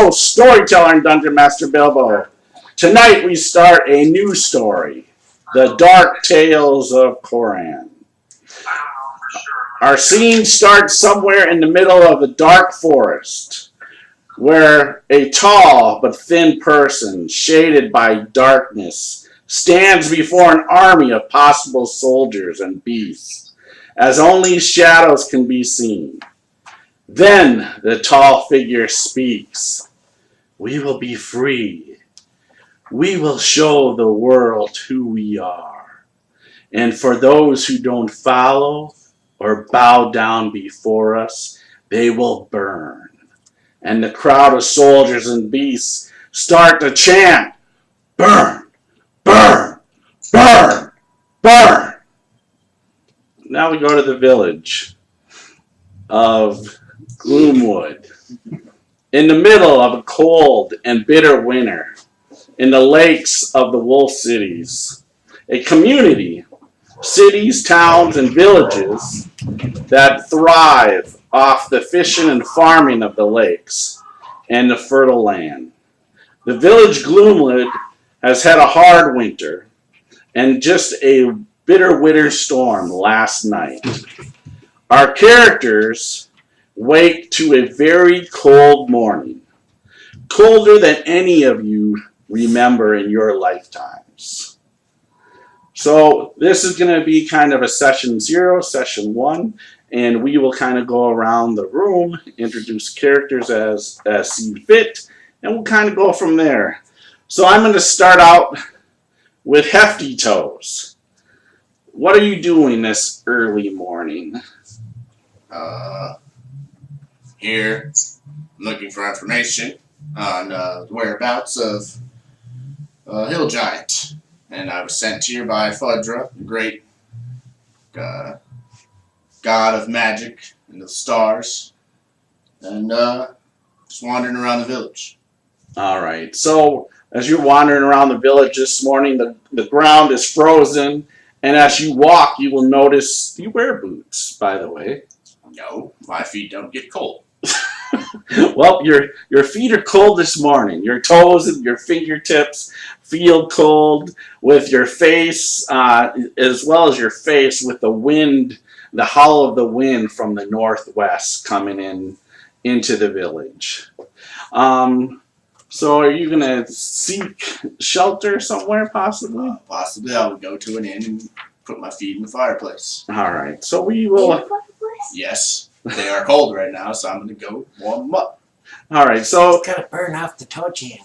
host, storyteller, and Dungeon Master Bilbo. Tonight we start a new story, The Dark Tales of Coran. Our scene starts somewhere in the middle of a dark forest, where a tall but thin person, shaded by darkness, stands before an army of possible soldiers and beasts, as only shadows can be seen. Then the tall figure speaks. We will be free. We will show the world who we are. And for those who don't follow or bow down before us, they will burn. And the crowd of soldiers and beasts start to chant, burn, burn, burn, burn. Now we go to the village of Gloomwood. In the middle of a cold and bitter winter, in the lakes of the Wolf Cities, a community, cities, towns, and villages that thrive off the fishing and farming of the lakes and the fertile land. The village Gloomwood has had a hard winter and just a bitter winter storm last night. Our characters wake to a very cold morning, colder than any of you remember in your lifetimes. So this is going to be kind of a session 0, session 1, and we will kind of go around the room, introduce characters as see fit, and we'll kind of go from there. So I'm going to start out with Hefty Toes. What are you doing this early morning? Here, I'm looking for information on the whereabouts of Hill Giant. And I was sent here by Fudra, the great god of magic and the stars. And just wandering around the village. All right. So as you're wandering around the village this morning, the ground is frozen. And as you walk, you will notice you wear boots, by the way. No, my feet don't get cold. Well, your feet are cold this morning. Your toes and your fingertips feel cold with your face, as well as your face with the wind, the howl of the wind from the northwest coming into the village. So are you going to seek shelter somewhere, possibly? Possibly I would go to an inn and put my feet in the fireplace. All right. So we will... Yes. They are cold right now, so I'm going to go warm them up. All right. So... It's going to burn off the toe jam.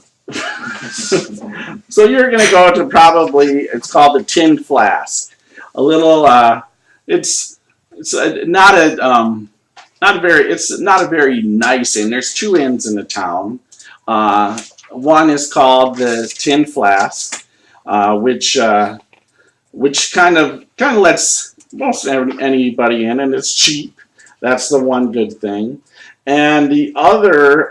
So you're going to go to probably, it's called the Tin Flask. A little, it's not a very nice inn. There's 2 inns in the town. One is called the Tin Flask, which kind of lets most anybody in, and it's cheap. That's the one good thing. And the other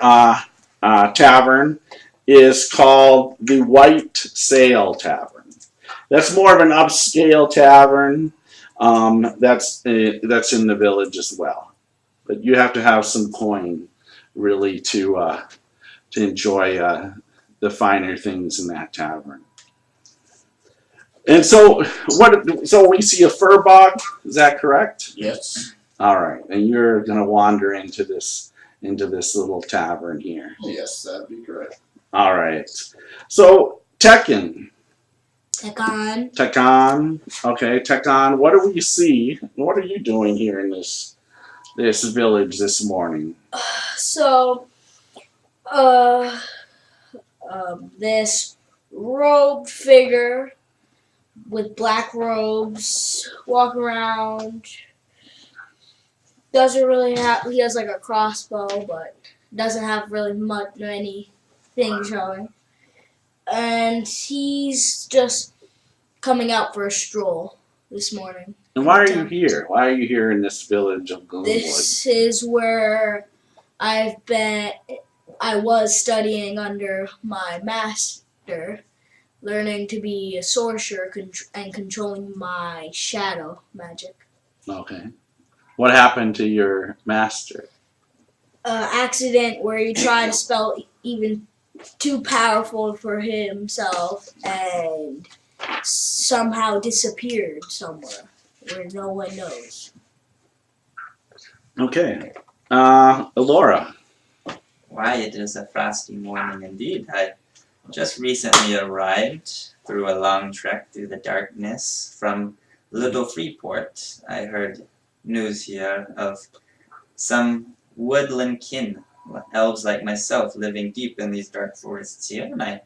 tavern is called the White Sail Tavern. That's more of an upscale tavern. That's in the village as well. But you have to have some coin, really, to enjoy the finer things in that tavern. And so we see a fur bog. Is that correct? Yes. All right, and you're gonna wander into this little tavern here. Yes, that'd be correct. All right. So Tekken. Okay, Tekken. What do we see? What are you doing here in this village this morning? This robed figure with black robes walk around. Doesn't really have. He has like a crossbow, but doesn't have really anything showing. And he's just coming out for a stroll this morning. And why are you here? Why are you here in this village of Gloomwood? This is where I was studying under my master, learning to be a sorcerer and controlling my shadow magic. Okay. What happened to your master? Accident where he tried to spell even too powerful for himself and somehow disappeared somewhere where no one knows. Okay. Laura. Why, it is a frosty morning indeed. I just recently arrived through a long trek through the darkness from Little Freeport. I heard news here of some woodland kin, elves like myself, living deep in these dark forests here, and I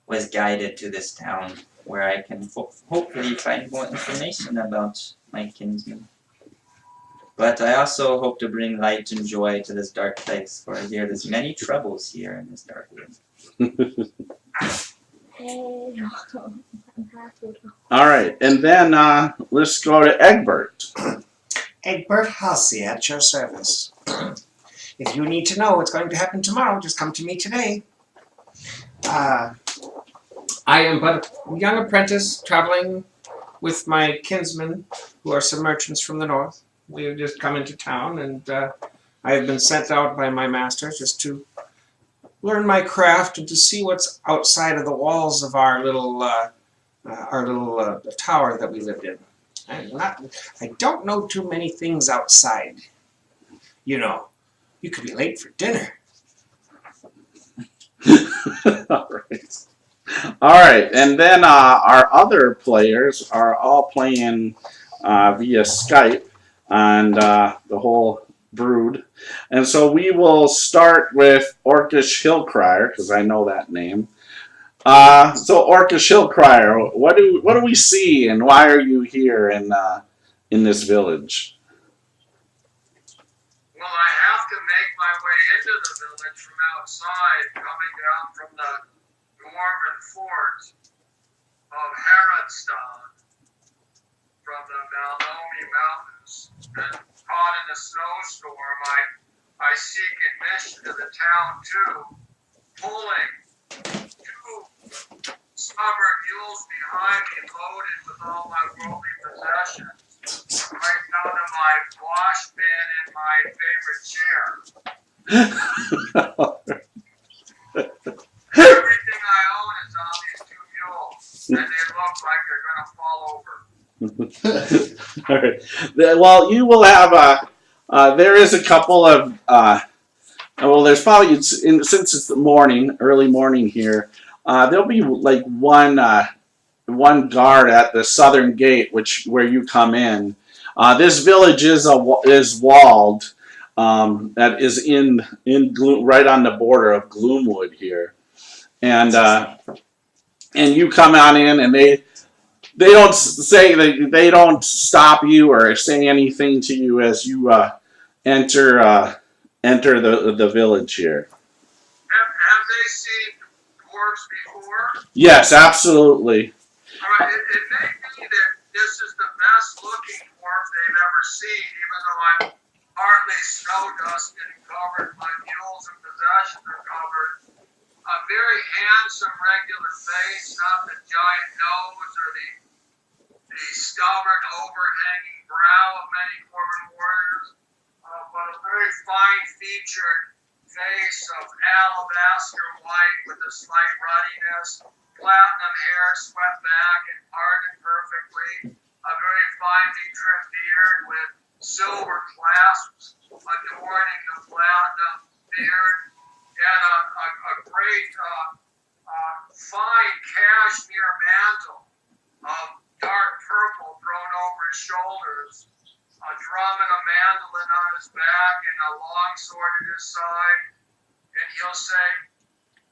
was guided to this town where I can hopefully find more information about my kinsmen. But I also hope to bring light and joy to this dark place, for I hear there's many troubles here in this dark wood. All right, and then let's go to Egbert. Egbert Hussey at your service. If you need to know what's going to happen tomorrow, just come to me today. I am but a young apprentice traveling with my kinsmen, who are some merchants from the north. We have just come into town, and I have been sent out by my master just to learn my craft and to see what's outside of the walls of our little tower that we lived in. I don't know too many things outside. You know, you could be late for dinner. All right, and then our other players are all playing via Skype and the whole brood. And so we will start with Orcish Hillcrier, because I know that name. So Orcish Hillcrier, what do we see, and why are you here in this village? Well, I have to make my way into the village from outside, coming down from the dwarven fort of Harrodston, from the Malnomi Mountains. And caught in a snowstorm, I seek admission to the town too, pulling two stubborn mules behind me, loaded with all my worldly possessions. Right down to my wash bin and my favorite chair. Everything I own is on these two mules, and they look like they're going to fall over. All right. Well, you will have there is a couple of well, there's probably since it's the morning, early morning here. There'll be like one guard at the southern gate, where you come in. This village is walled. That is in right on the border of Gloomwood here, and you come on in, and they don't say they don't stop you or say anything to you as you enter the village here. Have they seen dwarves before? Yes, absolutely. All right, it may be that this is the best looking dwarf they've ever seen, even though I'm partly snow dusted and covered, my mules and possessions are covered. A very handsome, regular face, not the giant nose or the stubborn, overhanging brow of many Corbin warriors, but a very fine-featured face of alabaster white with a slight ruddiness, platinum hair swept back and parted perfectly, a very finely trimmed beard with silver clasps adorning the platinum beard, and a great fine cashmere mantle of dark purple thrown over his shoulders, a drum and a mandolin on his back, and a long sword at his side. And he'll say,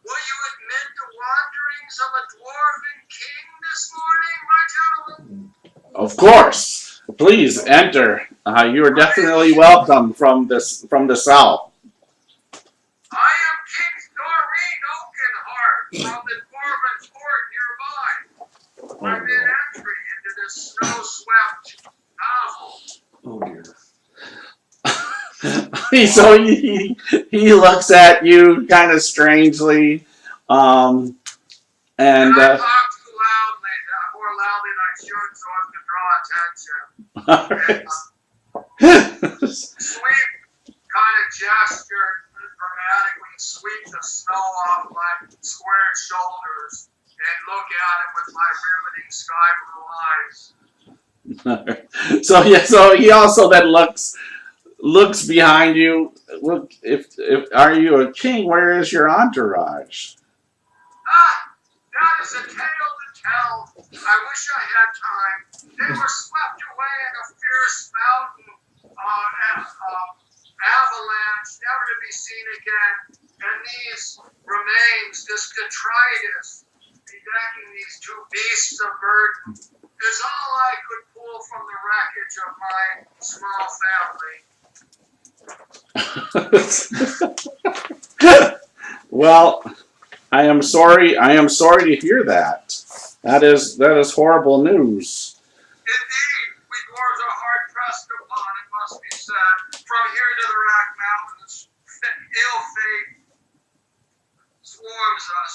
"Will you admit the wanderings of a dwarven king this morning, my gentlemen?" Of course. Please enter. You are definitely welcome from the south. I am King Doreen Oakenheart from the dwarven fort nearby. I'm in entry into this snow-swept novel. Oh dear. So he looks at you kind of strangely, and And I talk too loudly, more loudly than I should, so as to draw attention. Sweet kind of gesture dramatically sweep the snow off my squared shoulders and look at him with my riveting sky blue eyes. So yeah, so he also then looks behind you. Look, if are you a king? Where is your entourage? Ah, that is a tale to tell. I wish I had time. They were swept away in a fierce mountain avalanche, never to be seen again. And these remains, this detritus, bedecking these two beasts of burden, is all I could pull from the wreckage of my small family. Well, I am sorry. I am sorry to hear that. That is horrible news. Indeed, we dwarves are hard pressed upon, it must be said. From here to the Rack Mountains, ill fate swarms us.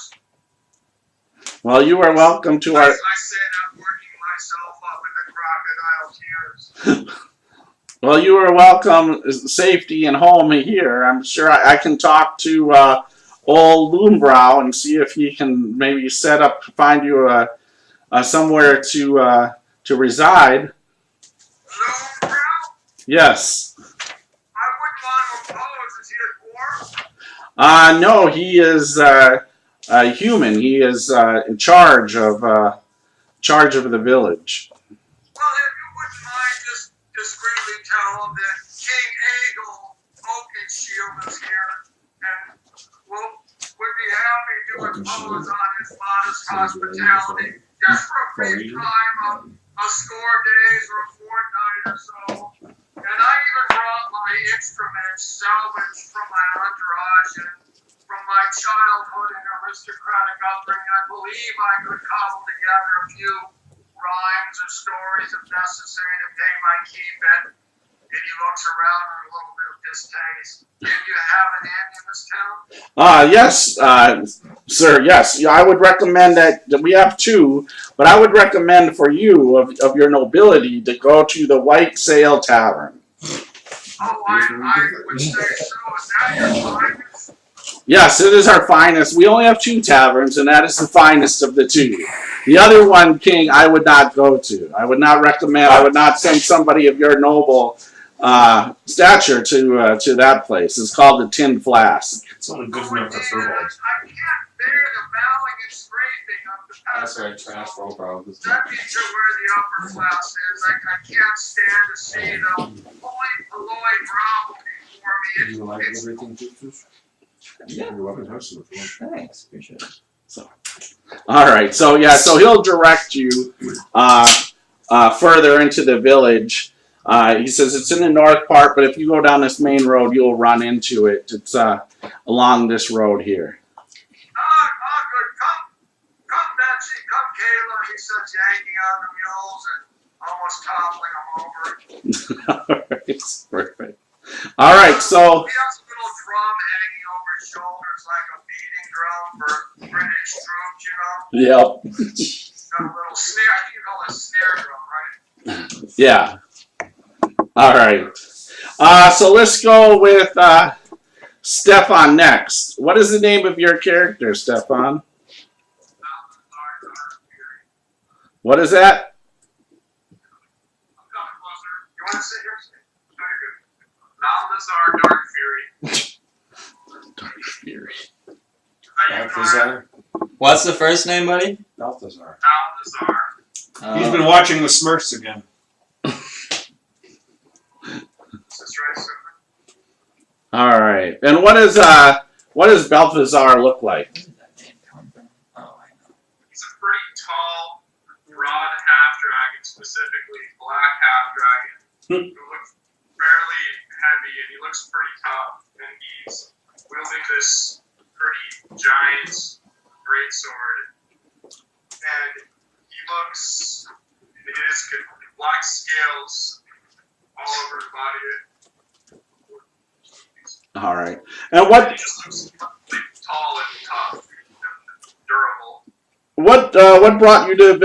Well, you are welcome to I our. say that working myself up in the crocodile tears. Well, you are welcome. Safety and home here. I'm sure I can talk to old Loonbrow and see if he can maybe find you somewhere to reside. Loonbrow? Yes. I wouldn't want to oppose. Is he a dwarf? No, he is a human. He is in charge of the village. Well, if you wouldn't mind just discreetly tell him that King Eagle Oakenshield is here, and would be happy to impose on his modest hospitality just for a brief time of a score days or a fortnight or so. And I even brought my instruments salvaged from my entourage and from my childhood and aristocratic upbringing. I believe I could cobble together a few rhymes or stories if necessary to pay my keep. And he looks around with a little bit of distaste. Do you have an inn in this town? Yes, sir. Yes, I would recommend that we have two, but I would recommend for you of your nobility to go to the White Sail Tavern. Oh, I would say so. Is that your finest? Yes, it is our finest. We only have two taverns, and that is the finest of the two. The other one, King, I would not go to. I would not recommend. I would not send somebody of your noble stature to that place. It's called the Tin Flask. It's only good enough for I furballs. can't bear the bowing and scraping of the That's right, peasants. trash roll problems. That means you're where the upper class is. I can't stand to see the polloi grovel before me. Do you like It's everything, Tutus? Yeah. You're welcome to have some if you want. Thanks, appreciate it. All right. So yeah. So he'll direct you further into the village. He says it's in the north part, but if you go down this main road, you'll run into it. It's along this road here. good. Come, Betsy. Come, Kayla. He says, yanking on the mules and almost toppling them over. All right. Perfect. All right. So. He has a little drum hanging over his shoulders like a beating drum for British troops, you know? Yep. Got a little snare. I think you call it a snare drum, right? Yeah. All right. So let's go with Stefan next. What is the name of your character, Stefan? What is that? I'm coming closer. You want to sit here? Good. Balthazar Dark Fury. Dark Fury. Is that you, Balthazar? What's the first name, buddy? Balthazar. Balthazar. He's been watching the Smurfs again. Is this right, sir? All right. And what does Balthazar look like? Where did that name come from? Oh, I know. He's a pretty tall, broad half-dragon, specifically black half-dragon, who looks fairly heavy, and he looks pretty tough, and he's wielding this pretty giant greatsword, and he looks, it is black scales all over his body. All right. And what He just looks tall and tough and durable. what brought you to the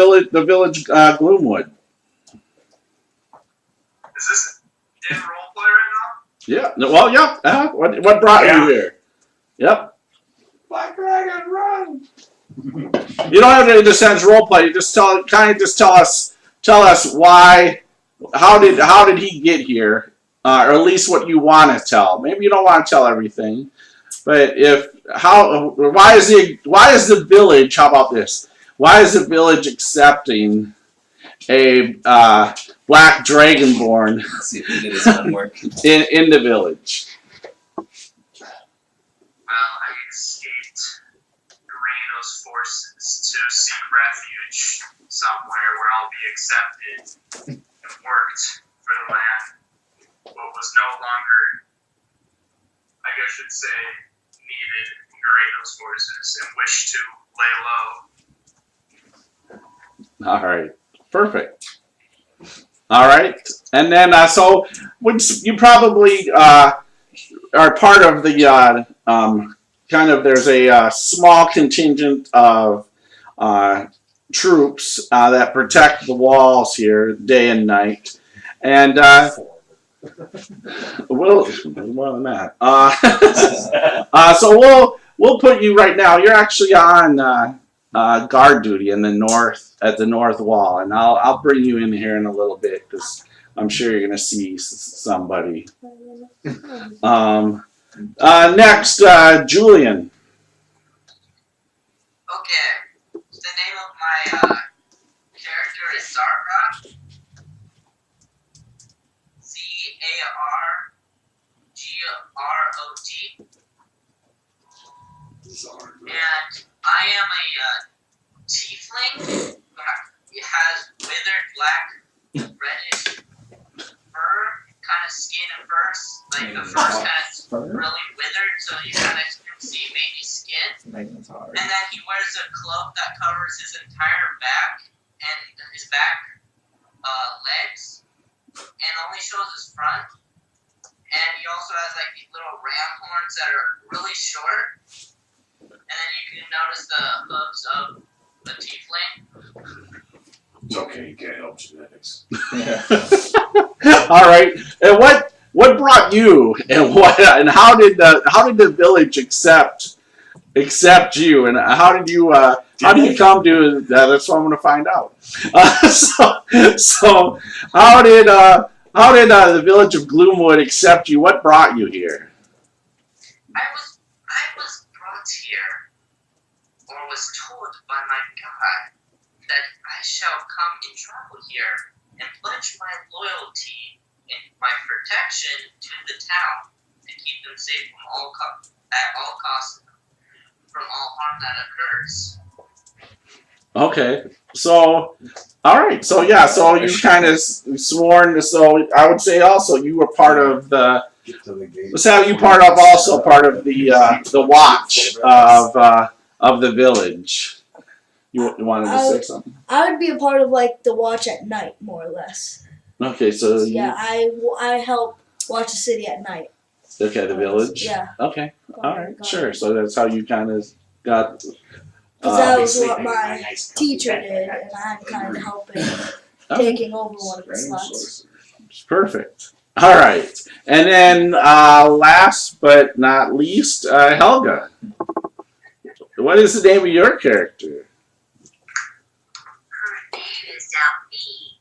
village Gloomwood? Is this in roleplay right now? Yeah. Well, yep. What brought you here? Yep. fine. You don't have to, in a sense, role play. You just tell us why. How did he get here, or at least what you want to tell. Maybe you don't want to tell everything, but why is the village? How about this? Why is the village accepting a black dragonborn Let's see if he did his homework. in the village? Well, I escaped Gareno's forces to seek refuge somewhere where I'll be accepted and worked for the land. What was no longer, I guess you'd say, needed in Gareno's forces and wished to lay low. All right, perfect. All right, and then so you probably are part of the kind of. There's a small contingent of troops that protect the walls here day and night, and more than that. So we'll put you right now. You're actually on guard duty in the north at the north wall, and I'll bring you in here in a little bit because I'm sure you're gonna see somebody. Next, Julian. Okay. The name of my character is Zargrot. Zargrot. And I am a tiefling. It has withered black, reddish fur, kind of skin and fur. Like the fur's kind of really withered, so you kind of can see baby skin. Making this hard. And then he wears a cloak that covers his entire back and his back legs, and only shows his front. And he also has like these little ram horns that are really short. And then you can notice the hooves of the tiefling. It's okay, you can't help genetics. All right, and what brought you, and how did the village accept you, and how did you come to? That's what I'm going to find out. So how did the Village of Gloomwood accept you? What brought you here? I was brought here, or was told by my god, that I shall come and travel here and pledge my loyalty and my protection to the town and keep them safe from at all costs from all harm that occurs. Okay, so all right, so yeah, so you kind of sworn. So I would say also you were part of the. Let's have you part of the watch of the village. You wanted to say something? I would be a part of like the watch at night, more or less. Okay, so Yeah, I help watch the city at night. Okay, the village. Yeah. Okay, all right, sure. So that's how you kind of got. Because that was what my teacher did, and I'm kind of helping, taking over one of the slots. Perfect. All right, and then last but not least, Helga. What is the name of your character? Her name is Dalmi.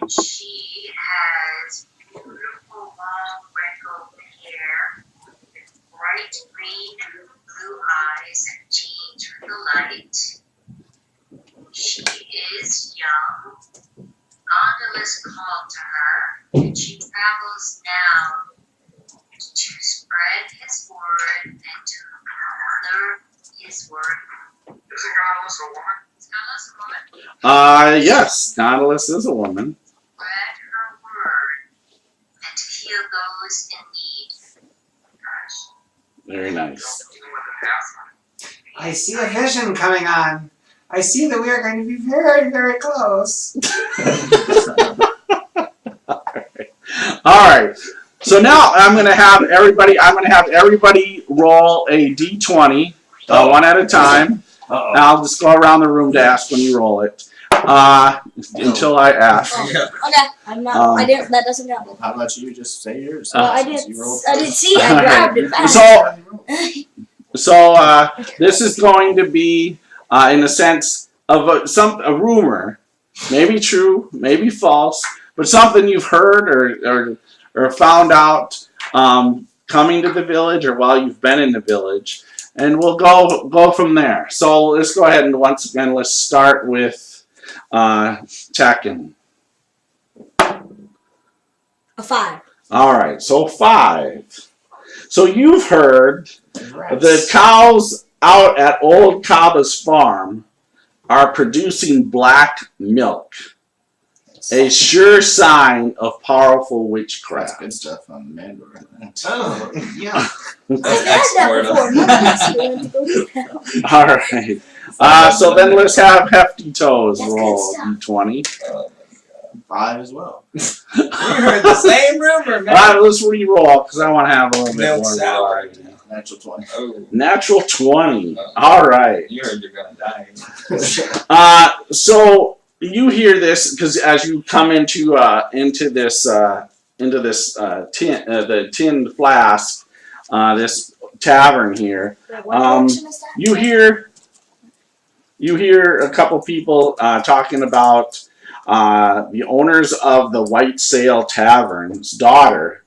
And she has beautiful long wrinkled hair, bright green blue eyes that change with the light. She is young. Gondolas called to her, and she travels now to spread his word and to honor his word. Isn't Gondolas a woman? Is Gondolas a woman? Yes, Nautilus is a woman. Spread her word and to heal those in need. Gosh. Very nice. Even with an half. I see a vision coming on. I see that we are going to be very, very close. All right. So now I'm going to have everybody roll a d20 one at a time. Uh-oh. I'll just go around the room to ask when you roll it until I ask. Oh, okay, I'm not. I didn't. That doesn't count. How about you just say yours? I Since didn't. you rolled I didn't first. see. I grabbed it fast. So So this is going to be, in a sense, of a rumor, maybe true, maybe false, but something you've heard or found out coming to the village or while you've been in the village, and we'll go from there. So let's go ahead and once again let's start with Tekken. A 5. All right, so 5. So you've heard the cows out at Old Kaba's farm are producing black milk, a sure sign of powerful That's witchcraft. good stuff on the Mandor. Oh, yeah. I've had that before. Never actually went to go do that. All right. So then let's have Hefty Toes That's good roll stuff. d20. 5 as well. We heard the same rumor, man. All right, let's re-roll because I want to have a little bit Milk more sour. variety. Natural 20. Oh, Natural 20. All right. you heard you're gonna die. So you hear this because as you come into this the tin flask, this tavern here, Wait, what direction is that? you hear a couple people talking about the owners of the White Sail Tavern's daughter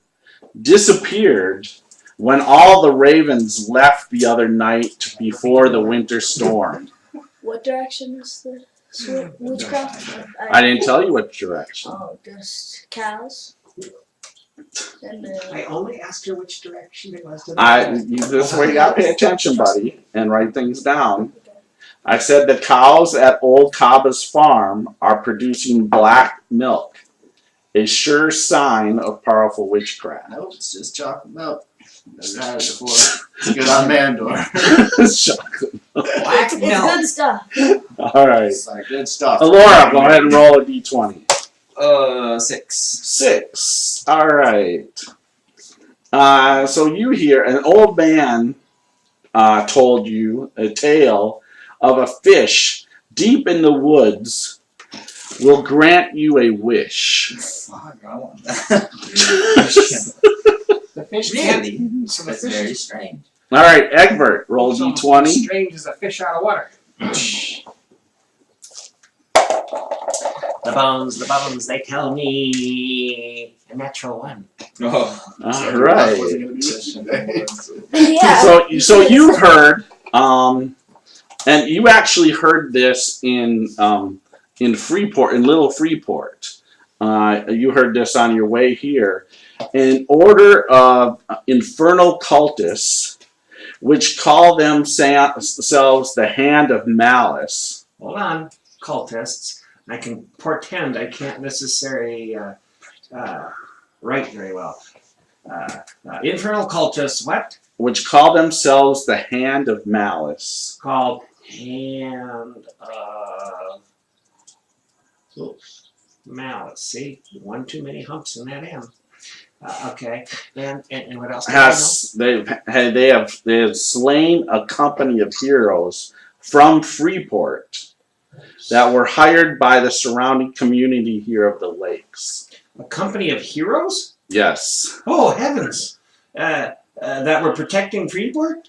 disappeared when all the ravens left the other night before the winter storm. What direction is the witchcraft? I didn't tell you what direction. Oh, just cows. And I only asked her which direction it was. This is where you gotta pay attention, buddy, and write things down. I said the cows at Old Kaba's farm are producing black milk, a sure sign of powerful witchcraft. Nope, it's just chocolate milk. Never had it before. It's good on Mandor. Chocolate. Black it's milk. good stuff. All right. It's like good stuff. Laura, go ahead and roll a d20. 6. 6. All right. So you hear an old man told you a tale of a fish deep in the woods will grant you a wish. Fuck, I want that. The fish can't. Really? So the That's fish very strange. All right, Egbert, roll is almost d20. as strange as a fish out of water. The bones, they tell me a natural 1. Oh. All right. Wasn't gonna be rich today. Yeah. So you heard, and you actually heard this in Freeport, in Little Freeport. You heard this on your way here. An order of infernal cultists, which call themselves the Hand of Malice. Hold on, cultists. I can portend I can't necessarily write very well. Infernal cultists, what? Which call themselves the Hand of Malice. Called Hand of Malice. See? One too many humps in that M. Okay. And what else? They have slain a company of heroes from Freeport that were hired by the surrounding community here of the lakes. A company of heroes? Yes. Oh, heavens. That were protecting Freeport?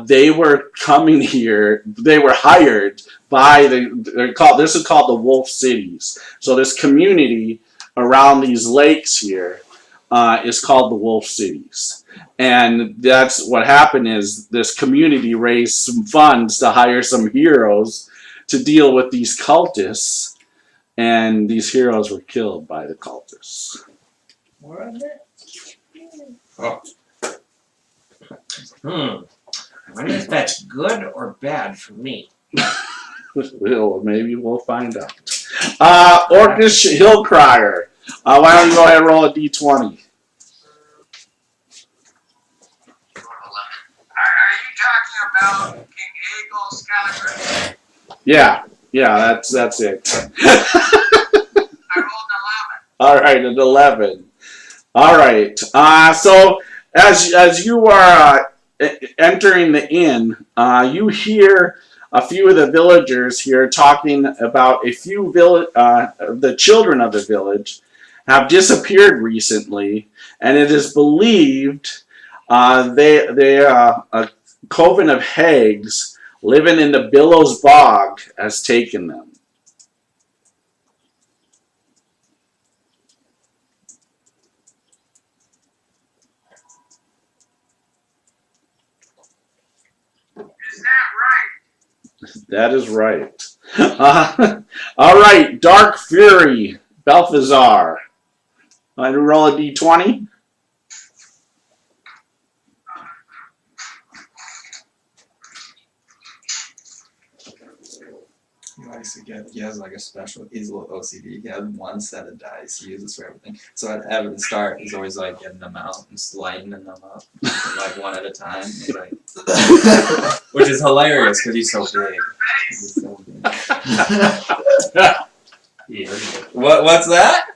They were coming here. They were hired by this is called the Wolf Cities. So this community around these lakes here is called the Wolf Cities. And that's what happened is this community raised some funds to hire some heroes to deal with these cultists, and these heroes were killed by the cultists. More of it. I wonder if that's good or bad for me. Well, maybe we'll find out. Orcish Hillcrier. Why don't you go ahead and roll a d20? Are you talking about King Eagle's Skeleton? Yeah, that's it. I rolled All right, an 11. All right. So as you are entering the inn, you hear a few of the villagers here talking about a few the children of the village have disappeared recently, and it is believed A coven of hags living in the Billows Bog has taken them. Is that right? That is right. All right, Dark Fury, Balthazar. Want to roll a d20? He likes to get. He has like a special. He's a little OCD. He has one set of dice he uses for everything. So at the start, he's always like getting them out and sliding them up, like one at a time. He's like, which is hilarious because he's so big. He's so big. Yeah. What's that?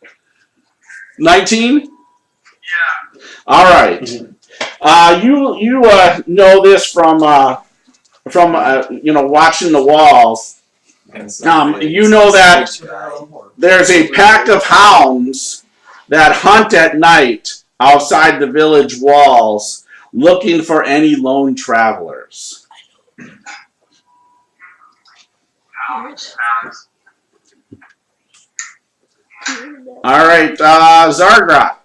19. 19? Yeah. All right. You know this from watching the walls. You know that there's a pack of hounds that hunt at night outside the village walls, looking for any lone travelers. Ouch. All right, Zargrot.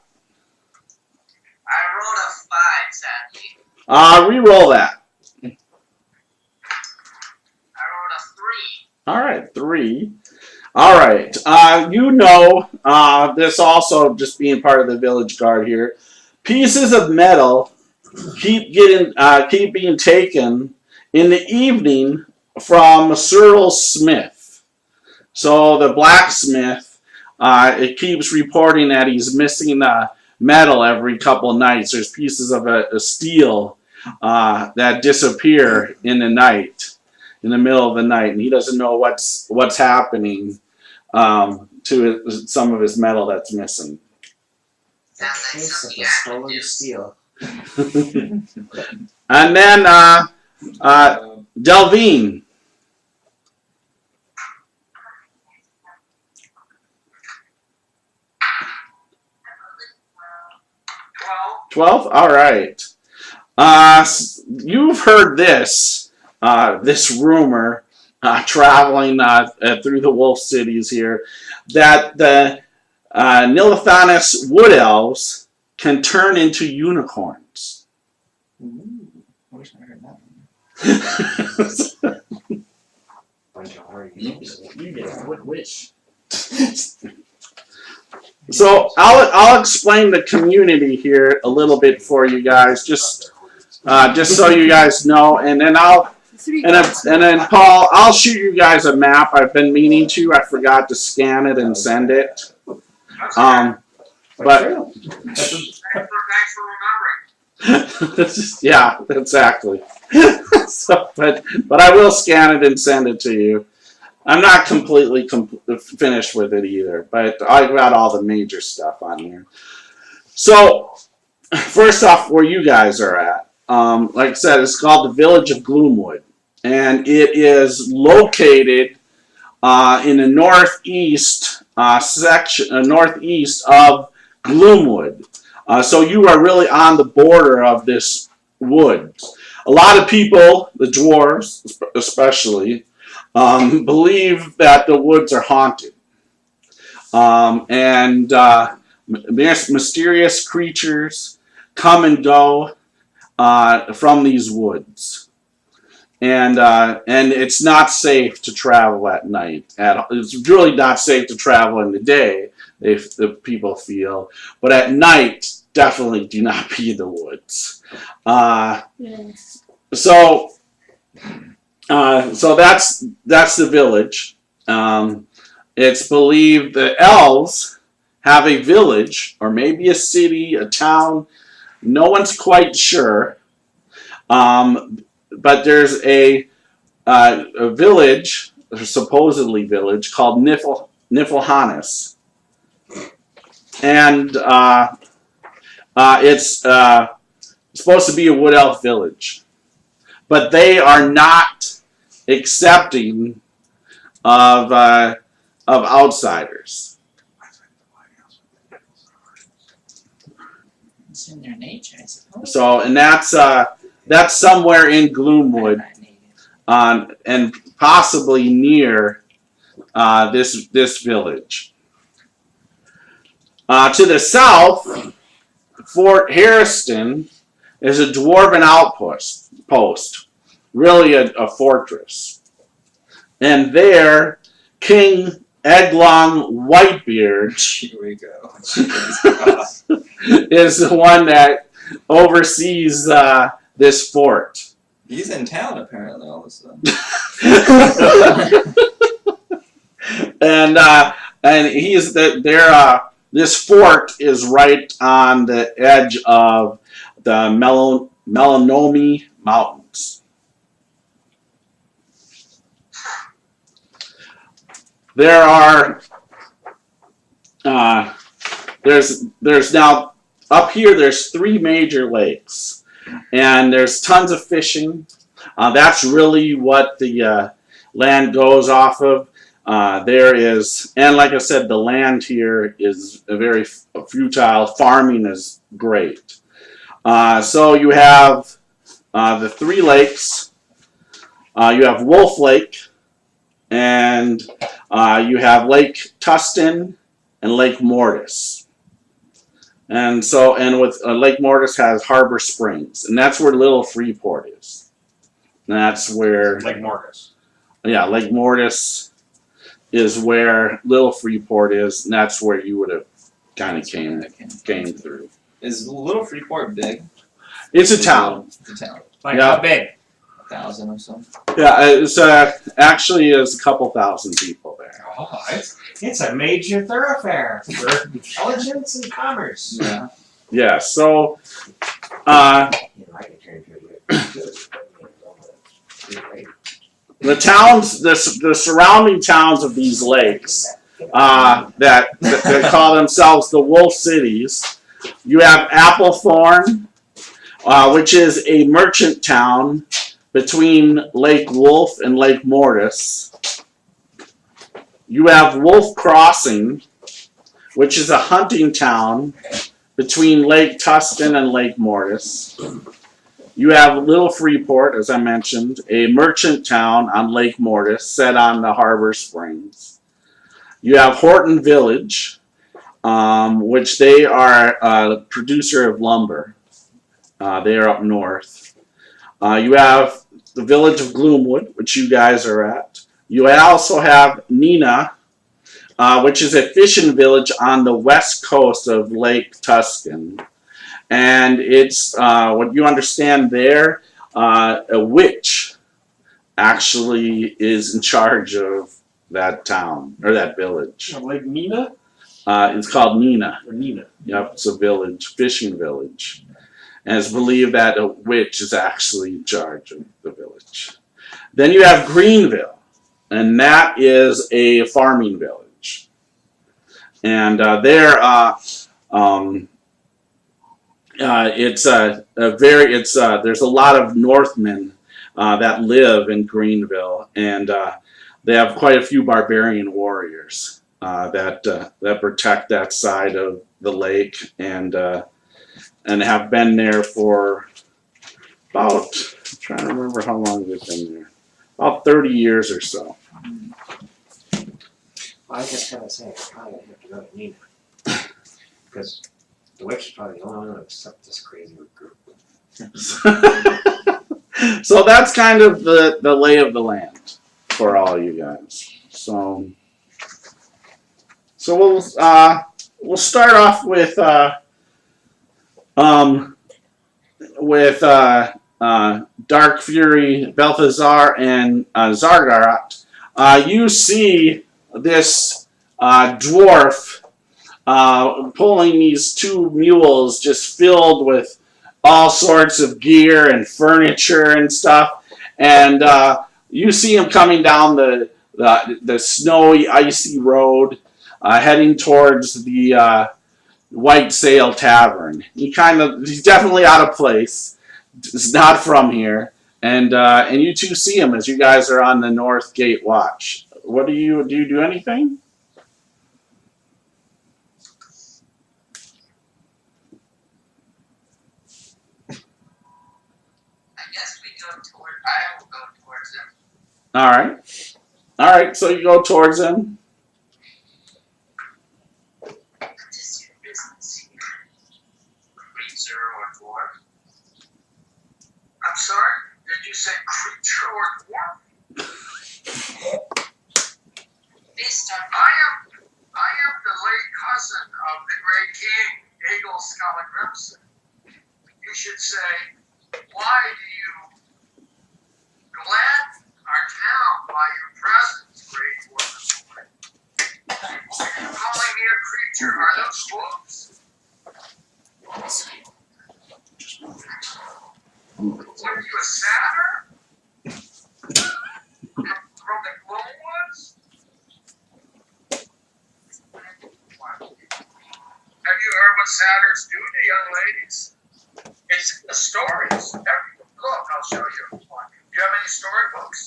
I rolled a 5, sadly. Re-roll that. I rolled a 3. All right, 3. All right. This also just being part of the village guard here. Pieces of metal keep being taken in the evening from Cyril Smith. So the blacksmith, it keeps reporting that he's missing metal every couple of nights. There's pieces of a steel that disappear in the night, in the middle of the night, and he doesn't know what's happening to some of his metal that's missing. Sounds like Case of something the I stolen would do. steel. And then Delvine. 12? All right. You've heard this rumor traveling through the wolf cities here, that the Nilothanis wood elves can turn into unicorns. Ooh, I wish I heard that one. Bunch of hard You get a quick wish. So I'll explain the community here a little bit for you guys, just so you guys know, and then Paul, I'll shoot you guys a map. I've been meaning to. I forgot to scan it and send it. But Thanks for remembering. yeah, exactly. But I will scan it and send it to you. I'm not completely finished with it either, but I've got all the major stuff on here. So, first off, where you guys are at, like I said, it's called the Village of Gloomwood, and it is located in the northeast northeast of Gloomwood. So you are really on the border of this wood. A lot of people, the dwarves especially, believe that the woods are haunted. And mysterious creatures come and go from these woods. And it's not safe to travel at night. It's really not safe to travel in the day, if the people feel. But at night, definitely do not be in the woods. So that's the village. It's believed the elves have a village, or maybe a city, a town. No one's quite sure. But there's a village, or supposedly village, called Niflhanis. And it's supposed to be a wood elf village. But they are not accepting of outsiders. It's in their nature, I suppose. So, and that's somewhere in Gloomwood, They're not native. and possibly near this village. To the south, Fort Harriston is a dwarven outpost, really a fortress. And there, King Eglon Whitebeard Here we go. is the one that oversees this fort. He's in town apparently all of a sudden. And he's this fort is right on the edge of the Melanomi Mountains. There are there's now up here. There's 3 major lakes, and there's tons of fishing. That's really what the land goes off of. There is, and like I said, the land here is a very futile. Farming is great. So you have the 3 lakes. You have Wolf Lake, and you have Lake Tustin and Lake Mortis. And with Lake Mortis has Harbor Springs, and that's where Little Freeport is. And that's where Like Mortis. Yeah, Lake Mortis is where Little Freeport is, and that's where you would have kind of came through. Is Little Freeport big? It's a town. It's a town. Like Yeah. how big? 1,000 or so. Yeah, it's actually is a couple thousand people there. Oh, it's a major thoroughfare for intelligence and commerce. Yeah. Yeah, so I can turn the towns, the surrounding towns of these lakes that call themselves the Wolf Cities. You have Applethorn, which is a merchant town between Lake Wolf and Lake Mortis. You have Wolf Crossing, which is a hunting town between Lake Tustin and Lake Mortis. You have Little Freeport, as I mentioned, a merchant town on Lake Mortis set on the Harbor Springs. You have Horton Village, which they are a producer of lumber. They are up north. You have the Village of Gloomwood, which you guys are at. You also have Nina, which is a fishing village on the west coast of Lake Tuscan. And it's, what you understand there, a witch actually is in charge of that town, or that village. Like Nina? It's called Nina. Or Nina? Yep, it's a village, fishing village. And it's believed that a witch is actually in charge of the village. Then you have Greenville, and that is a farming village. And there's a lot of Northmen that live in Greenville, and they have quite a few barbarian warriors that protect that side of the lake, and have been there for about, I'm trying to remember how long they've been there, about 30 years or so. Well, I just gotta say, I probably have to go to Nina. Because the witch is probably the only one to accept this crazy group. So that's kind of the lay of the land for all you guys. So we'll start off with Dark Fury, Balthazar, and Zargarat. You see this dwarf pulling these 2 mules just filled with all sorts of gear and furniture and stuff, and you see him coming down the snowy, icy road, heading towards the White Sail Tavern. He's definitely out of place. He's not from here, and you 2 see him as you guys are on the North Gate watch. What do you do? Anything? guess we go toward. I will go towards him. All right. All right. So you go towards him. What is your business here? Creature or dwarf? I'm sorry? Did you say creature or dwarf? Based on I am the late cousin of the great king, Egil Skallagrimson. You should say, why do you gladden our town by your presence, great dwarf? Why are you calling me a creature? Are those wolves? What are you, a satyr? From the Gloomwoods? Have you heard what satyrs do to young ladies? It's in the stories. Look, I'll show you. Do you have any storybooks?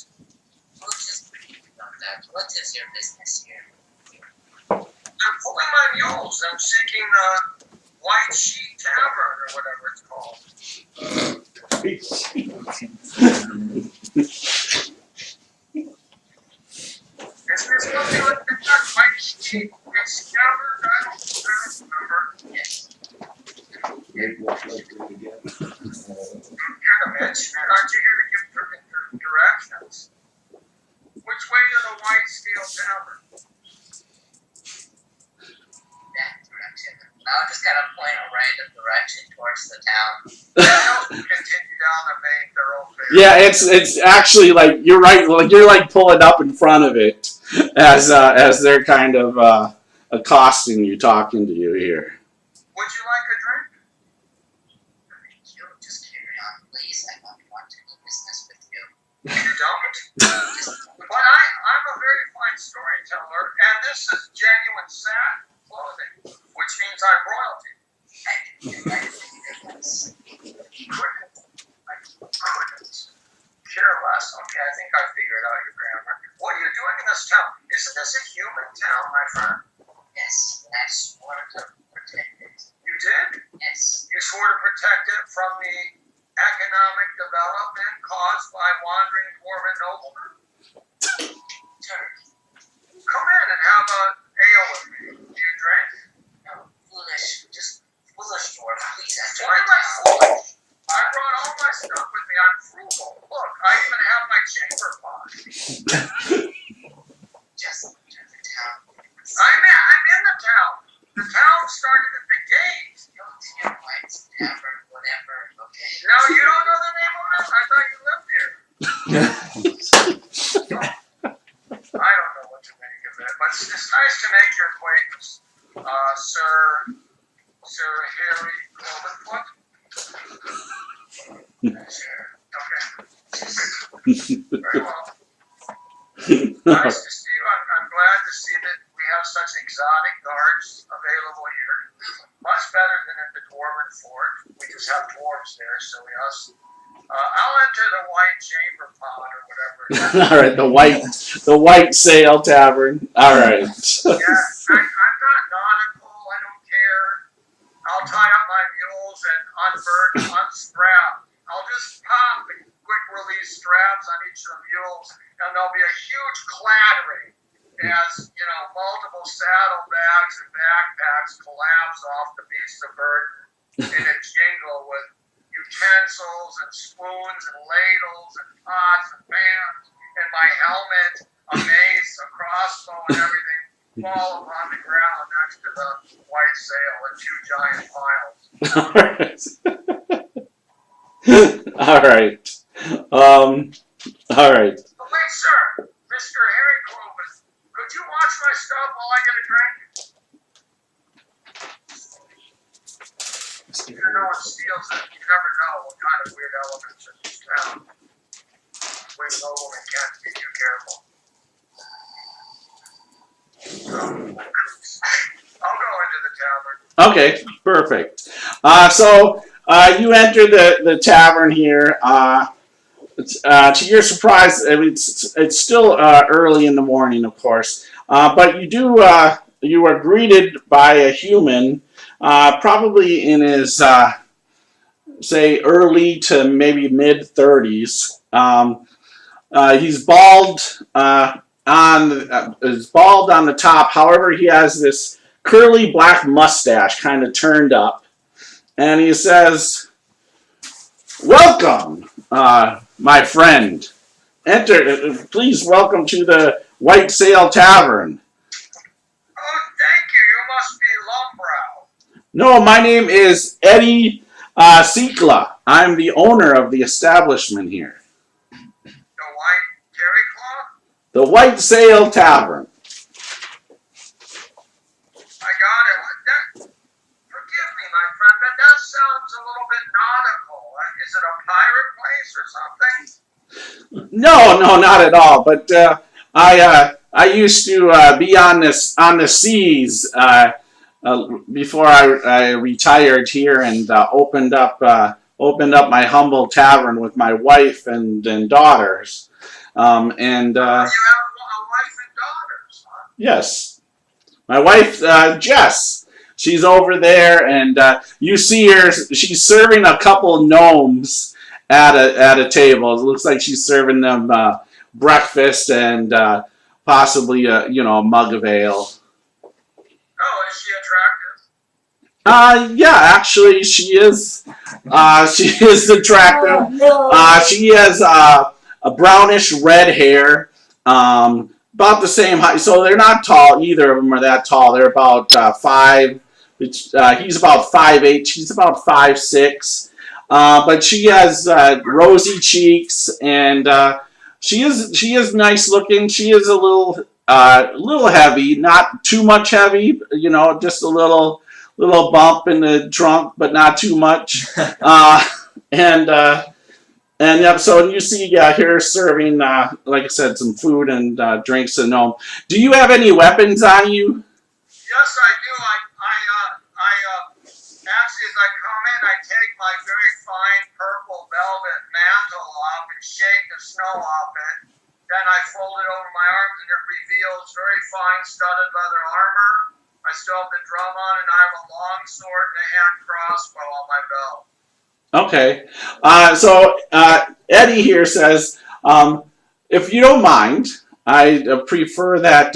we'll just leave it on that. What is your business here? I'm pulling my mules. I'm seeking the White Sheet Tavern or whatever it's called. Is there something like that? White Sheet Tavern? I don't remember. Yes. Maybe we'll play it again. You're the mention it. Aren't you here to give directions? Which way to the White Steel Tavern? That direction. I'll just kind of point a random direction towards the town. Continue down the main thoroughfare. Yeah, it's actually like you're right. Like you're like pulling up in front of it as they're kind of accosting you, talking to you here. Would you like a drink? You just carry on, please. I don't want to do business with you. You don't? Just But I'm a very fine storyteller, and this is genuine satin clothing, which means I'm royalty. I can do this. I couldn't care less. Okay, I think I figured out your grammar. What are you doing in this town? Isn't this a human town, my friend? Yes, and I swore to protect it. You did? Yes. You swore to protect it from the economic development caused by wandering dwarven noblemen? Sure. Come in and have a ale with me. Do you drink? No, foolish. Just foolish dwarf. Please enter Why my am I town. foolish? I brought all my stuff with me. I'm frugal. Look, I even have my chamber pot. Just enter the town. I'm in the town. The town started at the gate. Go to your White's Tavern, whatever, okay? No, you don't know the name of it? I thought you lived here. I don't know what to make of it, but it's nice to make your acquaintance, Sir Harry Cloverfoot. Sure. Okay. Very well. Nice to see you. I'm glad to see that we have such exotic guards available here. Much better than at the Dwarven Fort. We just have dwarves there, silly us. I'll enter the White Chamber Pod or whatever it is. All right, the White Sail Tavern. All right. Yeah, I'm not nautical. I don't care. I'll tie up my mules and unstrap. I'll just pop the quick release straps on each of the mules, and there'll be a huge clattering as multiple saddlebags and backpacks collapse off the beasts of burden in a jingle with utensils and spoons and ladles and pots and pans and my helmet, a mace, a crossbow, and everything fall upon the ground next to the white sail in two giant piles. All right. All right. But wait, sir, Mr. Harry Clovis, could you watch my stuff while I get a drink? If no one steals it, you never know what kind of weird elements are in this town. We noblemen can't be too careful. I'll go into the tavern. Okay. Perfect. So you enter the tavern here. To your surprise, I mean, it's still early in the morning, of course, but you are greeted by a human, probably in his say early to maybe mid 30s. He's bald is bald on the top. However, he has this curly black mustache kind of turned up, and he says, "Welcome, my friend. Enter. Please welcome to the White Sail Tavern." Oh, thank you. You must be Lumbrow. No, my name is Eddie Sykpe. I'm the owner of the establishment here. The white terry cloth? The White Sail Tavern. I got it. Forgive me, my friend, but that sounds a little bit nautical. Is it a pirate place or something? No, not at all. But I used to be on the seas before I retired here and opened up my humble tavern with my wife and daughters. You have a wife and daughters, huh? Yes, my wife Jess. She's over there, and you see her. She's serving a couple gnomes at a table. It looks like she's serving them breakfast and possibly a mug of ale. Oh, is she attractive? Yeah, actually, she is. She is attractive. She has a brownish red hair, about the same height. So they're not tall. Either of them are that tall. They're about 5. He's about 5'8". She's about 5'6". But she has rosy cheeks, and she is nice looking. She is a little heavy, not too much heavy. Just a little bump in the trunk, but not too much. And yep. So you see here serving, like I said, some food and drinks and gnome. Do you have any weapons on you? Yes, I do. Actually, as I come in, I take my very fine purple velvet mantle off and shake the snow off it. Then I fold it over my arms, and it reveals very fine studded leather armor. I still have the drum on, and I have a long sword and a hand crossbow on my belt. Okay. So Eddie here says, if you don't mind, I prefer that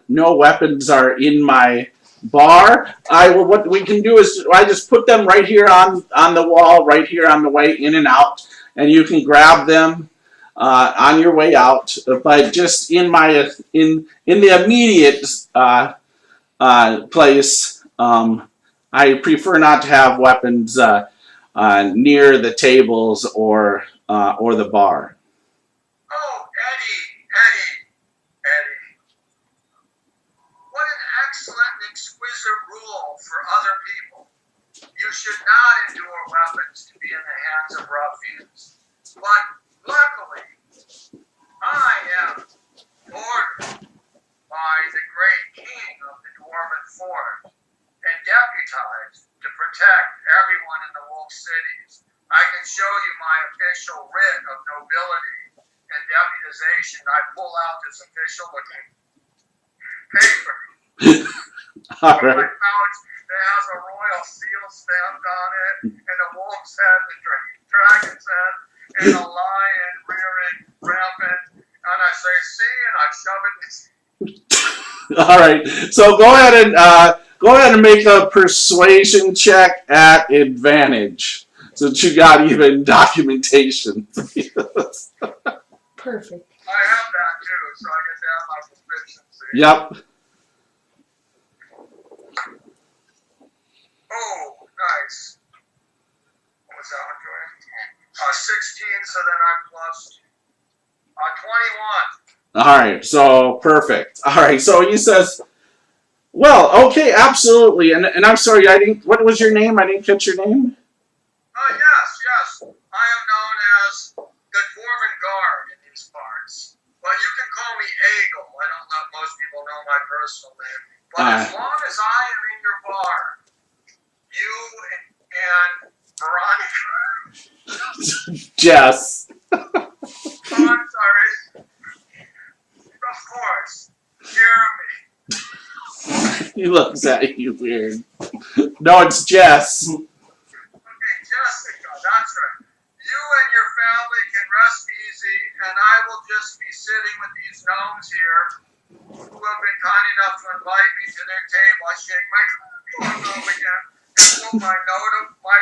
no weapons are in my bar. What we can do is I just put them right here on the wall, right here on the way in and out, and you can grab them on your way out. But just in the immediate place, I prefer not to have weapons near the tables or the bar. Oh, Eddie. What an excellent and exquisite rule for other people. You should not endure weapons to be in the hands of ruffians. But luckily, I am ordered by the great king of the Dwarven Forest and deputized to protect everyone in the Wolf Cities. I can show you my official writ of nobility and deputization. I pull out this official looking paper. All From my right. pouch that has a royal seal stamped on it, and a wolf's head, the dragon's head, and a lion rearing rampant. And I say, see, and I shove it in his. All right. So go ahead and make a persuasion check at advantage, since you got even documentation. Perfect. I have that too, so I get to have my proficiency. Yep. Oh, nice. What was that one, Jordan? 16, so then I'm plus 21. All right. So perfect. All right. So he says, well, okay, absolutely. And I'm sorry, I didn't. What was your name? I didn't catch your name. Yes. I am known as the Dwarven Guard in these parts. But you can call me Eagle. I don't know if most people know my personal name. But as long as I am in your bar, you and Veronica. Jess. Oh, I'm sorry. Of course. Jeremy. He looks at you weird. No, it's Jess. Okay, Jessica. I will just be sitting with these gnomes here who have been kind enough to invite me to their table. I shake my gnome again and pull my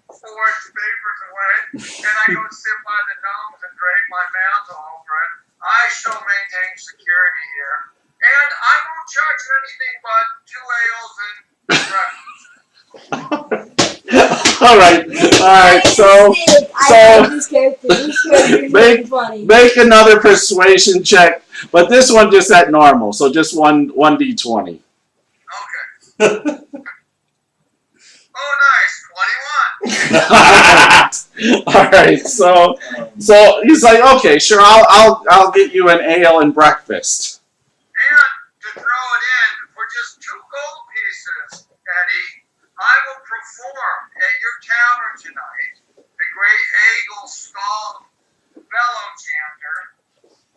forged papers away, and I go sit by the gnomes and drape my mantle over it. I shall maintain security here, and I won't charge anything but 2 ales and breakfast. All right. So I like this character. This character is really funny. make another persuasion check, but this one just at normal. So just one d20. Okay. Oh, nice. 21. All right. So he's like, okay, sure, I'll get you an ale and breakfast. And to throw it in, for just 2 gold pieces, Eddie, I will perform at your tavern tonight the great Eagle Skull Bellow Chanter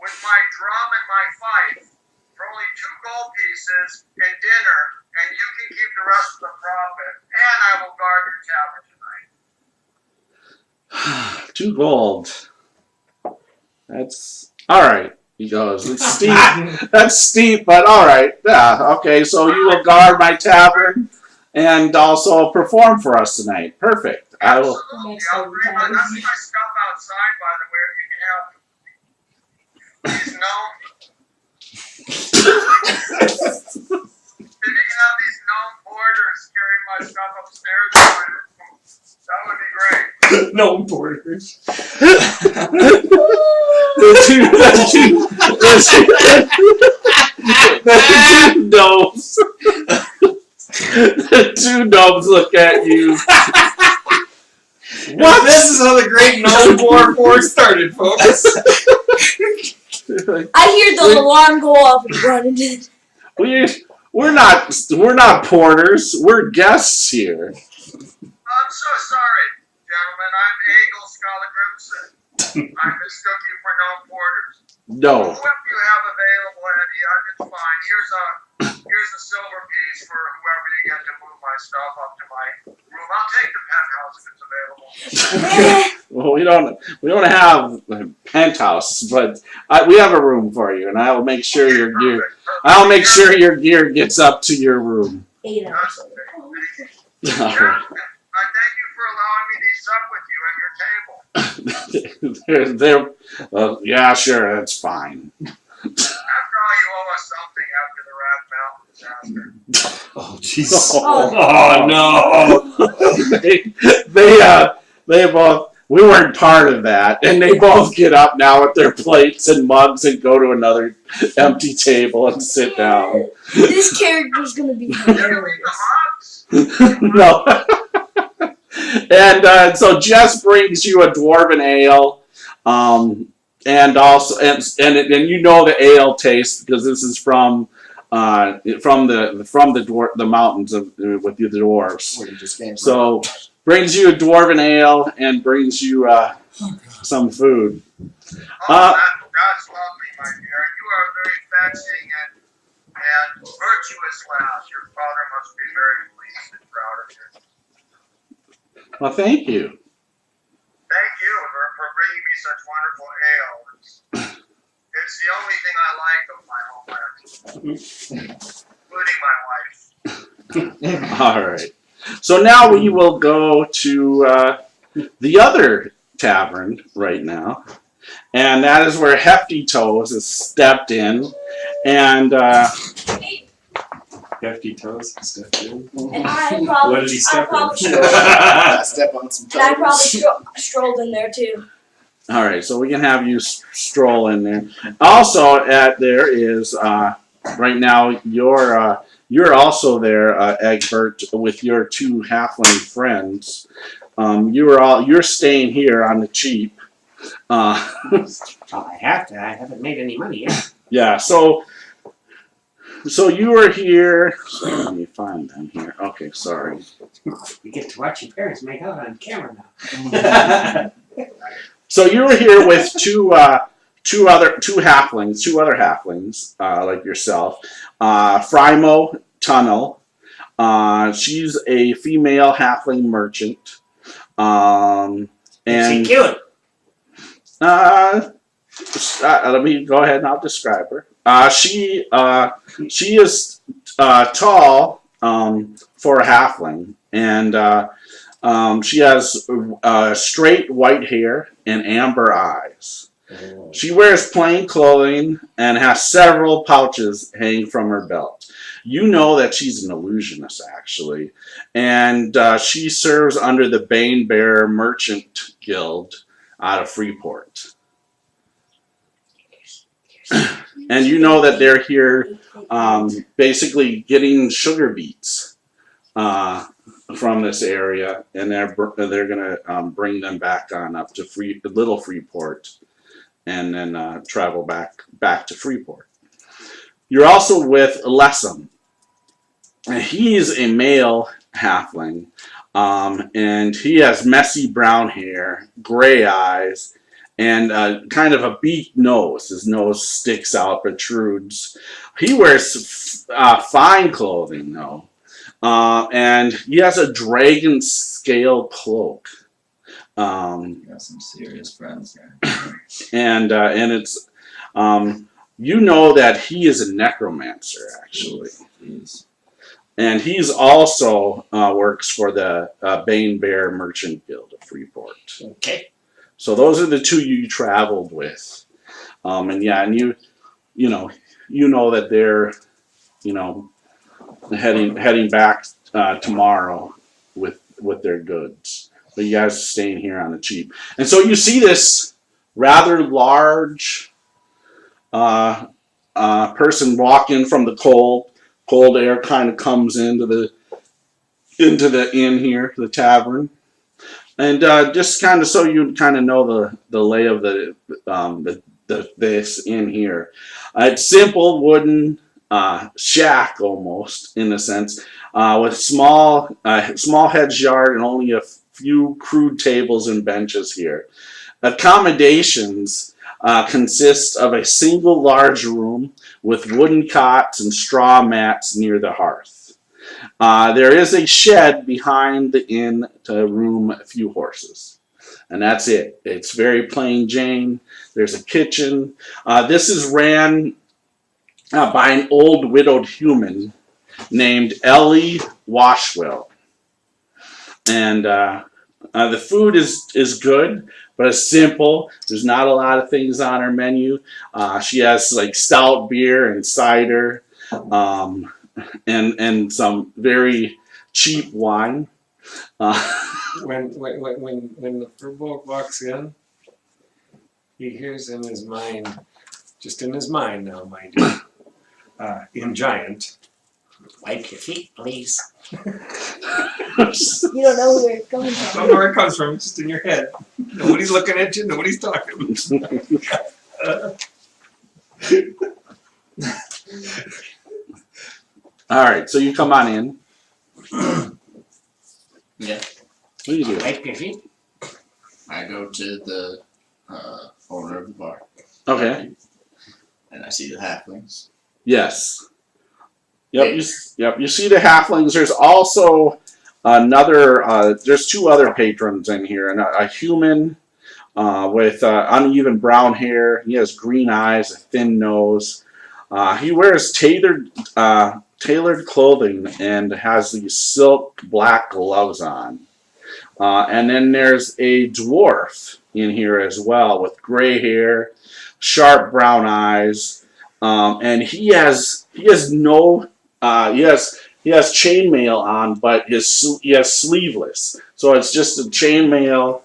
with my drum and my fife for only 2 gold pieces and dinner, and you can keep the rest of the profit, and I will guard your tavern tonight. 2 gold. That's all right. He goes, it's steep. That's steep, but all right. Yeah. Okay. So you will guard my tavern and also perform for us tonight. Perfect. I will. Absolutely. I'll bring my stuff outside, by the way. You can have these gnomes. If you can have these gnome porters carrying my stuff upstairs, that would be great. No porters. The two gnomes look at you. What? This is how the great gnome war started, folks. I hear the alarm go off and run into it. We're not porters. We're guests here. I'm so sorry, gentlemen. I'm Eagle Scholar Grimson. I mistook you for gnome porters. No. Whoever you have available, Eddie, it's fine. Here's a silver piece for whoever you get to move my stuff up to my room. I'll take the penthouse if it's available. Well, we don't have a penthouse, but we have a room for you, and I will make sure your gear. I'll make sure your gear gets up to your room. 8 hours. All right. I thank you for allowing me to sup with you at your table. Yeah, sure, that's fine. After all, you owe us something after the Rat Mountain disaster. Oh, Jesus. Oh, no. they both. We weren't part of that, and they both get up now with their plates and mugs and go to another empty table and sit down. This character's gonna be hilarious. No. And so Jess brings you a dwarven ale, and also and you know the ale taste because this is from the mountains with the dwarves. Where you just came from. So brings you a dwarven ale and brings you some food. That's lovely, my dear. You are a very fetching and virtuous lass. Your father must be very pleased and proud of you. Well, thank you. Thank you for bringing me such wonderful ale. It's the only thing I like of my homeland, including my wife. All right. So now we will go to the other tavern right now. And that is where Hefty Toes has stepped in. And Hefty Toes stepped in. And I probably, What did he step in? Step on some toes. And I probably strolled in there too. all right, so we can have you stroll in there. Also, there is right now you're also there, Egbert, with your 2 halfling friends. You're staying here on the cheap. I have to. I haven't made any money yet. Yeah, so you were here. Let me find them here. Okay, sorry. You get to watch your parents make out on camera now. So you were here with two other halflings, like yourself. Frymo Tunnel. She's a female halfling merchant. And Is she cute? Let me go ahead and I'll describe her. She is tall for a halfling, and she has straight white hair and amber eyes. She wears plain clothing and has several pouches hanging from her belt. You know that she's an illusionist, actually, and she serves under the Bane Bear Merchant Guild out of Freeport. And you know that they're here basically getting sugar beets from this area, and they're going to bring them back on up to Little Freeport, and then travel back to Freeport. You're also with Lessem. He's a male halfling, and he has messy brown hair, gray eyes, and kind of a beaked nose. His nose sticks out, protrudes. He wears fine clothing, though, and he has a dragon scale cloak. You got some serious friends there. And it's you know that he is a necromancer, actually. Jeez. And he's also works for the Bane Bear Merchant Guild of Freeport. Okay. So those are the two you traveled with, and you know that they're heading back tomorrow with their goods. But you guys are staying here on the cheap, and so you see this rather large person walk in from the cold. Cold air kind of comes into the inn here, the tavern, and just kind of so you kind of know the lay of this inn here. It's simple wooden shack almost in a sense, with small hedge yard and only a few crude tables and benches here. Accommodations consist of a single large room with wooden cots and straw mats near the hearth. There is a shed behind the inn to room a few horses. And that's it. It's very plain Jane. There's a kitchen. This is ran by an old widowed human named Ellie Washwell. And the food is good, but it's simple. There's not a lot of things on her menu. She has like stout beer and cider, and some very cheap wine. When the Furbolg walks in, he hears in his mind, just in his mind now, mind you, in Giant, wipe your feet, please. You don't know where it's coming I from. don't know where it comes from, it's just in your head. Nobody's looking at you, nobody's talking. All right, so you come on in. Yeah. What do you do? Wipe your feet. I go to the owner of the bar. Okay. And I see the halflings. Yes. Yep. You see the halflings. There's also another. There's two other patrons in here, and a human with uneven brown hair. He has green eyes, a thin nose. He wears tailored clothing and has these silk black gloves on. And then there's a dwarf in here as well with gray hair, sharp brown eyes, and he has chainmail on, but he has sleeveless. So it's just a chainmail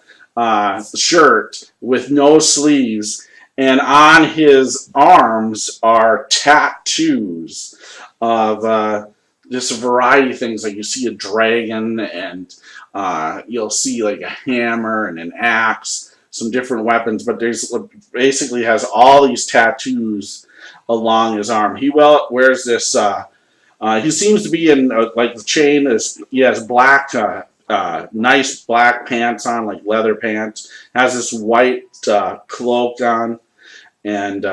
shirt with no sleeves, and on his arms are tattoos of just a variety of things. Like you see a dragon, and you'll see like a hammer and an axe, some different weapons, but there's basically has all these tattoos along his arm. He wears this. He seems to be in like the chain is. He has black, nice black pants on, like leather pants. Has this white cloak on, and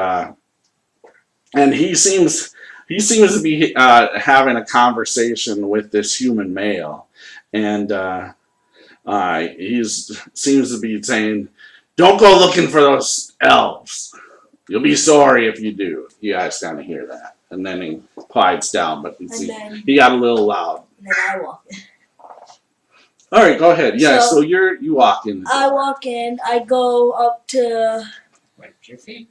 he seems to be having a conversation with this human male, and he seems to be saying, "Don't go looking for those elves." You'll be sorry if you do. You guys kind of hear that. And then he quiets down, but he got a little loud. And then I walk in. All right, go ahead. Yeah, So- so you walk in. I walk in. I go up to. Wipe your feet.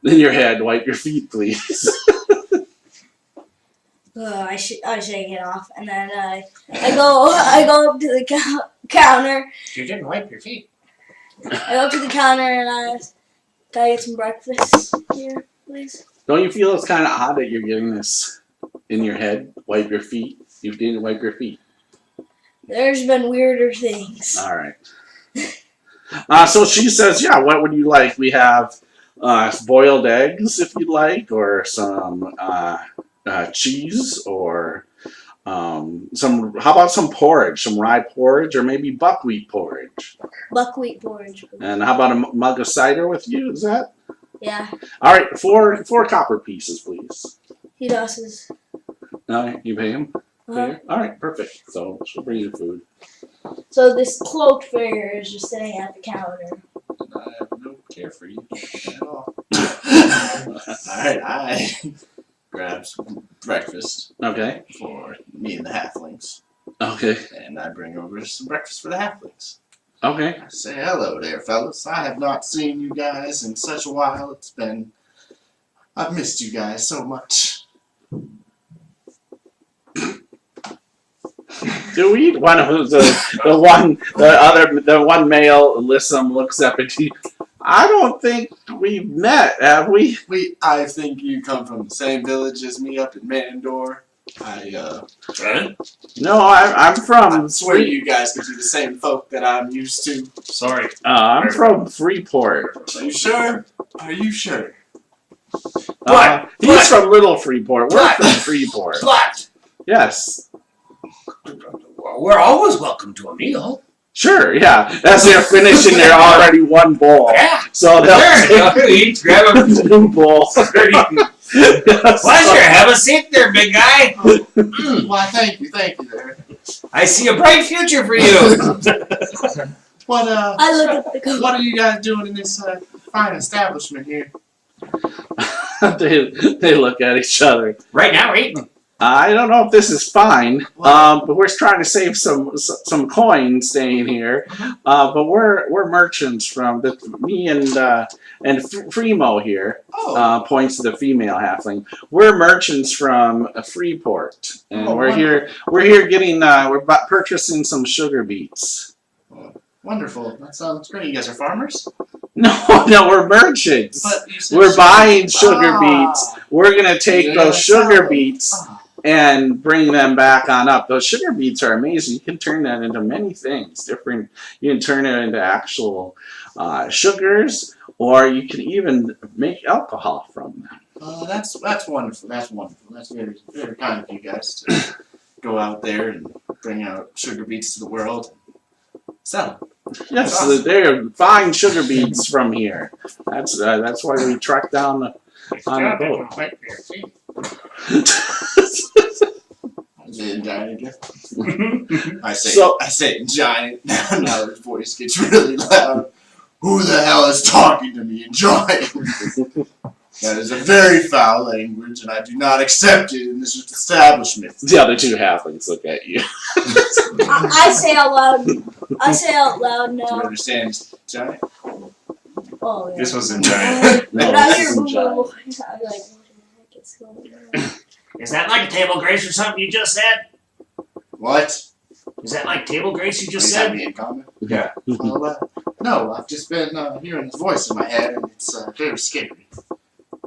In your head, wipe your feet, please. I shake it off, and then I go up to the counter. You didn't wipe your feet. I go up to the counter and I ask, "Can I get some breakfast here, please?" Don't you feel it's kind of odd that you're getting this in your head? Wipe your feet. You didn't wipe your feet. There's been weirder things. All right. So she says, yeah, what would you like? We have boiled eggs, if you'd like, or some cheese, or how about some porridge, some rye porridge, or maybe buckwheat porridge? Buckwheat porridge. And how about a mug of cider with you? Is that? Yeah, All right, four copper pieces, please. he does. You pay him? Uh-huh. All right, perfect. So she'll bring you food. So this cloaked figure is just sitting at the counter. I have no care for you at all. Alright, I grab some breakfast Okay. for me and the halflings. Okay. And I bring over some breakfast for the halflings. Okay. I say hello there, fellas. I have not seen you guys in such a while. I've missed you guys so much. Do we? One of the one male Lissum looks up at you. I don't think we've met, have we? I think you come from the same village as me up in Mandor. No, I'm from. I swear you guys could be the same folk that I'm used to. Sorry. I'm from Freeport. Are you sure? Are you sure? He's from Little Freeport. We're from Freeport. But Yes. we're always welcome to a meal. Sure, yeah. As they're finishing their already one bowl. Yeah. So they'll Sure. Eat, grab a new bowl. pleasure. Have a seat there, big guy. Why, thank you there. I see a bright future for you. I look at the cook. What are you guys doing in this fine establishment here? they look at each other. Right now, we're eating. I don't know if this is fine, but we're trying to save some coins staying here. But we're merchants from me and Fremo here. Oh, Points to the female halfling. We're merchants from Freeport, and Oh, we're here getting we're purchasing some sugar beets. wonderful. That sounds great. You guys are farmers? No, we're merchants. But you said We're sugar buying beets. sugar beets. We're gonna take Yeah, those sugar solid. beets Ah. and bring them back on up. Those sugar beets are amazing. You can turn that into many things. Different. You can turn it into actual sugars, or you can even make alcohol from them. That's wonderful. That's wonderful. That's very, very kind of you guys to go out there and bring out sugar beets to the world and sell them. Yes, Awesome. they're fine sugar beets from here. That's why we tracked down on the boat. Is it in giant again? I say So- in giant. Now his voice gets really loud. Who the hell is talking to me in giant? That is a very foul language, and I do not accept it in this establishment. The other two halflings look at you. I say out loud. I say out loud Do you now. understand, giant? Oh yeah. This was in giant. No, But I this hear isn't boo giant. boo. I'm like, what the heck is going on? Is that like table grace or something you just said? What? Is that like table grace you just Please have said? me in comment. Yeah. Well, no, I've just been hearing his voice in my head, and it's very scary.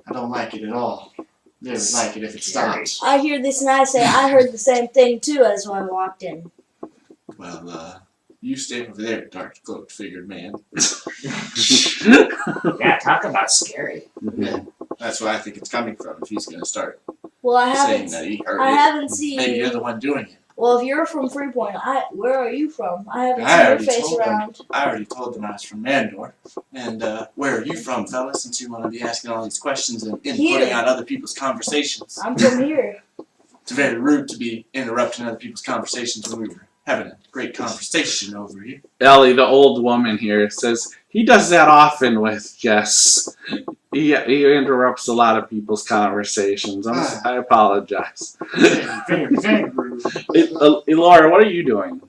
I don't like it at all. Never like it if it stops. I hear this and I say I heard the same thing too as when I walked in. Well, you stay over there, dark cloaked figured man. Yeah, talk about scary. Yeah, that's where I think it's coming from. If he's gonna start Well, I saying haven't. that he heard I it, haven't seen. maybe you're the one doing it. Well, if you're from Freeport, where are you from? I haven't I seen your already face told them. around. I already told them I was from Mandor. And where are you from, fellas? Since you want to be asking all these questions and Here. inputting on other people's conversations. I'm from here. It's very rude to be interrupting other people's conversations when we were having a great conversation over here. Ellie, the old woman here, says he does that often with guests. he interrupts a lot of people's conversations. I apologize. Very rude. Laura, what are you doing?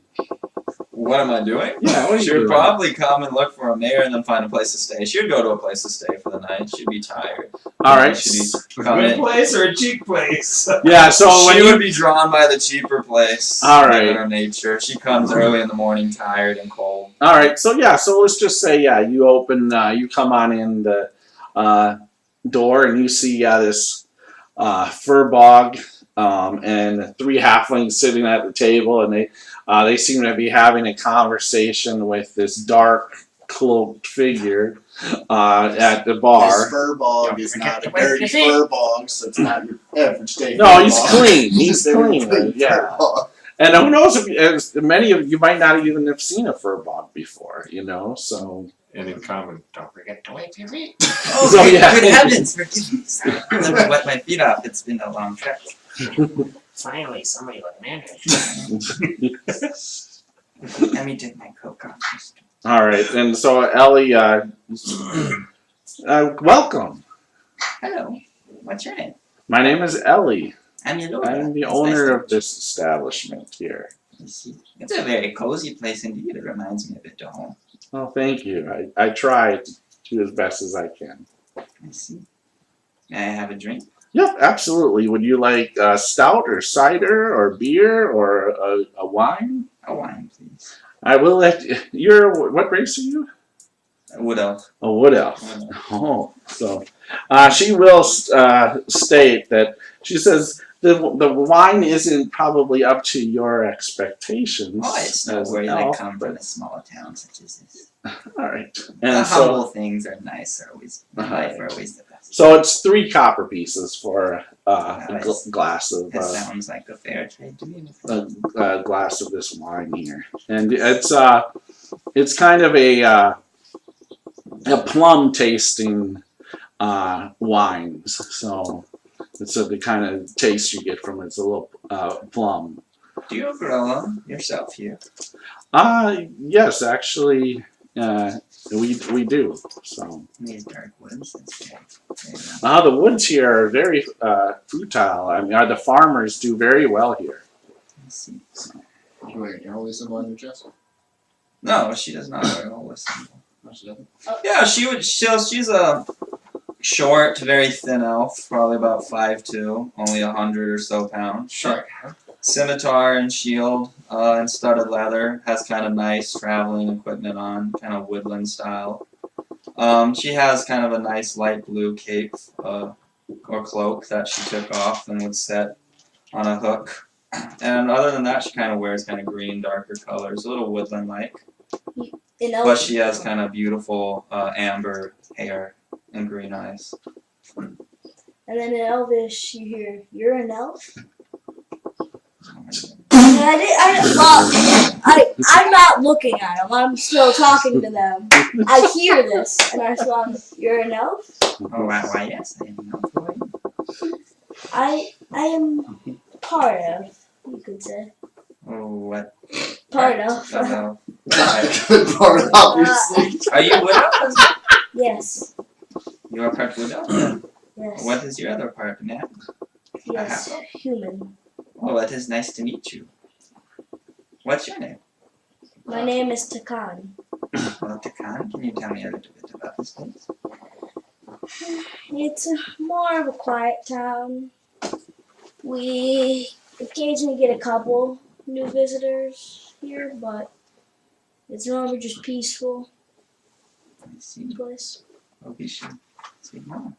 What am I doing? Yeah, what are you She would doing? probably come and look for a mayor and then find a place to stay. She would go to a place to stay for the night. She'd be tired. All right. She'd A come good in. place or a cheap place? Yeah. So when She you would be drawn by the cheaper place. All right. Given her nature. She comes early in the morning, tired and cold. All right, so let's just say, you open, you come on in the door, and you see, this fur bog, and 3 halflings sitting at the table, and they seem to be having a conversation with this dark cloaked figure at the This bar. fur bog is not a dirty fur bog, so it's not your average day. No, fur he's bog. clean. He's Very clean. fur Yeah. bog. And who knows as many of you might not even have seen a fur bog before, so. And in common, don't forget to wipe your feet. Oh, So, yeah. good heavens, forgive me. Sorry. I never wet my feet off. It's been a long trip. Finally, somebody would manage. Let me take my coat off. All right, and so Ellie, welcome. Hello. What's your name? My name is Ellie. I'm your I'm the owner of this establishment here. I see. It's a very cozy place indeed. It reminds me a bit of home. Oh, thank you. I try to do as best as I can. I see. May I have a drink? Yep, absolutely. Would you like stout or cider or beer or a wine? A wine, please. I will let what race are you? A wood elf. A wood elf. Oh, so she will state that she says the wine isn't probably up to your expectations. Oh, it's not as an where I elf, come from but- a small town such as this. All right, The and humble so things are nice. Are always Uh-huh. life are always the best. it's 3 copper pieces for a Nice. glass of That sounds like a fair trade to me. a glass of this wine here, and it's kind of a plum tasting wines. So it's the kind of taste you get from it. It's a little plum. Do you grow them yourself here? Yes, actually, we do. So These dark woods. That's very nice. the woods here are very fertile. I mean, the farmers do very well here. I see. Wait, you're always symbol on your chest? No, she does not wear a holy symbol. No, she doesn't. Yeah, she would. She's a short, very thin elf, probably about 5'2", only 100 or so pounds. Short. Scimitar and shield and studded leather. Has kind of nice traveling equipment on, kind of woodland style. She has kind of a nice light blue cape or cloak that she took off and would set on a hook. And other than that, she kind of wears kind of green, darker colors, a little woodland-like. But she has kind of beautiful amber hair and green eyes. And then in Elvish, you hear, "You're an elf?" I'm not looking at them. I'm still talking to them. I hear this, and I respond, "You're an elf?" Oh, why yes, I am an elf. Who are you? I am part of, you could say. Oh, what? Part of. elf? Good part, obviously. Are you wood elf? Yes. You are part wood elf? Yes. What is your other part, Nat? Yes. Human. Oh, it is nice to meet you. What's your name? My name is Takan. Well, Takan, can you tell me a little bit about this place? It's more of a quiet town. We occasionally get a couple new visitors here, but it's normally just peaceful I see. place. Oh, be sure. Sweet mama.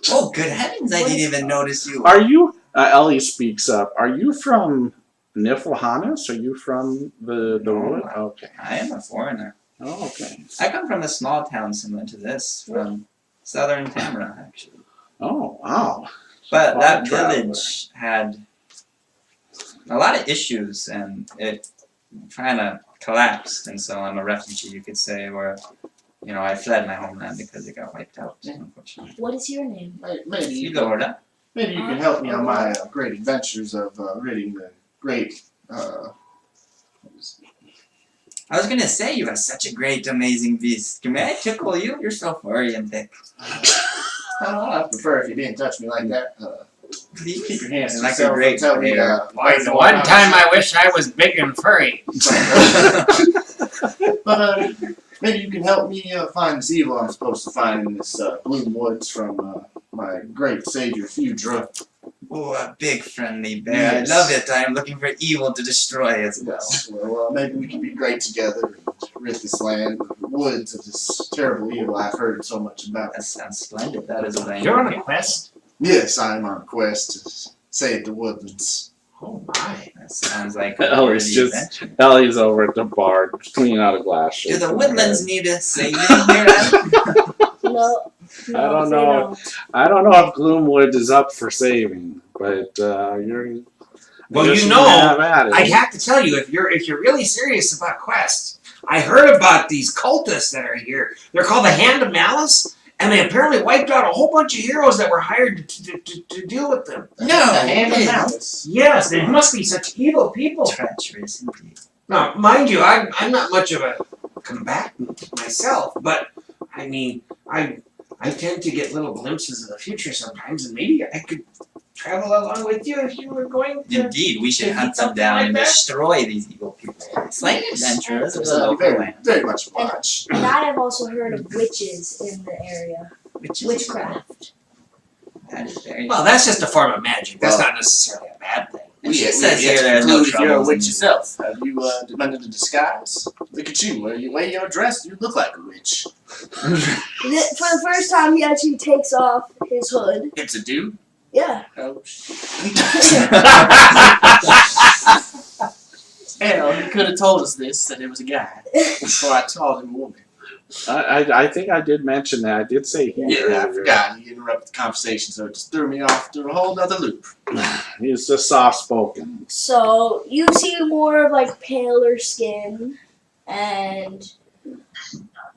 Oh, good heavens, I didn't even notice you. Are you? Ellie speaks up. Are you from Niflhanas? Are you from the No. wood? Okay. I am a foreigner. Oh, okay. I come from a small town similar to this, from southern Tamara, actually. Oh, wow. But Small that traveler. village had a lot of issues, and it kind of collapsed, and so I'm a refugee, you could say, where, you know, I fled my homeland because it got wiped out, unfortunately. What is your name? Maybe you Florida. Maybe you can help me on my great adventures of ridding the great. I was gonna say, you are such a great, amazing beast. May I tickle you? You're so furry and thick. I prefer if you didn't touch me like that. Please. Keep your hands to Like a yourself great and tell me. player. Boy, the one time I wish I was big and furry. But maybe you can help me find this evil I'm supposed to find in this Gloomwoods from my great savior Phaedra. Oh, a big friendly bear. Yes. I love it. I am looking for evil to destroy as well. Yes. Well, maybe we can be great together and rid this land, the woods of this terrible evil I've heard so much about. That sounds splendid. That is what I You're on am. a quest? Yes, I am on a quest to save the woodlands. Oh my. That sounds like Oh, a it's worthy just- adventure. Ellie's over at the bar cleaning out a glass. Do the shaker. woodlands need a saving here, Adam? No, I don't they know. don't. I don't know if Gloomwood is up for saving, but you're. Well, I guess you know, have at it. I have to tell you, if you're really serious about quests, I heard about these cultists that are here. They're called the Hand of Malice, and they apparently wiped out a whole bunch of heroes that were hired to deal with them. No, The hand of it is. malice. Yes, they must be such evil people. Treacherous indeed. Now, mind you, I'm not much of a combatant myself, but I mean, I tend to get little glimpses of the future sometimes, and maybe I could travel along with you if you were going to. Indeed, we should If hunt you them down like and that? destroy these evil people. It's like adventurers of the local Very, land. very much obliged. And I have also heard of witches in the area. Which is Witchcraft. That is very. Well, that's just a form of magic. That's Well- not necessarily a bad thing. And she We says have here to there's no conclude if you're a troubles in witch these yourself. Have you been into disguise? Look at you. The way you're dressed, you look like a witch. For the first time, he actually takes off his hood. It's a dude. Yeah. Oh, Hell, he could have told us this, that it was a guy, before I told him a woman. I think I did mention that. I did say he. Yeah, I forgot. He interrupted the conversation, so it just threw me off to a whole other loop. He's just soft spoken. So you see more of like paler skin, and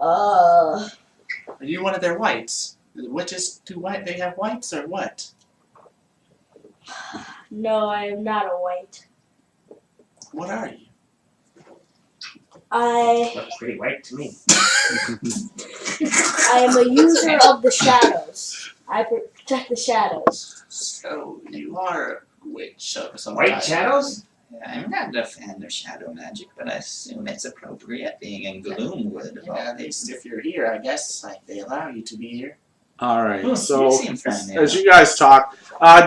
Are you one of their whites? The witches too white? They have whites or what? no, I am not a white. What are you? I Looks pretty white to me. am a user of the shadows. I protect the shadows. So you are a witch of some White type. shadows? I'm not a fan of shadow magic, but I assume it's appropriate being in Gloomwood of Yeah, all at least places. if you're here, I guess like they allow you to be here. All right. You So seem friendly as enough. you guys talk,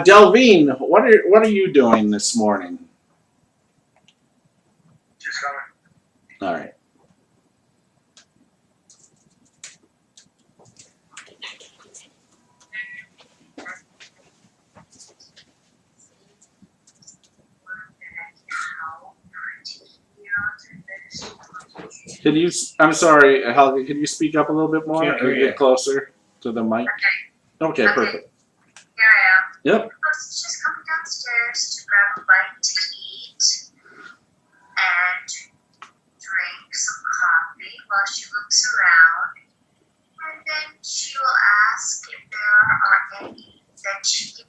Delvine, what are you doing this morning? She's coming. All right. Can you? I'm sorry, Helga. Can you speak up a little bit more Can't or hear you. get closer to the mic? Okay, perfect. Here I am. Yep. I was just coming downstairs to grab a bite to eat and drink some coffee while she looks around. And then she will ask if there are any that she can aid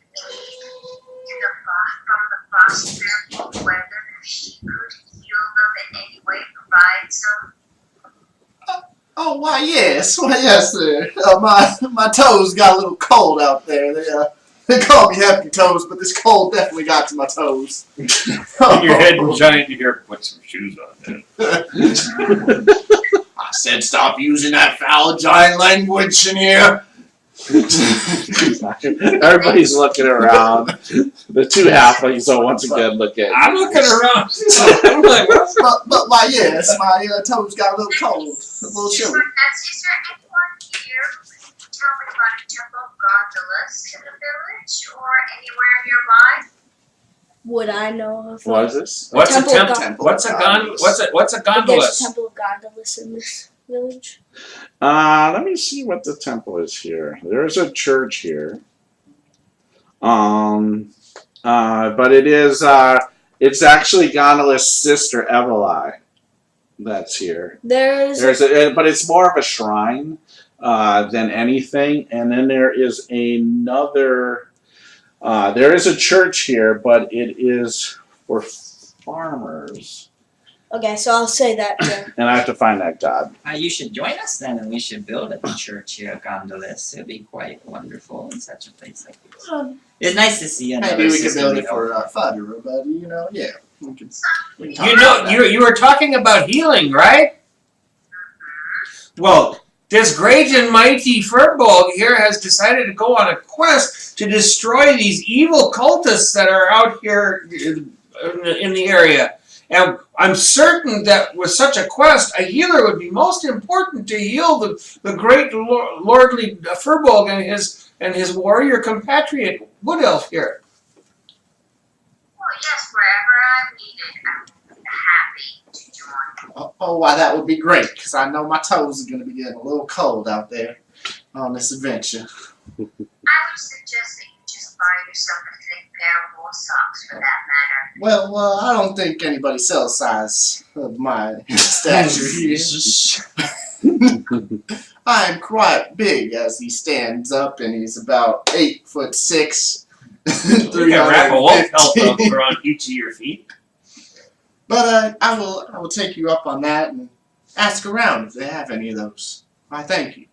from the frost fearful weather, if she could heal them in any way, provide some. Oh, why yes, sir. My toes got a little cold out there. They call me Hefty Toes, but this cold definitely got to my toes. Your head was giant to hear. Put some shoes on then. I said stop using that foul giant language in here. Everybody's looking around. The two halflings are once again looking. I'm looking around. I'm like, what's But why yes, my toes got a little cold, a little chilly. Is there anyone here who can tell me about a temple of Gondolas in the village or anywhere nearby? Would I know if What is this? What's a Temple of temple? What's a gon? What's a there's a gondolas? temple of Gondolas in this village? Let me see what the temple is here. There's a church here. But it is it's actually Gondola's sister Evelai that's here. But it's more of a shrine than anything. And then there is another. There is a church here, but it is for farmers. Okay, so I'll say that. And I have to find that god. You should join us then, and we should build a church here at Gondolas. It'd be quite wonderful in such a place like this. It's nice to see another Maybe we could system build we it for don't- Fudra, but yeah, we can talk You about know, that. you were talking about healing, right? Well, this great and mighty Furbolg here has decided to go on a quest to destroy these evil cultists that are out here in the area. And I'm certain that with such a quest, a healer would be most important to heal the great lordly Furbolg and his warrior compatriot Wood Elf here. Well, yes, wherever I'm needed, I'm happy to join. Oh, why that would be great, because I know my toes are going to be getting a little cold out there on this adventure. I would suggest that you just buy yourself a thick pair of wool socks for that matter. Well, I don't think anybody sells size of my stature here. I am quite big as he stands up, and he's about 8'6". You can wrap a wolf pelt 350. around each of your feet. But I will take you up on that and ask around if they have any of those. I thank you.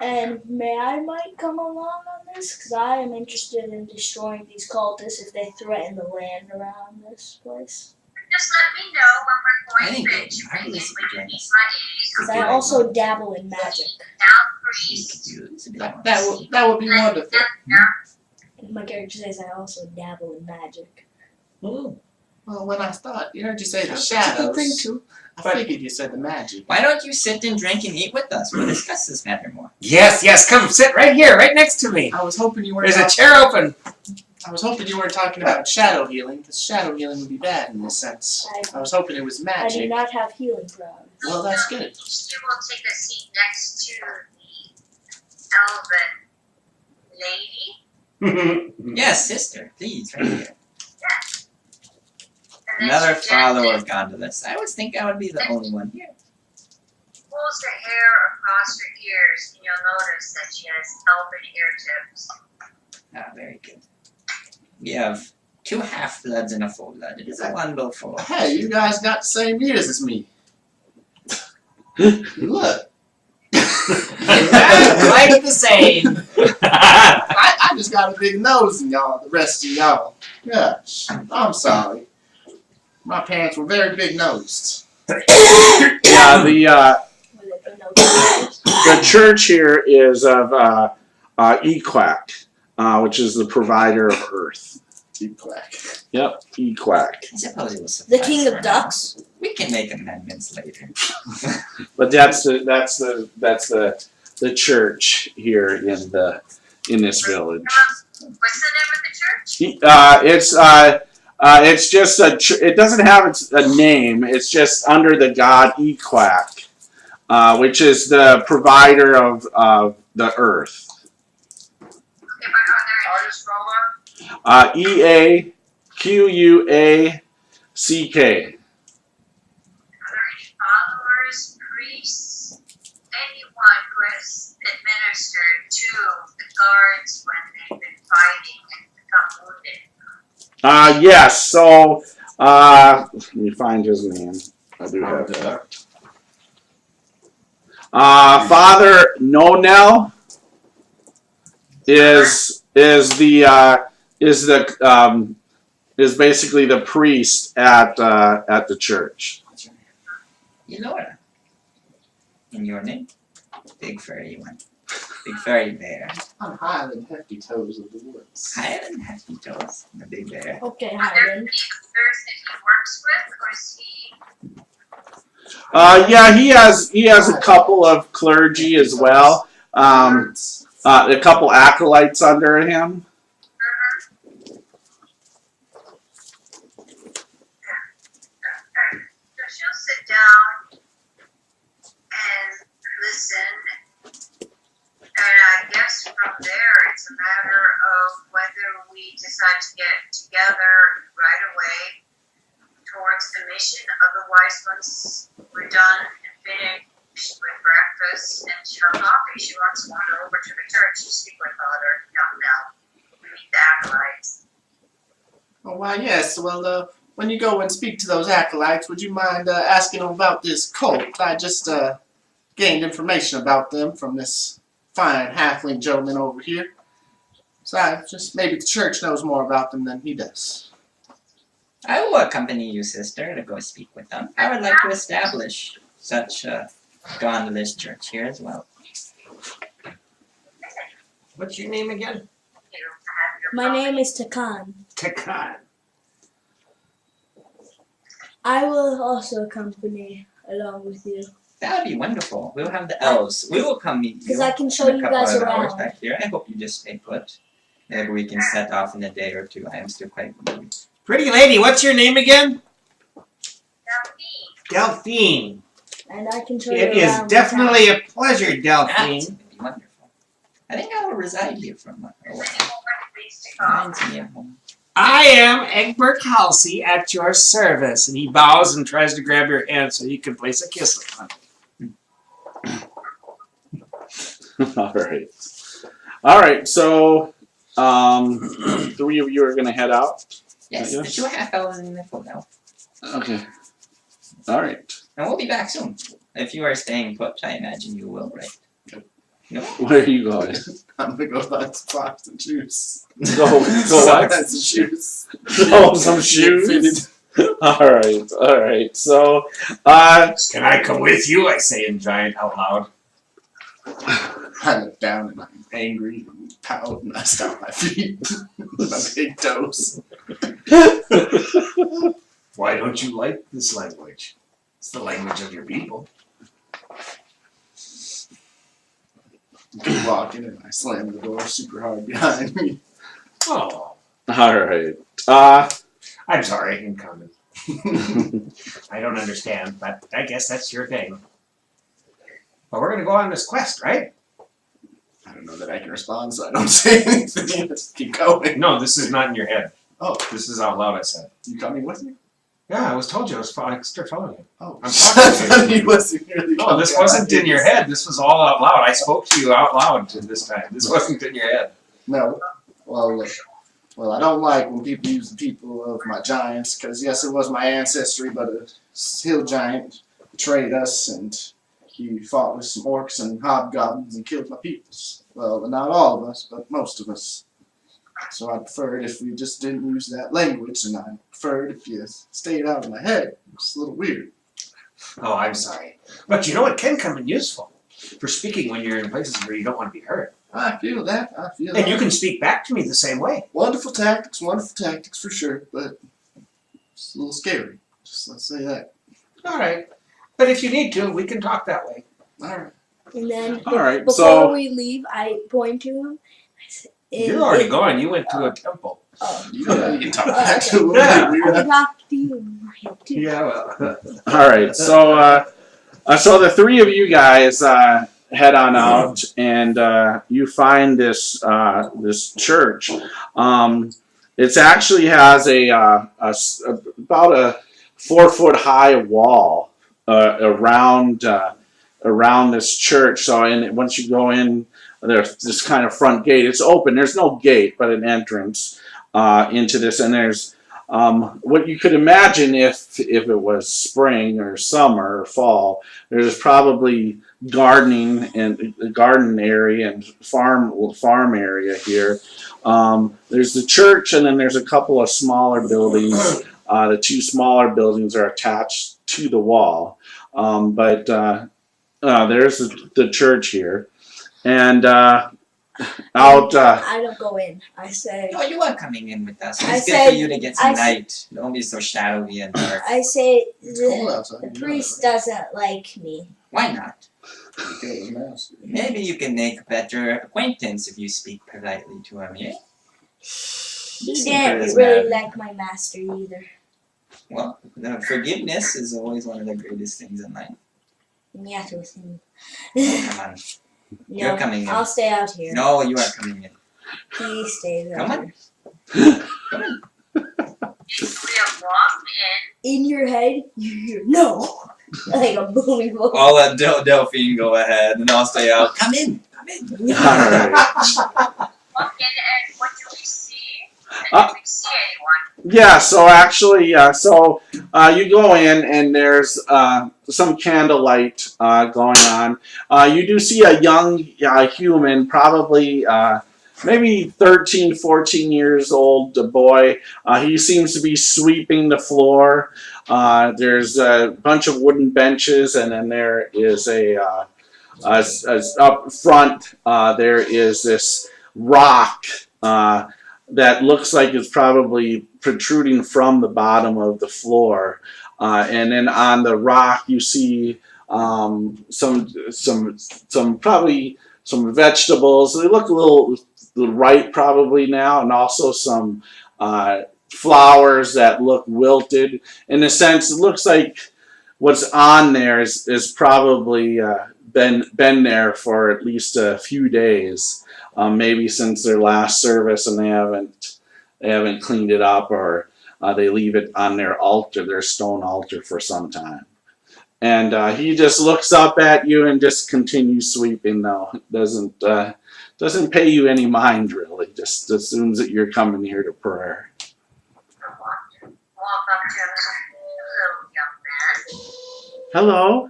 And may I might come along on this? Because I am interested in destroying these cultists if they threaten the land around this place. Just let me know when we're I going think to I venturing think in this when would you join need us. my aid. Because I also dabble in magic. Down priest. That would be wonderful. And my character says I also dabble in magic. Oh. Well, when I heard you say the That's a good thing, shadows, too. I figured you said the magic. Why don't you sit and drink and eat with us? We'll discuss this matter more. Yes, come sit right here, right next to me. I was hoping you weren't. There's a chair open. I was hoping you weren't talking about shadow healing, because shadow healing would be bad in this sense. I was hoping it was I do magic. not have healing prowess. Well, that's good. You will take a seat next to the elven lady. Yes, sister, please, right here. And then Another she follower gently of Gondolas. I would think I would be the only one here. pulls her hair across her ears, and you'll notice that she has elven ear tips. Ah, very good. We have 2 half-bloods and a full-blood. It is a wonderful. Hey, you guys got the same ears as me. Look. Not quite the same. I just got a big nose in y'all, the rest of y'all. Gosh, I'm sorry. My parents were very big nosed. Yeah, With it, the church here is of Equac, which is the provider of Earth. Quack. Yep, Equac. I suppose it was The king of ducks. We can make amendments later. But that's the church here in this village. What's the name of the church? It's just it doesn't have a name. It's just under the god Equac, which is the provider of the earth. Okay, but are there How do you spell that? EAQUACK. any followers, priests, anyone who has administered to the guards when they've been fighting and become wounded? Yes. So let me find his name. I do have that. Father Nonel is basically the priest at the church. What's your name? You know her. In your name? Big furry one. Big furry bear. I'm Highland Hefty Toes of the Woods. Highland Hefty Toes. The big bear. Okay, Are there Highland. any others that he works with, or is he? Yeah, he has a couple of clergy as well. A couple acolytes under him. So she'll sit down and listen, and I guess from there it's a matter of whether we decide to get together right away towards the mission. Otherwise, once we're done and finished with breakfast and her coffee, she wants to wander over to the church to speak with Father Now. We meet the acolytes. Oh, why, yes. Well, when you go and speak to those acolytes, would you mind asking them about this cult? I just gained information about them from this fine halfling gentleman over here. So I just maybe the church knows more about them than he does. I will accompany you, sister, to go speak with them. I would like to establish such a godless church here as well. What's your name again? My name is Takan. Takan. I will also accompany along with you. That would be wonderful. We'll have the elves. We will come meet you. Because I can show in a you couple guys of hours around. back here. I hope you just stay put. Maybe we can set off in a day or two. I am still quite weary. Pretty lady, what's your name again? Delphine. Delphine. And I can show you It is around. definitely a pleasure, That Delphine. would be wonderful. I think I will reside here for a while. Please to go. Reminds me of home. I am Egbert Halsey at your service. And he bows and tries to grab your hand so you can place a kiss upon it. All right. So, three of you are gonna head out. Yes, the 2.5 hours in the full now. Okay. All right. And we'll be back soon. If you are staying put, I imagine you will, right? No? Where are you going? I'm gonna go buy some socks and shoes. Go what? Some shoes. Oh, some shoes. All right. So, Can I come with you? I say in giant out loud. I look down and I'm angry and pout and I stomp my feet. My big toes. Why don't you like this language? It's the language of your people. Keep walking and I slam the door super hard behind me. Oh, all right. I'm sorry, I'm coming. I don't understand, but I guess that's your thing. But we're gonna go on this quest, right? I don't know that I can respond, so I don't say anything. Just keep going. No, this is not in your head. Oh, This is out loud, I said. you coming with me? Yeah, I was told you I was start following you. Oh, I'm I talking to thought you. he wasn't really No, this wasn't in your head. This was all out loud. I spoke to you out loud this time. This wasn't in your head. No. Well, I don't like when people use the people of my giants, because yes, it was my ancestry, but a hill giant betrayed us, and he fought with some orcs and hobgoblins and killed my peoples. Well, not all of us, but most of us. So I preferred if we just didn't use that language, and I preferred if you stayed out of my head. It's a little weird. Oh, I'm sorry. But you know it can come in useful for speaking when you're in places where you don't want to be heard. I feel that. And you can speak back to me the same way. Wonderful tactics for sure, but it's a little scary. Just let's say that. All right. But if you need to, we can talk that way. All right. And then All right. before So, we leave, I point to him. I said, You're already gone. You went to a temple. Oh, You can talk back to him. Yeah. I can talk to you. Too. Yeah, well. all right. So, so the three of you guys head on out, and you find this this church. It actually has about a 4-foot high wall around this church. So, and once you go in, there's this kind of front gate. It's open. There's no gate, but an entrance into this. And there's what you could imagine if it was spring or summer or fall. There's probably garden area and farm area here. There's the church, and then there's a couple of smaller buildings. The two smaller buildings are attached to the wall, but there's the church here, and out. I don't go in. I say. No, you are coming in with us. I It's good said- for you to get some I said- light. Don't be so shadowy and dark. I say It's cold the outside. You know priest that, doesn't like me. Why not? right? He killed his master. Maybe you can make better acquaintance if you speak politely to him, yeah? He seem didn't charismatic. really like my master either. Well, forgiveness is always one of the greatest things in life. Yes, with him. Oh, come on. You're No, coming in. I'll stay out here. No, you are coming in. He stays out Come on. here. Come on. We'll walk in. In your head, you hear no, like a booming voice. I'll let Delphine go ahead, and I'll stay out. Come in. Come in. All right. Walk in, and what do we see? And do we see anyone? Yeah, so actually, you go in and there's some candlelight going on. You do see a young human, probably maybe 13, 14 years old, boy. He seems to be sweeping the floor. There's a bunch of wooden benches, and then there is up front, there is this rock that looks like it's probably protruding from the bottom of the floor. And then on the rock, you see some probably some vegetables. They look a little ripe probably now, and also some flowers that look wilted. In a sense, it looks like what's on there is probably been there for at least a few days, maybe since their last service, and they haven't cleaned it up, or they leave it on their altar, their stone altar, for some time. And he just looks up at you and just continues sweeping. Though doesn't pay you any mind really. Just assumes that you're coming here to prayer. Walk up to hello, young man. Hello.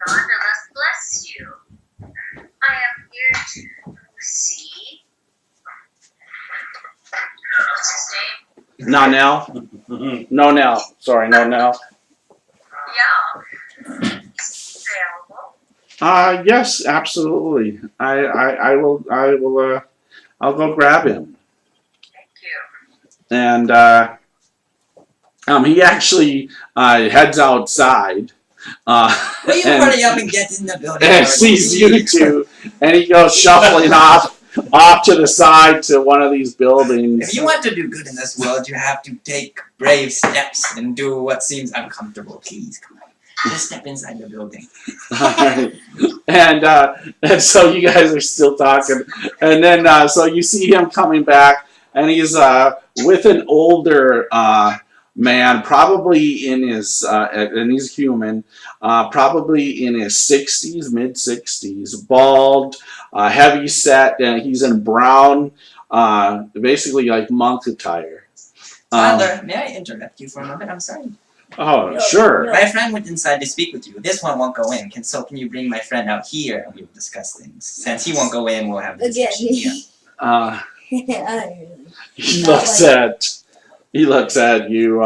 God bless you. I am here to see. What's his name? Not now. No, now. Sorry, no, now. Yeah. He's available. Yes, absolutely. I will. I'll go grab him. Thank you. And he actually heads outside. Will you and, hurry up and get in the building? and sees you two, and he goes shuffling off to the side to one of these buildings. If you want to do good in this world, you have to take brave steps and do what seems uncomfortable. Please, come on. Just step inside the building. Alright. And so you guys are still talking, and then so you see him coming back, and he's with an older man, probably in his and he's human, probably in his 60s, mid 60s, bald, heavy set, and he's in brown, basically like monk attire. Father, may I interrupt you for a moment? I'm sorry. Oh, sure. My friend went inside to speak with you. This one won't go in. Can you bring my friend out here and we will discuss things? Since he won't go in, we'll have the discussion here. He looks at you.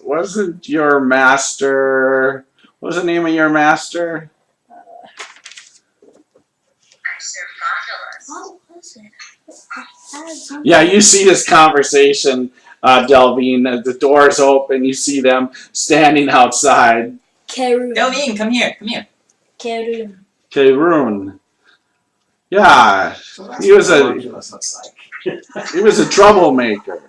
Wasn't your master? What was the name of your master? Sir Fondulus. What was it? Yeah, you see this conversation, Delvine. The doors open. You see them standing outside. Karun. Delvine, come here. Come here. Karun. Karun. Yeah, he was a troublemaker.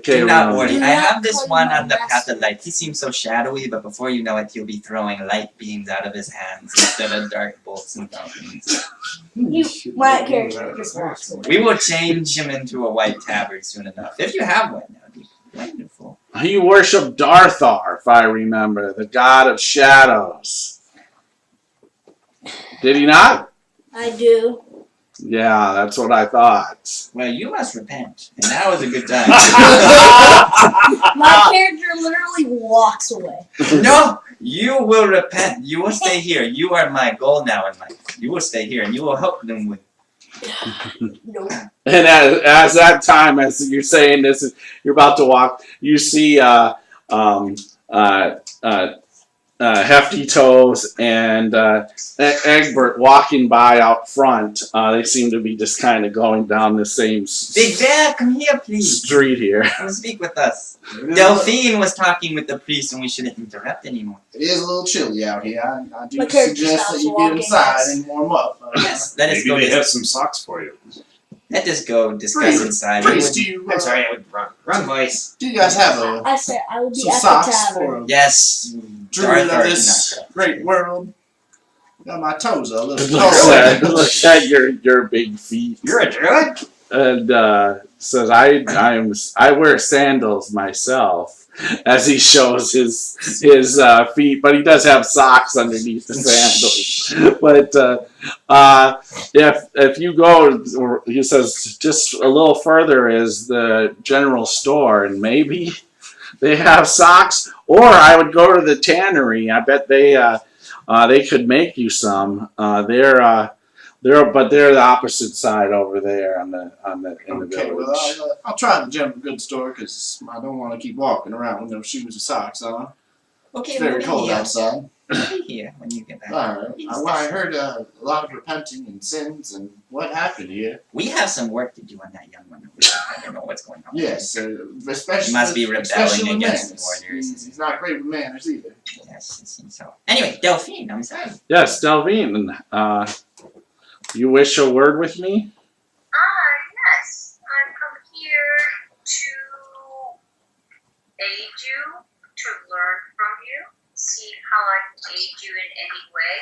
Do not worry. Do I have not this call one him on the my path of light. He seems so shadowy, but before you know it, he'll be throwing light beams out of his hands instead of dark bolts and fountains. My character just walks away. We will change him into a white tabard soon enough. If you have one, that would be wonderful. He worshipped Darthar, if I remember, the god of shadows. Did he not? I do. Yeah, that's what I thought. Well, you must repent, and now is a good time. My character literally walks away. No, you will repent. You will stay here. You are my goal now in life. You will stay here, and you will help them with. No. And as that time, as you're saying this, you're about to walk, you see Hefty Toes and Egbert walking by out front. They seem to be just kind of going down the same Big Bear, come here, please. street here. Come speak with us. Delphine was talking with the priest, and we shouldn't interrupt anymore. It is a little chilly out here. I do My character suggest stops that you walking, get inside yes. and warm up. Yes, let us Maybe go. they have some socks for you. Let us go discuss Priest, inside. Priest, do you, I'm sorry, I would wrong voice. do you guys have I said I will be some at the socks tavern. for a Yes. druid Darthar of did this not. great world? Got my toes a little Looks at your big feet. You're a druid? And says, I wear sandals myself. as he shows his feet, but he does have socks underneath the sandals. But if you go, he says, just a little further is the general store, and maybe they have socks. Or I would go to the tannery. I bet they could make you some. They're the opposite side over there in the Okay, village. well, I'll try the general goods store because I don't want to keep walking around with no shoes or socks on. Okay, It's very we'll cold be here. outside. We'll be here when you get back. Alright. I heard a lot of repenting and sins, and what happened here? We have some work to do on that young one. I don't know what's going on. Yes, especially. He must be especially rebelling with against the manners. orders. He's not great with manners either. Yes, it seems so. Anyway, Delphine, I'm sorry. Yes, Delvine, you wish a word with me? Yes. I've come here to aid you, to learn from you, see how I can aid you in any way.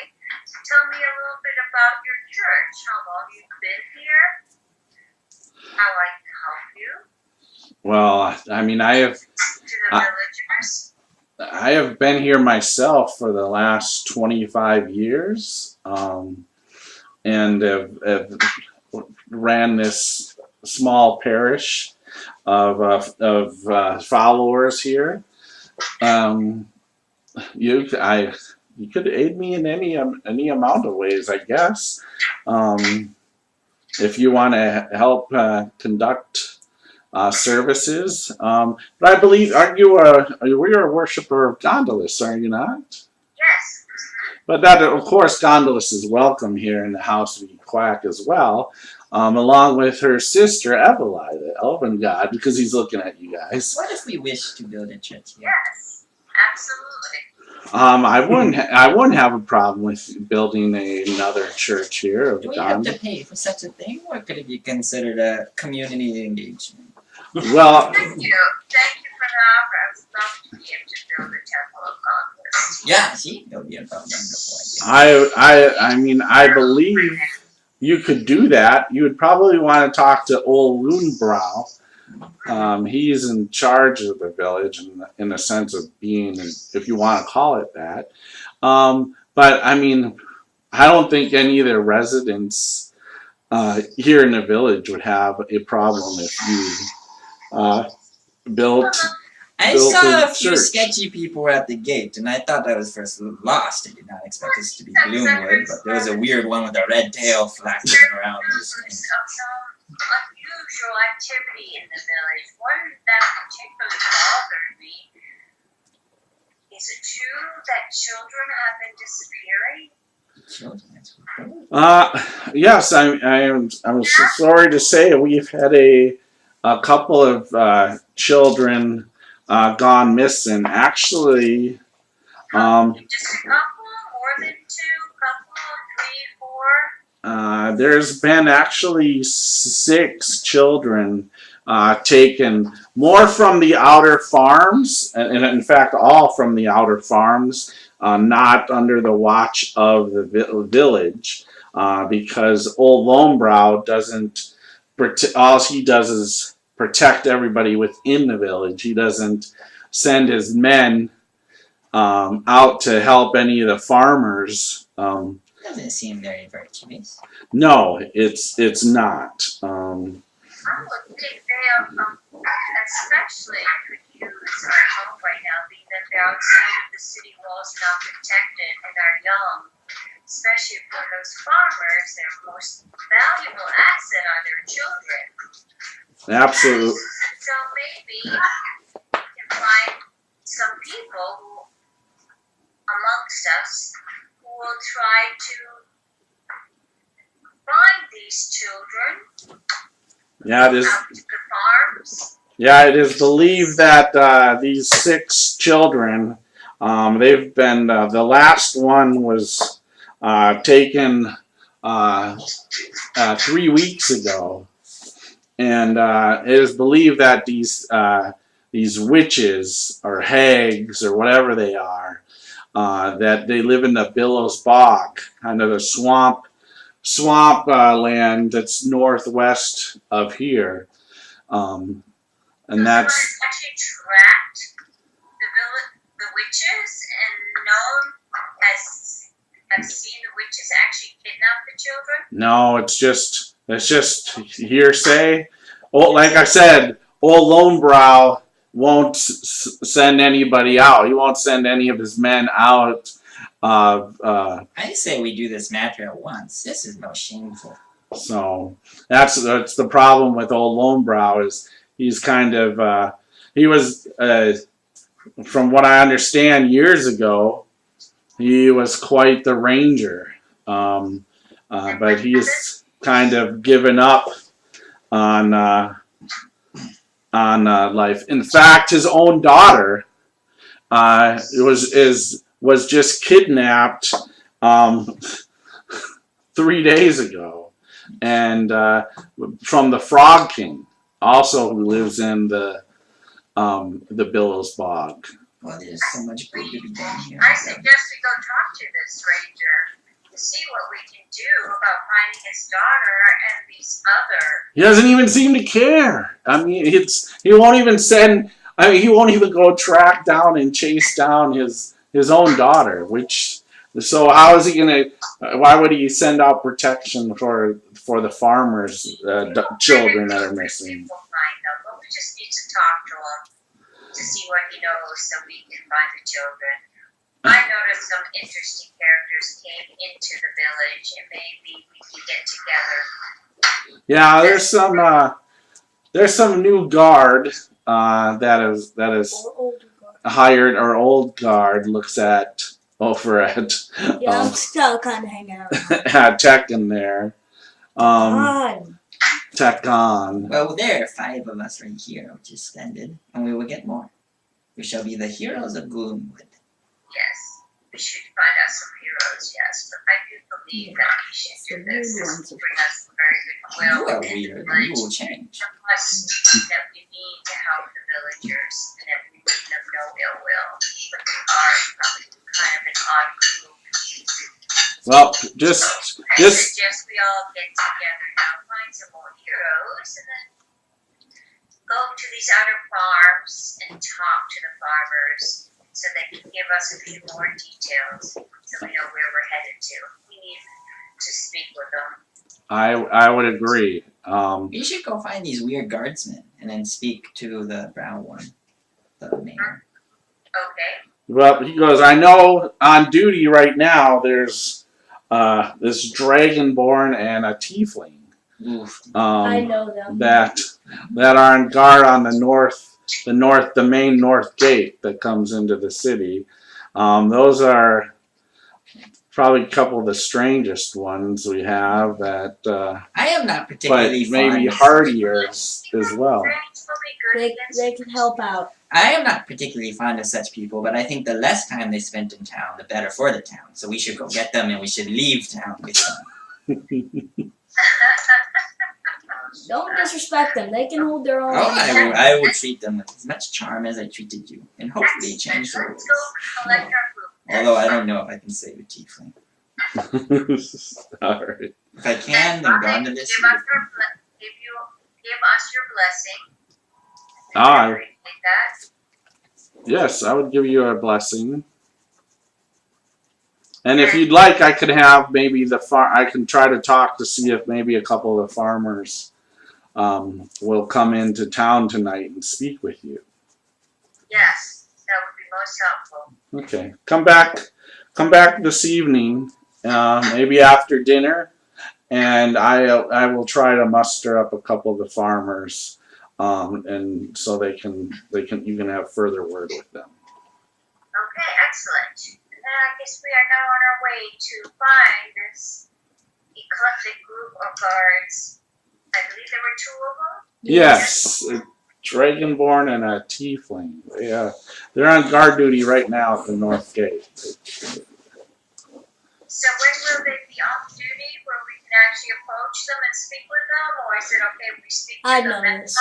Tell me a little bit about your church, how long you've been here, how I can help you. Well, I mean, I have To the villagers. I have been here myself for the last 25 years, and have ran this small parish of followers here. You could aid me in any amount of ways, I guess. If you want to help conduct services. But I believe, you're a worshiper of Gondolus, are you not? Yes. But that, of course, Gondolus is welcome here in the House of Quack as well, along with her sister Evelai, the elven god, because he's looking at you guys. What if we wish to build a church here? Yes. Absolutely. I wouldn't have a problem with building another church here of Do we have to Gondolus. pay for such a thing, or could it be considered a community engagement? Well, Thank you. Thank you for the offer. I would love to be able to build a temple of Congress. Yeah, see, that would be a wonderful idea. I believe you could do that. You would probably want to talk to old Loonbrow. He's in charge of the village in the sense of being, if you want to call it that. But I mean, I don't think any of the residents here in the village would have a problem if you built. I built saw a a few church. sketchy people at the gate, and I thought I was first lost. I did not expect this to be Gloomwood, but there was a weird one with a red tail flapping around. Rumors of some unusual activity in the village. One that particularly bothered me. Is it true that children have been disappearing? Yes, I'm so sorry to say we've had a couple of children gone missing. Actually, Just a couple? More than two? Couple? 3, 4? there's been actually 6 children taken, more from the outer farms, and in fact all from the outer farms, not under the watch of the village, because old Lonebrow doesn't, all he does is protect everybody within the village. He doesn't send his men out to help any of the farmers. Doesn't seem very virtuous. No, it's not. I would think they have, especially could use our home right now, being that they're outside of the city walls, not protected, and are young. Especially for those farmers, their most valuable asset are their children. Absolutely. So maybe you can find some people who, amongst us, who will try to find these children. Yeah, it is. Out to the farms. Yeah, it is believed that these 6 children, they've been. The last one was taken 3 weeks ago, and it is believed that these witches or hags or whatever they are, that they live in the Billows Bog, kind of the swamp land that's northwest of here, and that's Actually trapped witches and known as have seen the witches actually kidnap the children? No, it's just hearsay. Oh, like I said, old Lonebrow won't send anybody out. He won't send any of his men out. I say we do this matter at once. This is no shameful. So that's the problem with old Lonebrow is he's kind of he was from what I understand years ago he was quite the ranger, but he's kind of given up on life. In fact, his own daughter was just kidnapped 3 days ago, and from the Frog King, also who lives in the Billows Bog. Well, there's so much good to be done here. I suggest we go talk to this ranger to see what we can do about finding his daughter and these other. He doesn't even seem to care. I mean, he won't even send. I mean, he won't even go track down and chase down his own daughter. So how is he gonna? Why would he send out protection for the farmers' children that are missing? We'll find out, but we just need to talk to him to see what he knows so we can find the children. I noticed some interesting characters came into the village, and maybe we can get together. Yeah, there's some new guard that is hired. Our old guard looks at over at Yeah, I'm still kind of hanging out. at Tech in there. Tech on. Well, there are 5 of us right here, which is splendid, and we will get more. We shall be the heroes of Gloomwood. Yes, we should find out some heroes, yes, but I do believe that we should do this. This will bring us very good You will are in the weird, and village. you will change. And plus, that we need to help the villagers, and that we mean them no ill will. But they are kind of an odd group. Well, So just I suggest we all get together now, find some more heroes, and then go to these other farms and talk to the farmers so they can give us a few more details so we know where we're headed to. We need to speak with them. I would agree. We should go find these weird guardsmen and then speak to the brown one, the mayor. Okay. Well, he goes, I know on duty right now there's this dragonborn and a tiefling. Oof. I know them. That are on guard on the main north gate that comes into the city. Those are probably a couple of the strangest ones we have. I am not particularly but maybe fond. hardier as well. Friends will be good against They can help out. I am not particularly fond of such people, but I think the less time they spent in town, the better for the town. So we should go get them, and we should leave town with them. Don't disrespect them. They can hold their own. Oh, I will treat them with as much charm as I treated you, and hopefully change the Let's rules. go collect our food. Although I don't know if I can save a tiefling. Alright. If I can, then gone to this. Give us your blessing. Ah. Take that. Yes, I would give you a blessing. And if you'd like, I could have maybe I can try to talk to see if maybe a couple of the farmers will come into town tonight and speak with you. Yes, that would be most helpful. Okay, come back this evening, maybe after dinner, and I will try to muster up a couple of the farmers, and so you can have further word with them. Okay, excellent. And then I guess we are now on our way to find this eclectic group of guards. I believe there were 2 of them. Yes, a dragonborn and a tiefling. Yeah, they're on guard duty right now at the north gate. So when will they be off duty where we can actually approach them and speak with them? Or is it okay if we speak to I them know and this.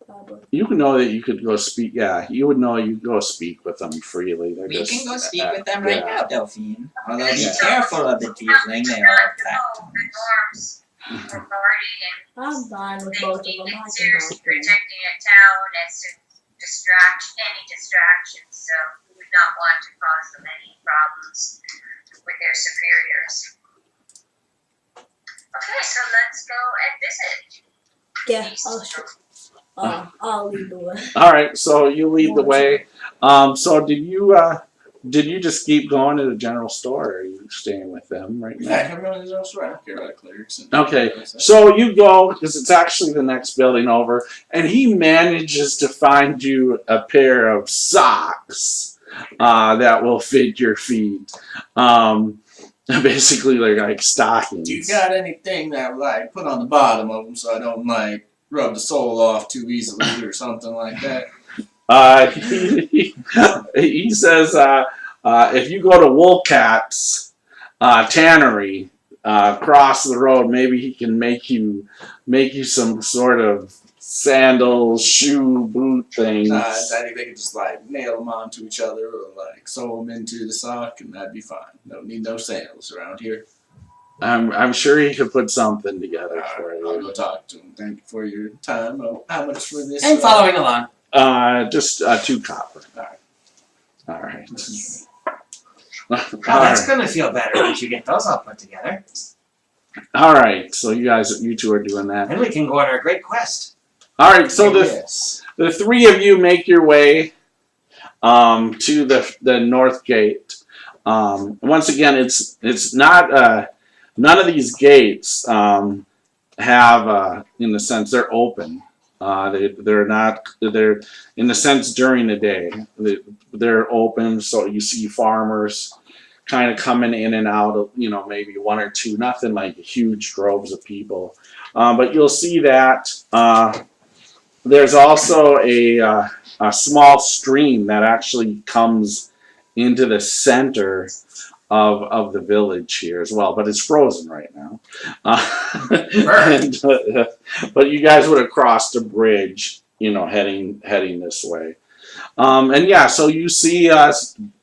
Probably. You would know that you could go speak. Yeah, you would know you go speak with them freely. They're We just, can go speak with them right yeah. now, Delphine. Although be Yeah. careful of the tiefling, they all have black the tongues. norms for guarding I'm fine with and both of making them. I it can seriously help you. protecting a town as to any distractions, so we would not want to cause them any problems with their superiors. Okay, so let's go and visit. Yeah, I'll lead the way. All right, so you lead the way. So did you just keep going to the general store, or are you staying with them right now? Yeah, everyone is also right. I don't care about clerics. And Okay, so you go, because it's actually the next building over, and he manages to find you a pair of socks that will fit your feet. Basically, they're like stockings. Do you got anything that like put on the bottom of them so I don't like rub the sole off too easily or something like that? He says if you go to Woolcat's tannery across the road, maybe he can make you some sort of sandals, shoe, boot things. I think they could just like nail them onto each other or like sew them into the sock, and that'd be fine. Don't need no sandals around here. I'm sure he could put something together for I'll you. go talk to him. Thank you for your time. Oh, how much for this? And following along. Just 2 copper. All right. Oh, that's gonna feel better once you get those all put together. All right. So you two are doing that. Then we can go on our great quest. All right. So the 3 of you make your way to the north gate. Once again, it's not none of these gates have in the sense they're open. They're in the sense during the day they're open, so you see farmers kind of coming in and out of, maybe 1 or 2, nothing like huge droves of people, but you'll see that there's also a small stream that actually comes into the center of the village here as well, but it's frozen right now. But you guys would have crossed a bridge, heading this way. And yeah, so you see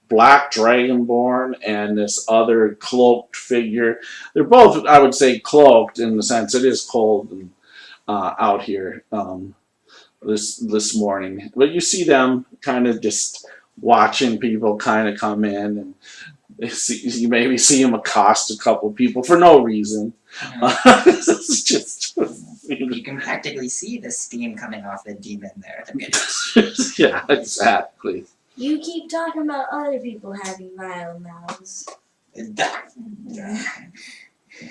Black Dragonborn and this other cloaked figure. They're both, I would say, cloaked in the sense it is cold and, out here this morning. But you see them kind of just watching people kind of come in, and you maybe see him accost a couple people for no reason. It's just You can practically see the steam coming off the demon there at the beginning. yeah, exactly. You keep talking about other people having vile mouths.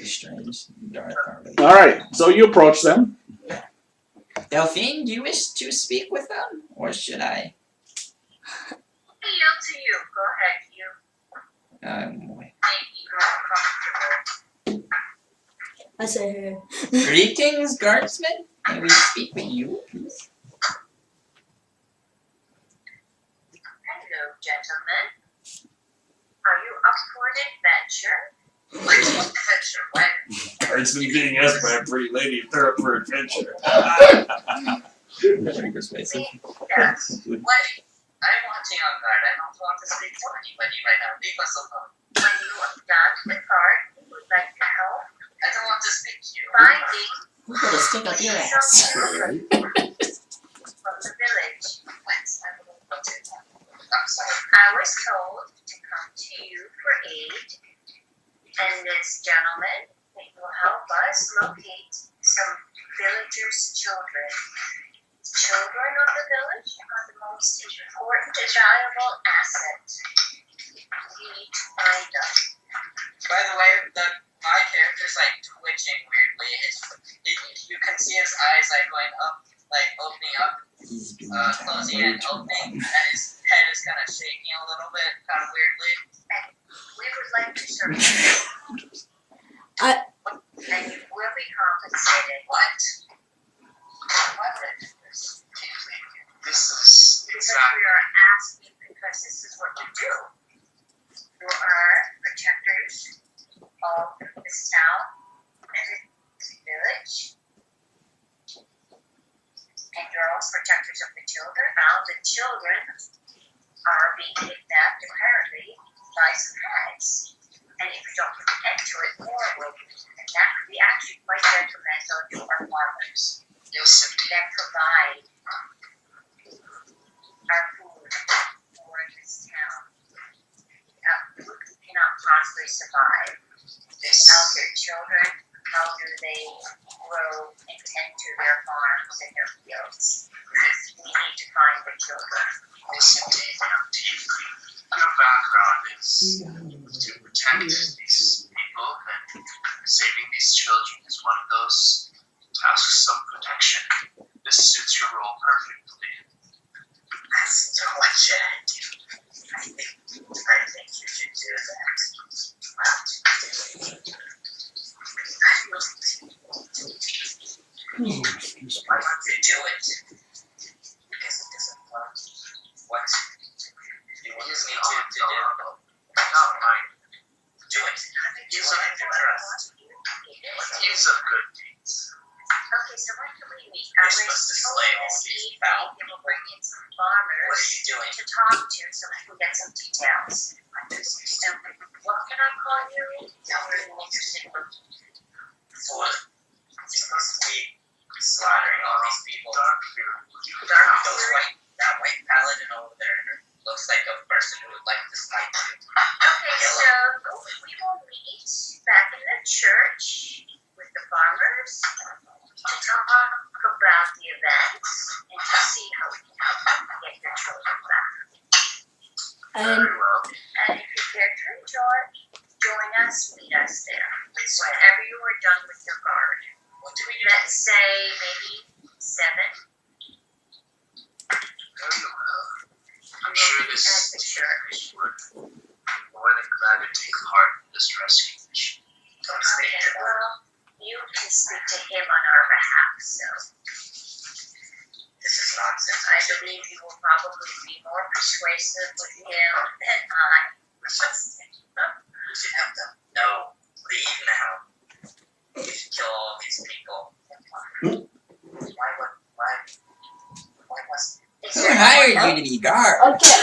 Strange, dark, All right, so you approach them. Delphine, do you wish to speak with them, or should I? Yield to you. Go ahead, you. Make you more comfortable. I say her. Greetings, guardsmen. May we speak with you, please? Hello, gentlemen. Are you up for an adventure? Adventure? When? Guardsman being asked by a pretty lady if they're up for adventure. Very persuasive. Yes. What? I'm watching on guard. I don't want to speak to anybody right now. Leave us alone. When you are done with art, we would like to help I don't want to speak to you. finding We're gonna stick up your some ass. children from the village. What? I don't know what to do. I'm sorry. I was told to come to you for aid, and this gentleman will help us locate some villagers' children. Children of the village are the most important and valuable asset. We need to find them. By the way, my character's like twitching weirdly. You can see his eyes like going up, like opening up, closing and opening, and his head is kind of shaking a little bit, kind of weirdly. We would like to serve you. And you will be compensated. What? What is this? This is Because we are asking, because this is what we do. You are protectors of this town and this village. And you're also protectors of the children. Now the children are being kidnapped apparently by some hags. And if you don't put an end to it, more will be. And that could be actually quite detrimental to our farmers. Yes, Then provide survive? Without their children, how do they grow and tend to their farms and their fields? We need to find the children. Yes, indeed. Your background is to protect these people, and saving these children is one of those tasks of protection. This suits your role perfectly. That's so much I think you should do that. Why don't you do it? Because it doesn't work. What? You want me to do? Not mine. Do it. Use of interest. Use of good deeds. Okay, so when can we meet? You're supposed to slay all these foul They will bring in some What are farmers you doing? to talk to so we can get some details. So, what can I call you? Younger and interesting. Fool. You're supposed to be slaughtering all these people. Dark fear. That white paladin over there looks like a person who would like to fight you. Okay, so we will meet back in the church with the farmers to talk about the events and to see how we can help them get their children back. And Very well. And if you care to join us, meet us there. Whenever you are done with your guard. What do we do? Let's say maybe 7. Very well. I'm We sure will this meet at the church. would be more than glad to take part in this rescue mission. Don't speak Okay, to them. well, you can speak to him on our behalf, so This is nonsense. I believe you will probably be more persuasive with him than I. We should have them. No, leave now. We should kill all these people. Why must Who hired you to be guard? okay,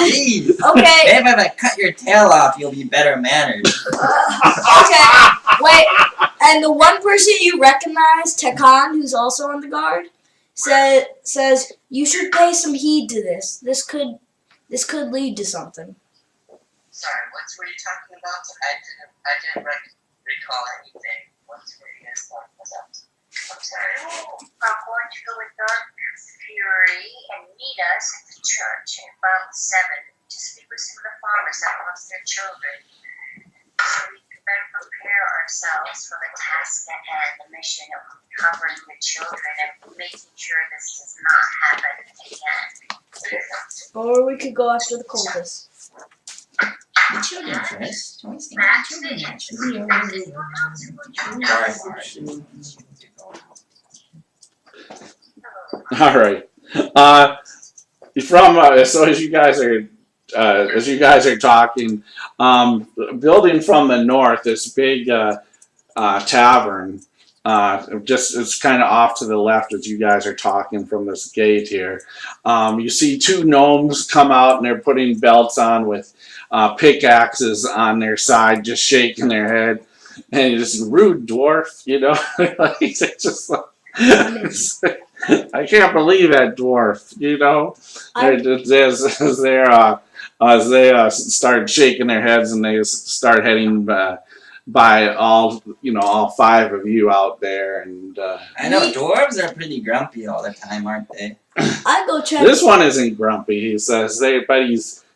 Jeez. okay, If I cut your tail off, you'll be better mannered. okay. Wait, and the one person you recognize, Tekan, who's also on the guard, says you should pay some heed to this. This could lead to something. Sorry, what were you talking about? I didn't recall anything. What were you guys talking about? I'm sorry. You are going to go with Dark Fury and meet us at the church at about 7 to speak with some of the farmers that lost their children, so we can better prepare ourselves for the task at hand, the mission of recovering the children and making sure this does not happen again. Or we could go after the cultists. The children first. Choice the That's children it. actually. That is what else would you know. All right. So as you guys are talking, building from the north, this big tavern. Just it's kind of off to the left as you guys are talking from this gate here. You see 2 gnomes come out and they're putting belts on with pickaxes on their side, just shaking their head. And this rude dwarf, you know, like, it's just like, I can't believe that dwarf, you know. As they start shaking their heads and they start heading by all 5 of you out there, and I know dwarves are pretty grumpy all the time, aren't they? I go check. this one isn't grumpy. He says but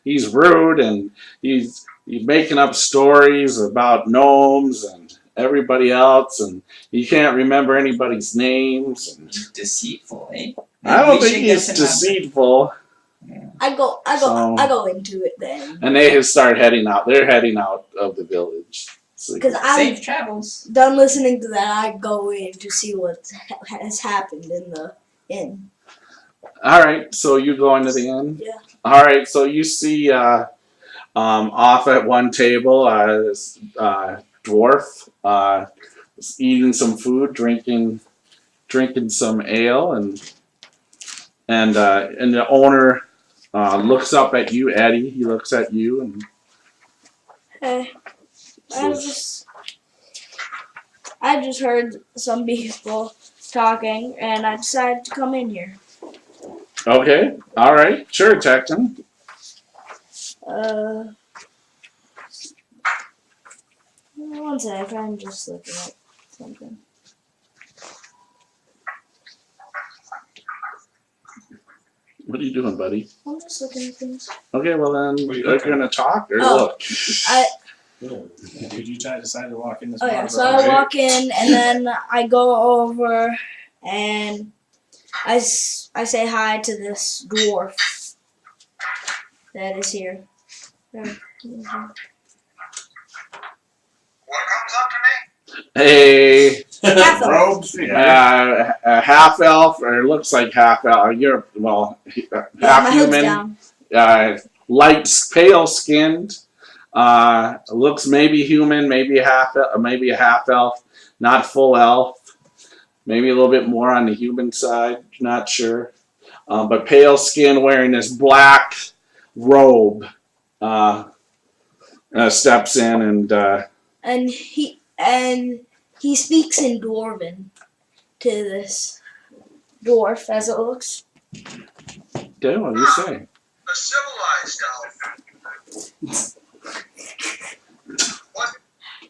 he's rude and he's making up stories about gnomes and everybody else, and he can't remember anybody's names. And Deceitful, eh? I don't We think should he's get him deceitful. I go into it then. And they start heading out. They're heading out of the village. Because I'm Safe travels. done listening to that. I go in to see what has happened in the inn. All right, so you go into the inn? Yeah. All right, so you see off at one table this dwarf eating some food, drinking some ale, and the owner looks up at you, Eddie. He looks at you and Hey, I just heard some people talking, and I decided to come in here. okay, all right, sure, Texan. One sec, I'm just looking at something. What are you doing, buddy? I'm just looking at things. Okay, well then What are you we're looking gonna talk or Oh. look. Did you decide to walk in this Oh yeah, bar? so I walk in and then I go over and I say hi to this dwarf that is here. There. What comes up to me? Hey, Half elf. Robes? a half elf, or looks like half elf. You're Yeah, half my hood's human, down. light, pale skinned. Looks maybe human, maybe a half elf, not full elf. Maybe a little bit more on the human side. Not sure, but pale skin, wearing this black robe. Steps in And he speaks in Dwarven to this dwarf, as it looks. okay, what do you say? A civilized elf.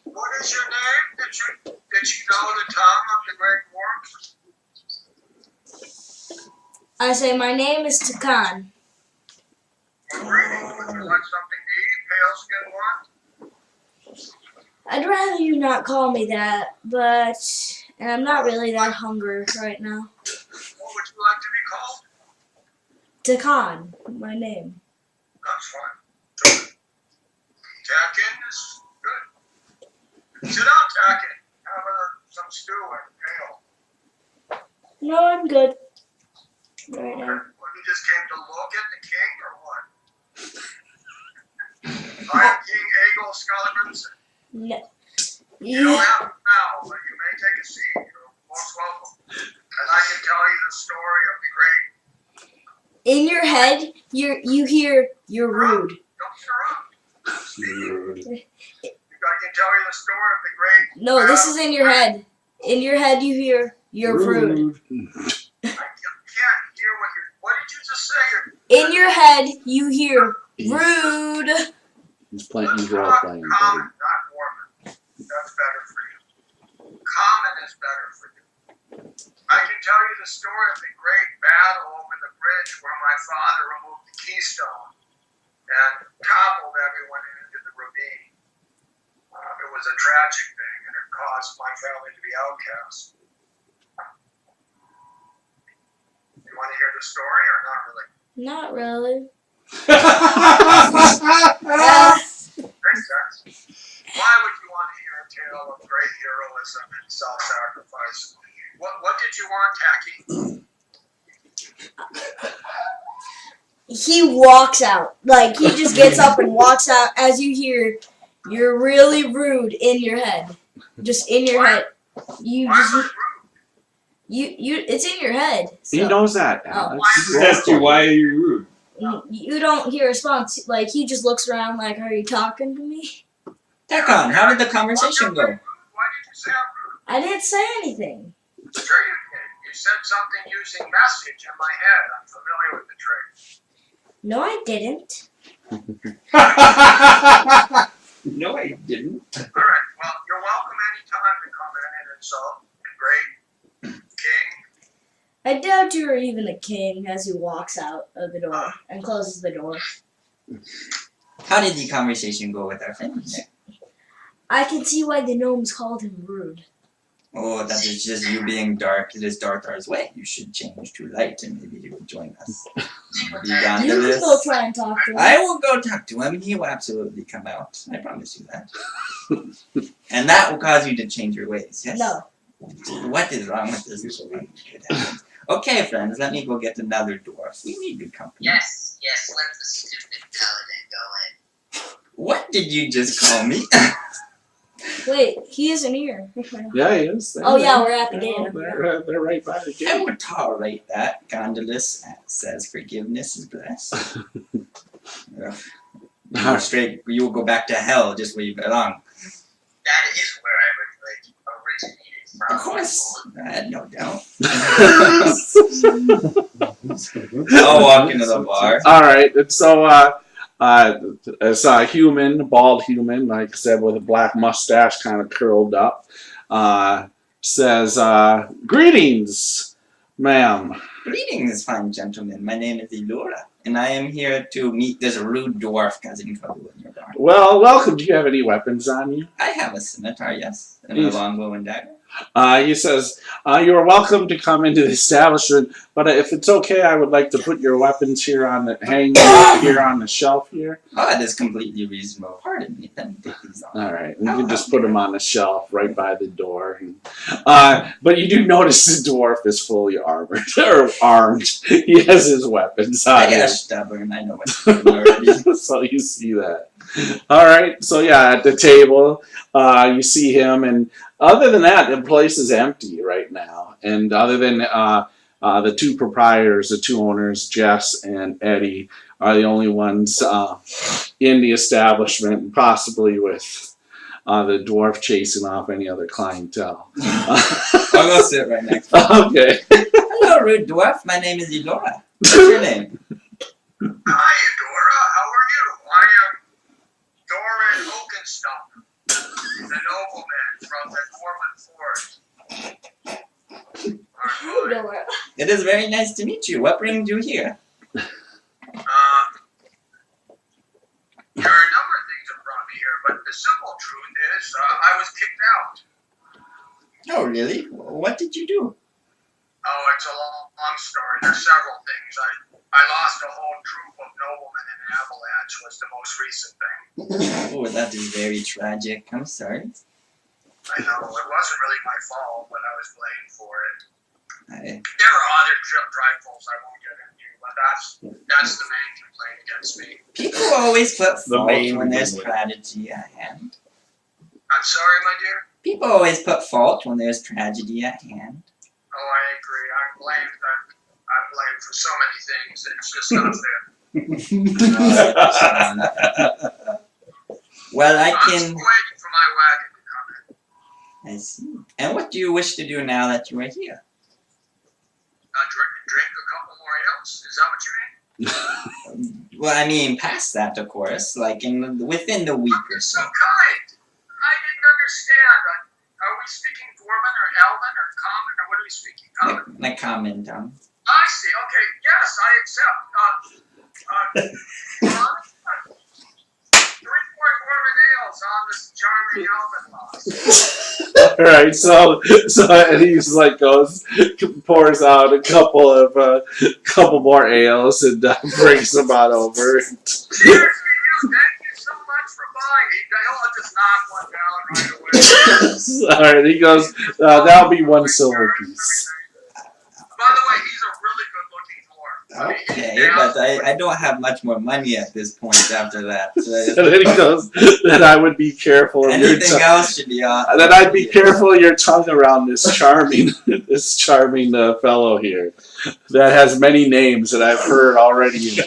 What is your name? Did you know the tongue of the great dwarf? I say, my name is Takan. Well, greetings. Would you like something to eat, pale-skinned one? I'd rather you not call me that, but and I'm not really that hungry right now. What would you like to be called? Takan, my name. That's fine. Takin is good. Sit down, Takin. Have some stew and ale. No, I'm good right now. Well, you just came to look at the king, or what? I am King Aegil Skulligrimson. No. You don't have to bow, but you may take a seat. You're most welcome. And I can tell you the story of the great. In your head, you hear you're rude. Don't be rude. I can tell you the story of the great. No, this is in your head. In your head, you hear you're rude. I can't hear what did you just say? In your head, you hear rude. He's playing. He's role playing. Common, not Mormon. That's better for you. Common is better for you. I can tell you the story of the great battle over the bridge where my father removed the keystone and toppled everyone into the ravine. It was a tragic thing, and it caused my family to be outcast. You want to hear the story or not really? Not really. Makes sense. Why would you want to hear a tale of great heroism and self-sacrifice? What did you want, Tacky? He walks out. Like, he just gets up and walks out as you hear, you're really rude in your head. Just in your head. You Why just, am I rude? it's in your head. He So knows that. Oh. Alex. Just asked you why are you rude? you don't hear a response. Like, he just looks around like, are you talking to me? Tekon, how did the conversation go? Why did you say I'm rude? I didn't say anything. Sure you did. You said something using message in my head. I'm familiar with the trick. No, I didn't. No, I didn't. All right. Well, you're welcome anytime to come in and insult the great king. I doubt you're even a king as he walks out of the door and closes the door. How did the conversation go with our friend there? I can see why the gnomes called him rude. Oh, that is just you being dark. It is Darthar's way. You should change to light and maybe you will join us. Be down You to can this. go try and talk to him. I will go talk to him and he will absolutely come out. I promise you that. And that will cause you to change your ways, yes? No. What is wrong with this? Okay, friends, let me go get another dwarf. We need good company. Yes, let the stupid paladin go in. What did you just call me? Wait, he isn't here. Yeah, he is. Oh, yeah, we're at the gate. They're right by the I gate. would tolerate that. Gondolus says forgiveness is blessed. You will go back to hell just where you belong. That is where I originated from. Of course. I had no doubt. I'll walk into the bar. All right, and so It's a human, bald human, like I said, with a black mustache kind of curled up. Says, greetings, ma'am. Greetings, fine gentlemen. My name is Elora, and I am here to meet this rude dwarf causing trouble in your bar. Well, welcome. Do you have any weapons on you? I have a scimitar, yes, and a Yes. longbow and dagger. He says, you are welcome to come into the establishment, but if it's okay, I would like to put your weapons here hang here on the shelf here. Oh, that is completely reasonable. Pardon me, then take these off. All right, you can just put them on the shelf right by the door. But you do notice the dwarf is fully armored or armed. He has his weapons on I him. got stubborn. I know what's doing already. So you see that. All right, so yeah, at the table, you see him, and other than that, the place is empty right now. And other than the two proprietors, the two owners, Jess and Eddie, are the only ones in the establishment, possibly with the dwarf chasing off any other clientele. I'll go sit right next to you. Okay. Hello, rude dwarf. My name is Elora. What's your name? Hi, Dora. How are you? I am Doran Oakenstomp, the nobleman from the Dwarven Forest. Dora. It is very nice to meet you. What brings you here? There are a number of things that brought me here, but the simple truth is I was kicked out. Oh, really? What did you do? Oh, it's a long story. There's several things. I lost a whole troop of noblemen in an avalanche was the most recent thing. Oh, that is very tragic. I'm sorry. I know, it wasn't really my fault, but I was blamed for it. I, There are other trifles I won't get into, but that's the main complaint against me. people always put The fault main when there's complaint. tragedy at hand. I'm sorry, my dear. People always put fault when there's tragedy at hand. Oh, I agree. I'm blamed for so many things. It's just not fair. Well, I I'm just can. waiting for my wagon to come in. I see. And what do you wish to do now that you are here? Drink a couple more ales? Is that what you mean? Well, I mean, past that, of course, like within the week or You're so. so kind. I didn't understand. Are we speaking Dwarven or Elven or Common or what are we speaking? Common. Like comment on. I see. Okay. Yes, I accept. 3 more Dwarven ales on this charming Elven lass. All right, so Eddie's like goes, pours out a couple more ales and brings them on over. Cheers to you. Thank you so much for buying. I'll just knock one down right away. All right, he goes, that'll be 1 silver piece. By the way, he's a really good-looking dwarf. Okay, but I don't have much more money at this point after that. And then he goes, then I would be careful of your Anything tongue. else should be on. Then I'd be careful of your tongue around this charming fellow here that has many names that I've heard already in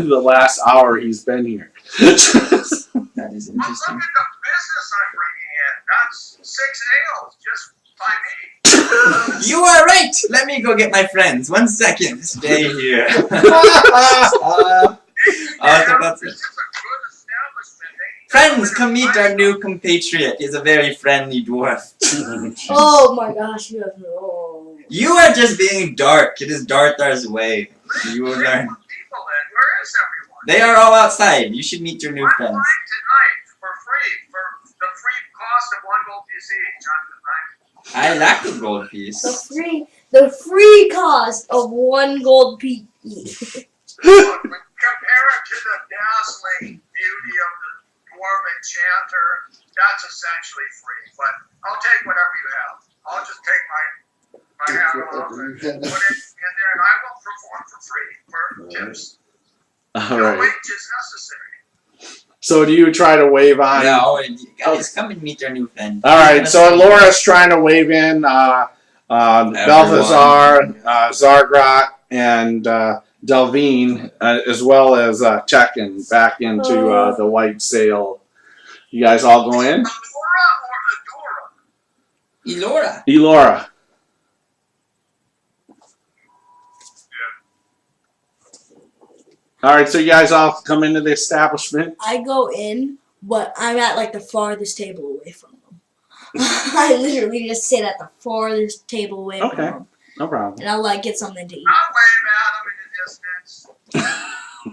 the last hour he's been here. That is Well, look interesting. at the business I'm bringing in. That's 6 ales just by me. You are right! Let me go get my friends. 1 second. Stay here. This That's it. is a good establishment. Friends, come meet our new compatriot. He's a very friendly dwarf. Oh my gosh, you have no. You are just being dark. It is Darthar's way. You will learn. People in. Where is everyone? They are all outside. You should meet your new I'm friends. buying tonight for free, for the free cost of 1 gold piece each. I lack a gold piece. The free cost of 1 gold piece. Look, compare it to the dazzling beauty of the dwarf enchanter. That's essentially free, but I'll take whatever you have. I'll just take my hat off and put it in there, and I will perform for free for tips. All No right. wages necessary. So do you try to wave on? No, guys, come and meet our new friend. All right. So Laura's trying to wave in Balthazar, Zargrot, and Delvine, as well as Chekin back into the white sail. You guys all go in? Adora or Adora? Elora. Elora. All right, so you guys all come into the establishment. I go in, but I'm at like the farthest table away from them. I literally just sit at the farthest table away from Okay. them. No problem. And I'll like get something to eat. I'll wave at him in the distance. All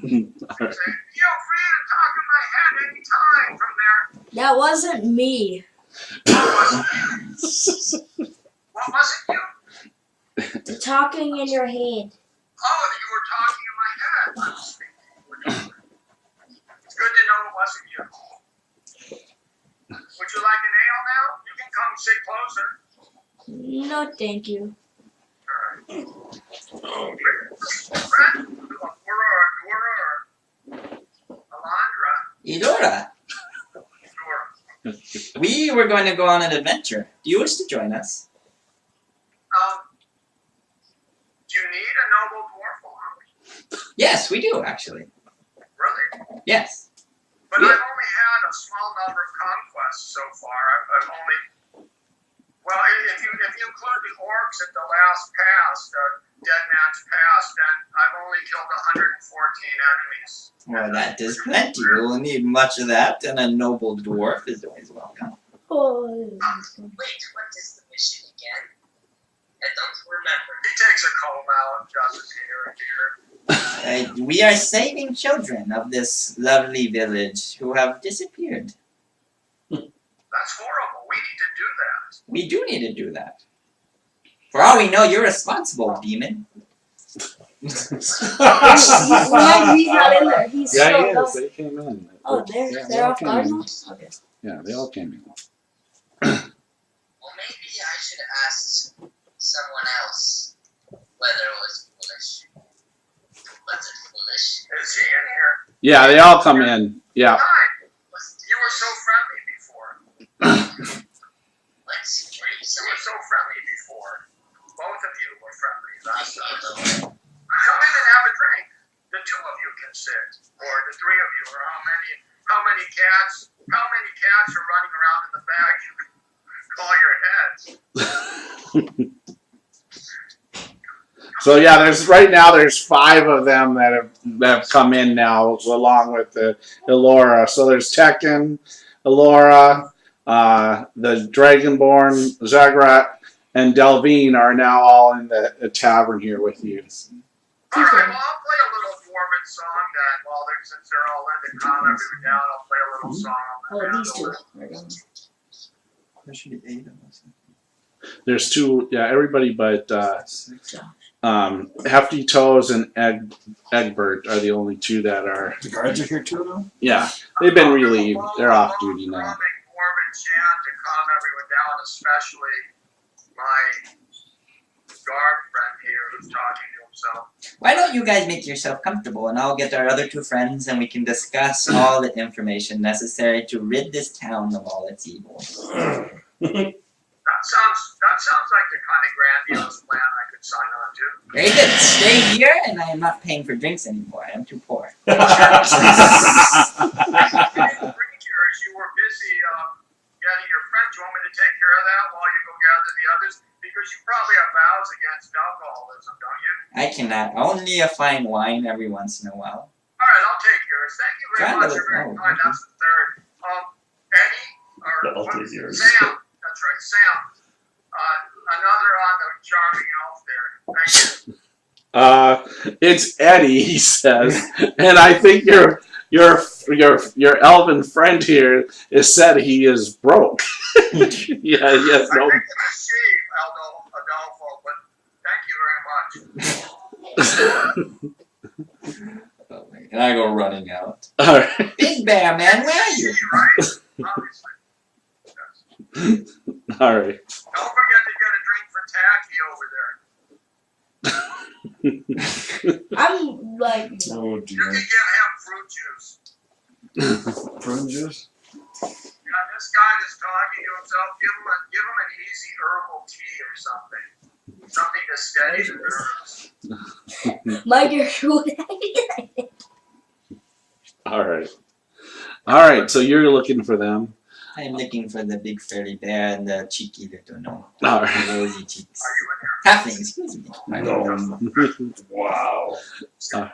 Say, right. feel free to talk in my head any time from there. That wasn't me. What was it you? The talking in your head. Oh, you were talking in my head. It's good to know it wasn't you. Would you like an ale now? You can come sit closer. No, thank you. Eudora, we were going to go on an adventure. Do you wish to join us? Do you need a noble dwarf along? Yes, we do, actually. Really? Yes. But I've only had a small number of conquests so far. I've only, well, if you include the orcs at the last pass, the Dead Man's Pass, then I've only killed 114 enemies. Well, that is plenty. We will need much of that, and a noble dwarf is always welcome. Oh. Wait, what is the mission again? I don't remember. He takes a comb out and does his hair here. We are saving children of this lovely village who have disappeared. That's horrible. We need to do that. We do need to do that. For all we know, you're responsible, demon. He's not in there. He's Yeah, still he is. gone. They came in. Oh, Yeah, they're all off came guard in. now? Okay. Yeah, they all came in. Well, maybe I should ask someone else whether it was foolish. Was it foolish? Is he in here? Yeah, they all come in. Yeah. Hi. You were so friendly before. What? What are you You saying? were so friendly before. Both of you were friendly last time. Come in and have a drink. The two of you can sit, or the three of you, or how many cats are running around in the back? You can call your heads. So yeah, there's 5 of them that have come in now, along with the Elora. So there's Tekken, Elora, the Dragonborn, Zagrat, and Delvine are now all in the tavern here with you. All right, well, I'll play a little dwarven song then. Since they're all in the calm everything down, I'll play a little song on the Oh, these two. mandolin. They're gone. There should be 8 of us. There's 2, yeah, everybody but Hefty Toes and Egbert are the only 2 that are. The guards are here too, though? Yeah, they've been relieved. They're off duty now. Dwarven chant to calm everyone down, especially my guard friend here who's talking to himself. Why don't you guys make yourself comfortable, and I'll get our other 2 friends, and we can discuss all the information necessary to rid this town of all its evil. That sounds like the kind of grandiose plan I could sign on to. Very good. Stay here, and I am not paying for drinks anymore. I am too poor. I didn't bring you as you were busy getting your friend. Do you want me to take care of that while you go gather the others? Because you probably have vows against alcoholism, don't you? I cannot. Only a fine wine every once in a while. All right, I'll take yours. Thank you very much. You're very Oh, kind. That's the third. Eddie or I'll what? take yours. Sam. That's right, Sam. Another on the charming elf there. Thank you. It's Eddie, he says, and I think your elven friend here is said he is broke. Yeah, yes, I no. think the shave, Adolfo, but thank you very much. And I go running out. All right. Big Bear, man, where are you? See, right? Obviously. Yes. All right. Don't forget to get a drink for Tacky over there. I'm like, Oh You can dear. give him fruit juice. Prune juice? Yeah, this guy that's talking to himself, give him an easy herbal tea or something. Something to steady the nerves. Mike, you're All right. So you're looking for them. I'm looking for the big furry bear and the cheeky little gnome. All right. Rosy cheeks. Are you in here? Halfling, excuse me. No. Wow. Sit at my table.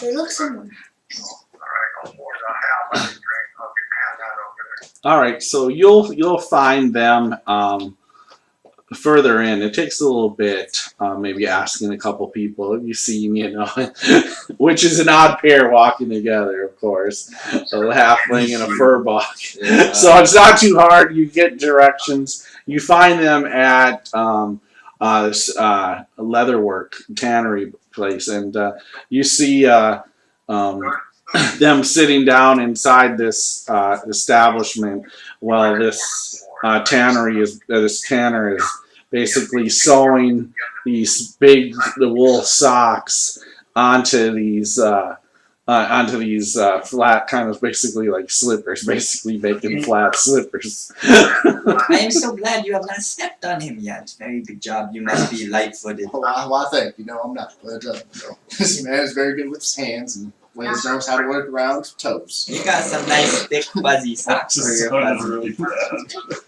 They look similar. Alright, I'll pour the half of the drink. I'll hand that over there. All right, so you'll find them further in. It takes a little bit, maybe asking a couple people. You see, which is an odd pair walking together, of course. A halfling and a furball. Yeah. So it's not too hard. You get directions. You find them at this leatherwork tannery place, and you see them sitting down inside this establishment while this tanner is basically sewing these big wool socks onto these flat, kind of basically like slippers, basically making flat slippers. I am so glad you have not stepped on him yet. Very good job. You must be light-footed. Well, I think, I'm not. But, this man is very good with his hands and knows how to work around toes. You got some nice, thick, fuzzy socks for your fuzzy. really bad.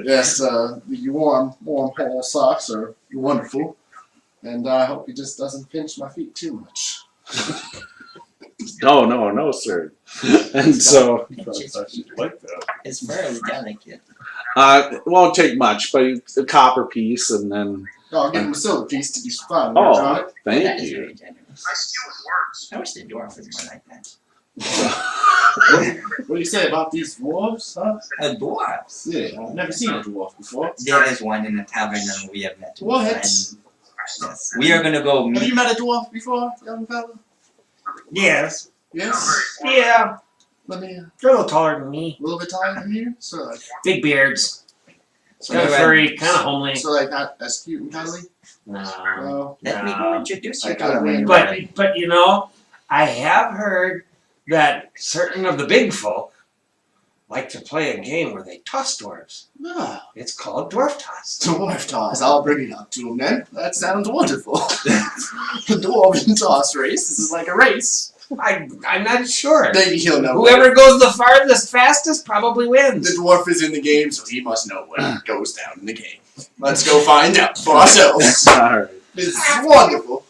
Yes, the warm wool socks are wonderful. And I hope he just doesn't pinch my feet too much. No, sir. And so, Like that. His fur is delicate. it won't take much, but a copper piece, and then. I'll give him a silver piece to do some fun. Oh, That thank is you. very generous. I steal with words. I wish the dwarf was more like that. What do you say about these dwarves, huh? Dwarfs? Yeah, I've never seen a dwarf before. There is one in the tavern and we have met him. What? And yes. We are gonna go Have meet. you met a dwarf before, young fella? Yes. Yes. Yeah. Let me, They're a little taller than me. a little bit taller than you? So like, Big beards. so Kind of like, furry, kind of homely. so like not as cute and cuddly? No. Let me go introduce you I to gotta him. wait. But I have heard that certain of the big folk like to play a game where they toss dwarves. No. It's called dwarf toss. Dwarf toss. I'll bring it up to him then. That sounds wonderful. The dwarven toss race. This is like a race. I'm not sure. Maybe he'll know. Whoever goes the farthest fastest probably wins. The dwarf is in the game, so he must know what goes down in the game. Let's go find out for ourselves. All right. This is wonderful.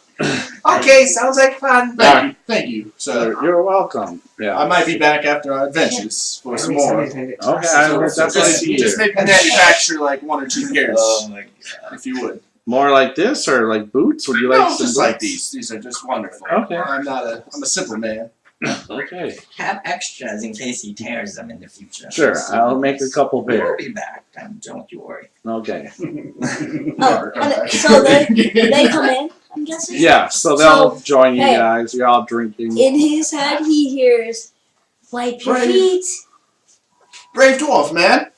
Okay, sounds like fun. Thank you, sir. You're welcome. Yeah. I might be back after our adventures for some more. Okay, I would definitely Just maybe manufacture like 1 or 2 pairs, Oh my god. if you would. More like this or like boots? Would you like No, some just like boots? these. These are just wonderful. Okay. I'm a simple man. Okay. Have extras in case he tears them in the future. Sure, I'll make a couple We'll pairs. be back. Don't you worry. Okay. Oh, and so they come in, I'm guessing? Yeah, so they'll join you hey. guys. You're all drinking. In his head, he hears, wipe your Right. feet. Brave dwarf, man.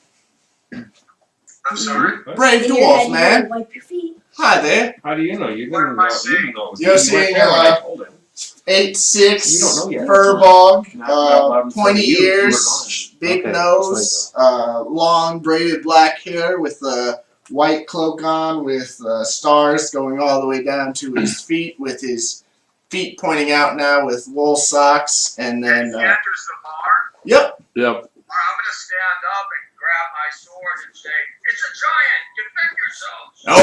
I'm sorry. Brave In your head, dwarf, you man. hear, wipe your feet. Hi there. How do you know? You What didn't am know. I You seeing? didn't know. You're seeing, there when I told him. 8'6", You don't know yet. furbog, Not pointy you were ears, big Okay, nose, long braided black hair with a white cloak on with stars going all the way down to his feet, with his feet pointing out now with wool socks, and then He enters the bar. yep. Yep. I'm gonna stand up and grab my sword and say, "It's a giant! Defend yourselves!" No,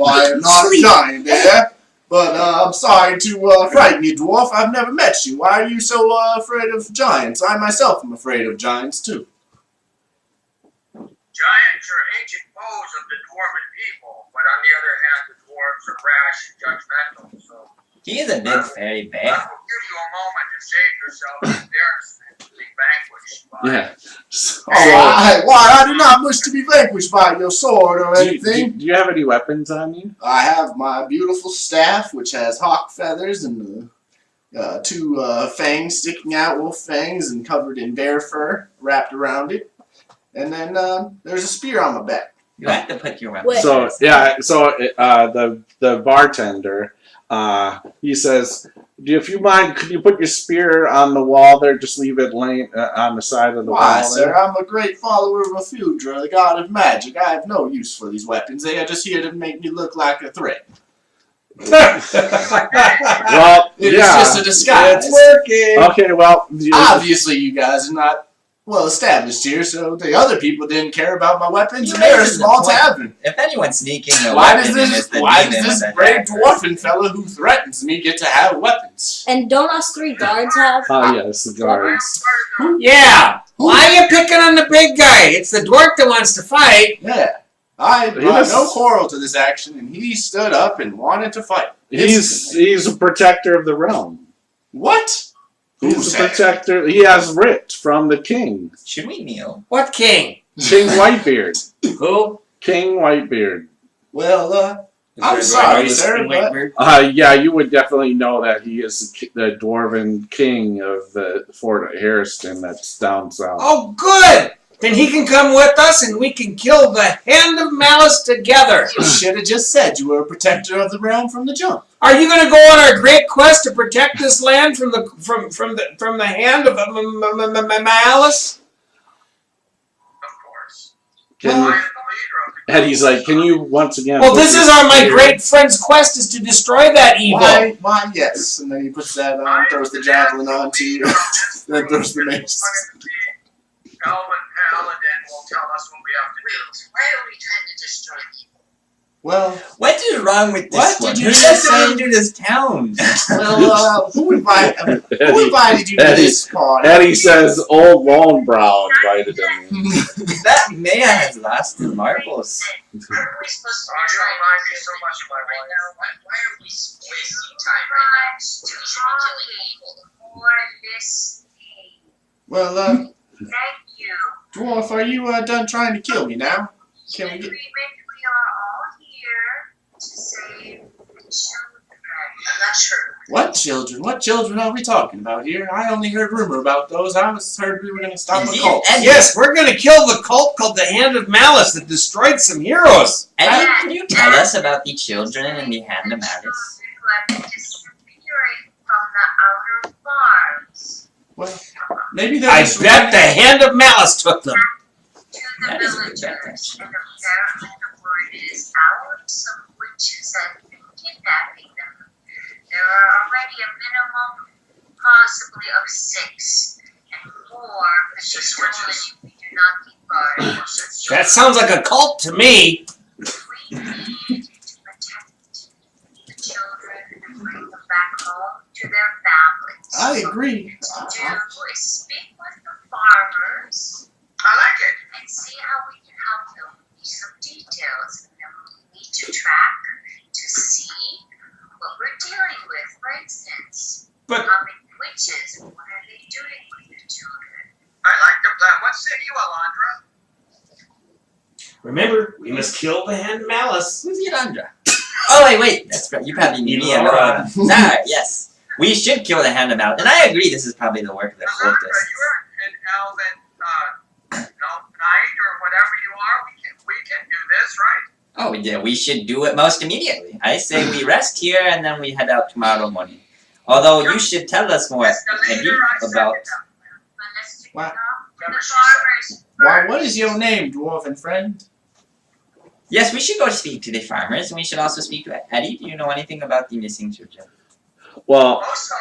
I am not a giant there. But I'm sorry to frighten you, dwarf. I've never met you. Why are you so afraid of giants? I myself am afraid of giants too. Giants are ancient foes of the dwarven people, but on the other hand, the dwarves are rash and judgmental, so He is a big fairy that bear. will give you a moment to save yourself from their being vanquished by Yeah. So, Why, I do not wish to be vanquished by your sword or anything. do you have any weapons on you? I have my beautiful staff, which has hawk feathers and 2 fangs sticking out, wolf fangs, and covered in bear fur wrapped around it. And then there's a spear on my back. You have to put your weapon. Wait. So yeah, so the bartender, he says, if you mind, could you put your spear on the wall there? Just leave it laying on the side of the Why, wall. sir? There. I'm a great follower of Afudra, the god of magic. I have no use for these weapons. They are just here to make me look like a threat. Well, It is yeah. just a disguise. It's working. Okay, well, Obviously, you guys are not well established here, so the other people didn't care about my weapons, You and they're a raised the small point. tavern. If anyone's sneaking a Why weapon does in, it's the this demon with a brave dagger. dwarfen fellow who threatens me get to have weapons? And don't us 3 guards have? Oh yes, the guards. Yeah. Why are you picking on the big guy? It's the dwarf that wants to fight. Yeah. I He brought was- no quarrel to this action, and he stood up and wanted to fight. He's a protector of the realm. What? Who He's a said? protector. He has writ from the king, Should we kneel? What king? King Whitebeard. Who? King Whitebeard. Well, I'm sorry, sir, but Yeah, you would definitely know that he is the dwarven king of the Fort Harriston that's down south. Oh, good. Then he can come with us, and we can kill the Hand of Malice together. you should have just said you were a protector of the realm from the jump. Are you going to go on our great quest to protect this land from the hand of Malice? Of course. Can I you, am the leader of the Eddie's like, can you once again? Well, put this is your my spear- great friend's quest is to destroy that evil. Why, yes. And then he puts that on, throws the javelin onto you, then throws the mace. Elven Paladin will tell us what we have to do. Why are we trying to destroy people? Well, What is wrong with this What one? did Who you let say? him into this town? who invited you to this party? Eddie says old Lone Brow invited him. That man has lost his marbles. Aren't we supposed to Oh, be you trying remind to me kill so the much of my people right wife. now? Why are we wasting time right now? We should be killing people. For this pain. Well, Thank you. dwarf, are you done trying to kill me now? Can we get? Agreement, we are all here to save the children. I'm not sure. What children? What children are we talking about here? I only heard rumor about those. I heard we were going to stop a Indeed, cult. Eddie. Yes, we're going to kill the cult called the Hand of Malice that destroyed some heroes. Eddie, can you tell us about the children in the Hand of Malice? Children who have been disappearing from the outer farms Well, maybe they're I just bet the Hand of Malice took them. to the That is a good villagers, and apparently the word is out. Some witches have been kidnapping them. There are already a minimum, possibly of 6, and more if we do not keep guard. That sounds like a cult to me. We need to protect the children and bring them back home to their families. I agree. To do is speak with the farmers I like it. and see how we can help them. We need some details, and then we need to track to see what we're dealing with. For instance, But- how many witches? What are they doing with the children? I like the plan. What say you, Alondra? Remember, we must kill the Hand of Malice. Who's Yolanda? Oh, wait. That's right. You probably knew me. Laura. Sorry, yes. We should kill the Hand of Malice. And I agree, this is probably the work of the Alondra, cultists. you're an elven, knight or whatever you are. We can do this, right? Oh, yeah, we should do it most immediately. I say we rest here and then we head out tomorrow morning. Although you should tell us more, As the Eddie, leader, I second about... that. But let's take Wow. it off the Never she farmers Why? first. What is your name, dwarven friend? Yes, we should go speak to the farmers, and we should also speak to Eddie. Do you know anything about the missing children? Well, Most I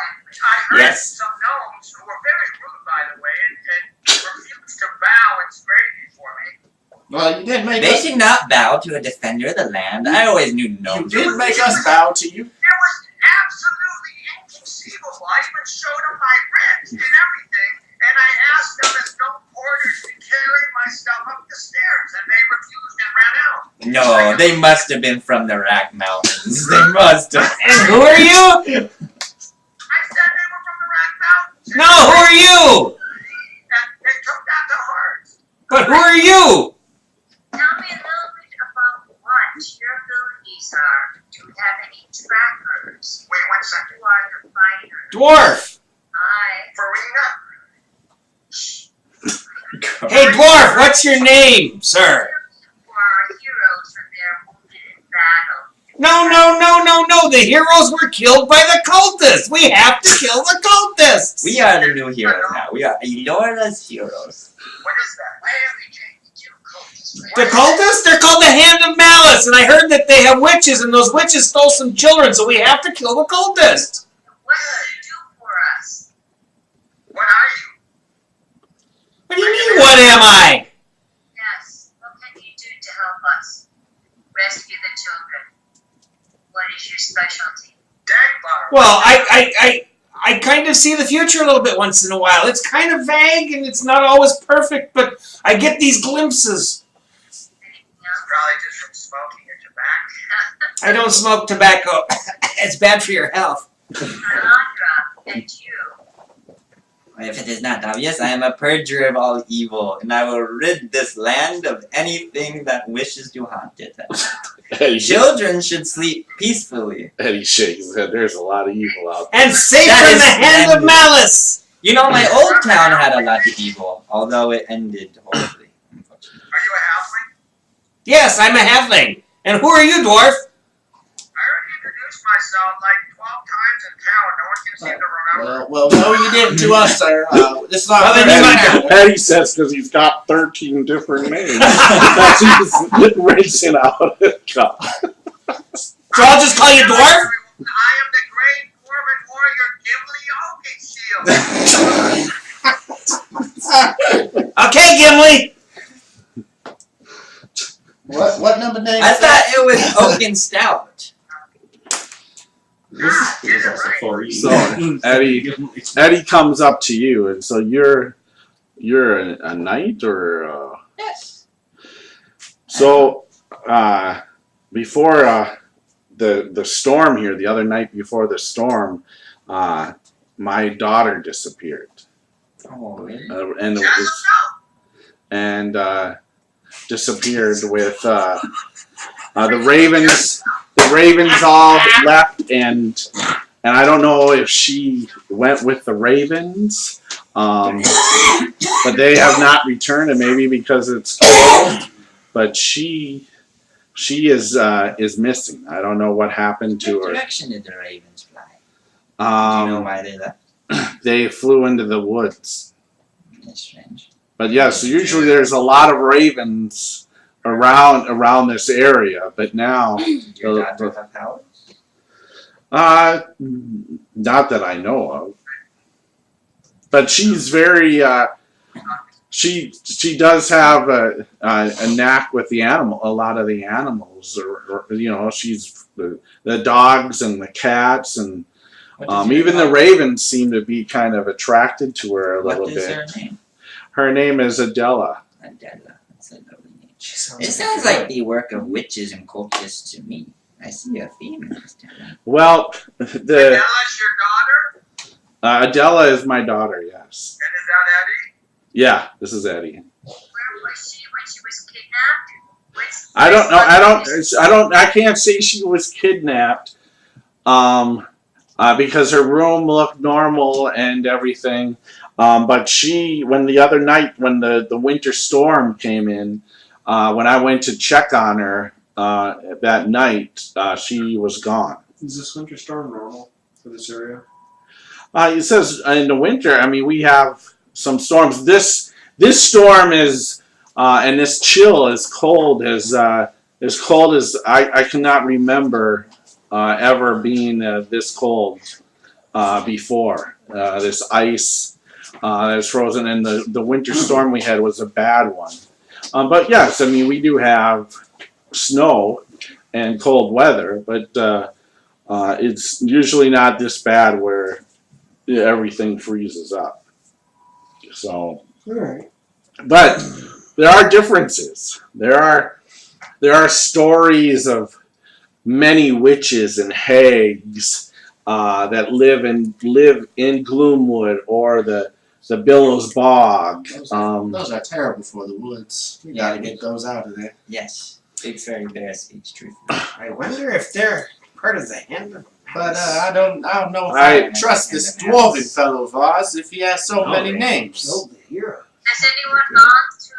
heard Yes. some gnomes who were very rude, by the way, and refused to bow and spray before me. Well, you didn't make They us. did not bow to a defender of the land. I always knew no. You did make us bow to you. It was absolutely inconceivable. I even showed them my rent and everything, and I asked them as no orders to carry my stuff up the stairs, and they refused and ran out. No, they must have been from the Rack Mountains. They must have. And who are you? I said they were from the Rack Mountains. No, who are you? And they took that to heart. But who are you? Tell me a little bit about what your abilities are. Do we have any trackers? Wait 1 second. Who are the fighters? Dwarf. I. Farina? Hey, Dwarf, what's your name, sir? Who are our heroes when they're wounded in battle? No. The heroes were killed by the cultists. We have to kill the cultists. We are the new heroes now. We are Elora's heroes. What is that? Why are we trying to kill cultists? The cultists? They're called the Hand of Malice, and I heard that they have witches, and those witches stole some children, so we have to kill the cultists. What do you do for us? What are you? What do you mean, what am I? Yes. What can you do to help us? Rescue the children. What is your specialty? Dagbar. Well, I kind of see the future a little bit once in a while. It's kind of vague and it's not always perfect, but I get these glimpses. Anything It's else? probably just from smoking your tobacco. I don't smoke tobacco. It's bad for your health. Alondra, and you. If it is not obvious, I am a purger of all evil, and I will rid this land of anything that wishes to haunt it. Children should sleep peacefully. Eddie shakes his head. There's a lot of evil out there. And safe That from is the hand of splendid. malice. You know, my old town had a lot of evil, although it ended horribly, unfortunately. Are you a halfling? Yes, I'm a halfling. And who are you, dwarf? I already introduced myself like 12 times in town. No one can seem to remember. Well, no, you didn't to us, sir. This is not Well, then fair. you might Eddie, Eddie says because he's got 13 different names. That's he's racing out. So I'll just call you dwarf? I am the great dwarven warrior Gimli Oakenshield. Okay, Gimli. What number name? I thought it was Oaken Stout. This is also 4E. So Eddie comes up to you, and so you're a knight or Yes. so before the storm here, the other night before the storm, my daughter disappeared, Oh, really? and it was, and disappeared with the ravens. The ravens all left, and I don't know if she went with the ravens, but they have not returned, and maybe because it's cold. But she is missing. I don't know what happened to What her. direction did the ravens fly? Do you know why they left? They flew into the woods. That's strange. But yes, usually there's a lot of ravens around this area, but now Did your daughter have powers? not that I know of. But she's very she does have a knack with a lot of the animals, or she's the dogs and the cats, and What is her even the name? ravens seem to be kind of attracted to her a little What is bit. her name? Her name is Adela. Adela. That's a lovely name. She sounds It sounds like the work of witches and cultists to me. I see a theme in this town. Well, Adela's your daughter? Adela is my daughter. Yes. And is that Eddie? Yeah, this is Eddie. Where was she when she was kidnapped? I don't know. I can't say she was kidnapped. Because her room looked normal and everything. But when the other night, when the winter storm came in, when I went to check on her that night, she was gone. Is this winter storm normal for this area? It says in the winter, I mean, we have some storms. This storm is, and this chill is cold as I cannot remember ever being this cold before. This ice that's frozen, and the winter storm we had was a bad one. But yes, I mean, we do have snow and cold weather, but it's usually not this bad where everything freezes up. So, All right. but there are differences. There are stories of many witches and hags that live in Gloomwood or the Billows Bog. Those are terrible for the woods. We gotta get those out of there. Yes. Big fairy bear speaks truth. I wonder if they're part of the hand of But I don't know if I- I trust this dwarven fellow of ours if he has so many names. killed the hero. Has anyone gone to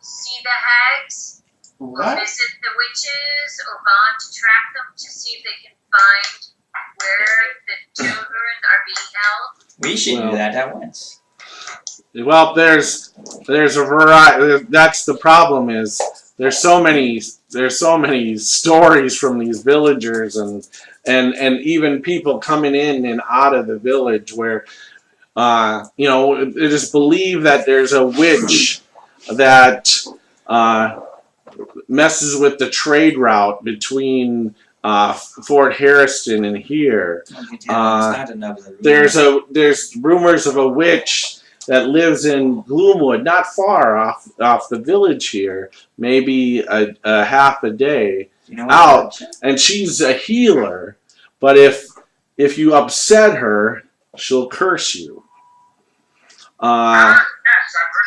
see the hags? Or What? visit the witches? Or gone to track them to see if they can find where the children are being held? We should Well- do that at once. Well, there's a variety. That's the problem is there's so many stories from these villagers and even people coming in and out of the village where it is believed that there's a witch that messes with the trade route between Fort Harrison and here. There's rumors of a witch that lives in Gloomwood, not far off the village here, maybe a half a day out, and she's a healer. But if you upset her, she'll curse you. Yes, I've heard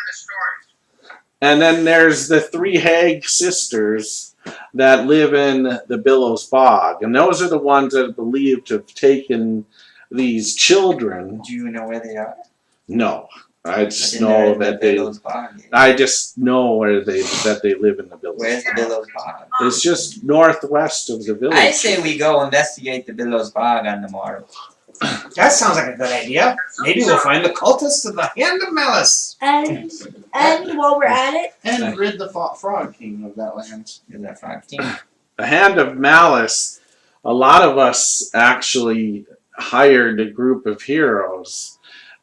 the story. And then there's the 3 hag sisters that live in the Billows Bog, and those are the ones that are believed to have taken these children. Do you know where they are? No, I just know that they. I just know that they live in the Billows. Where's the Billows Bog? It's just northwest of the village. I say we go investigate the Billows Bog on the morrow. That sounds like a good idea. Maybe we'll find the cultists of the Hand of Malice. And while we're at it, And rid the Frog King of that land. Is that Frog King? The Hand of Malice. A lot of us actually hired a group of heroes,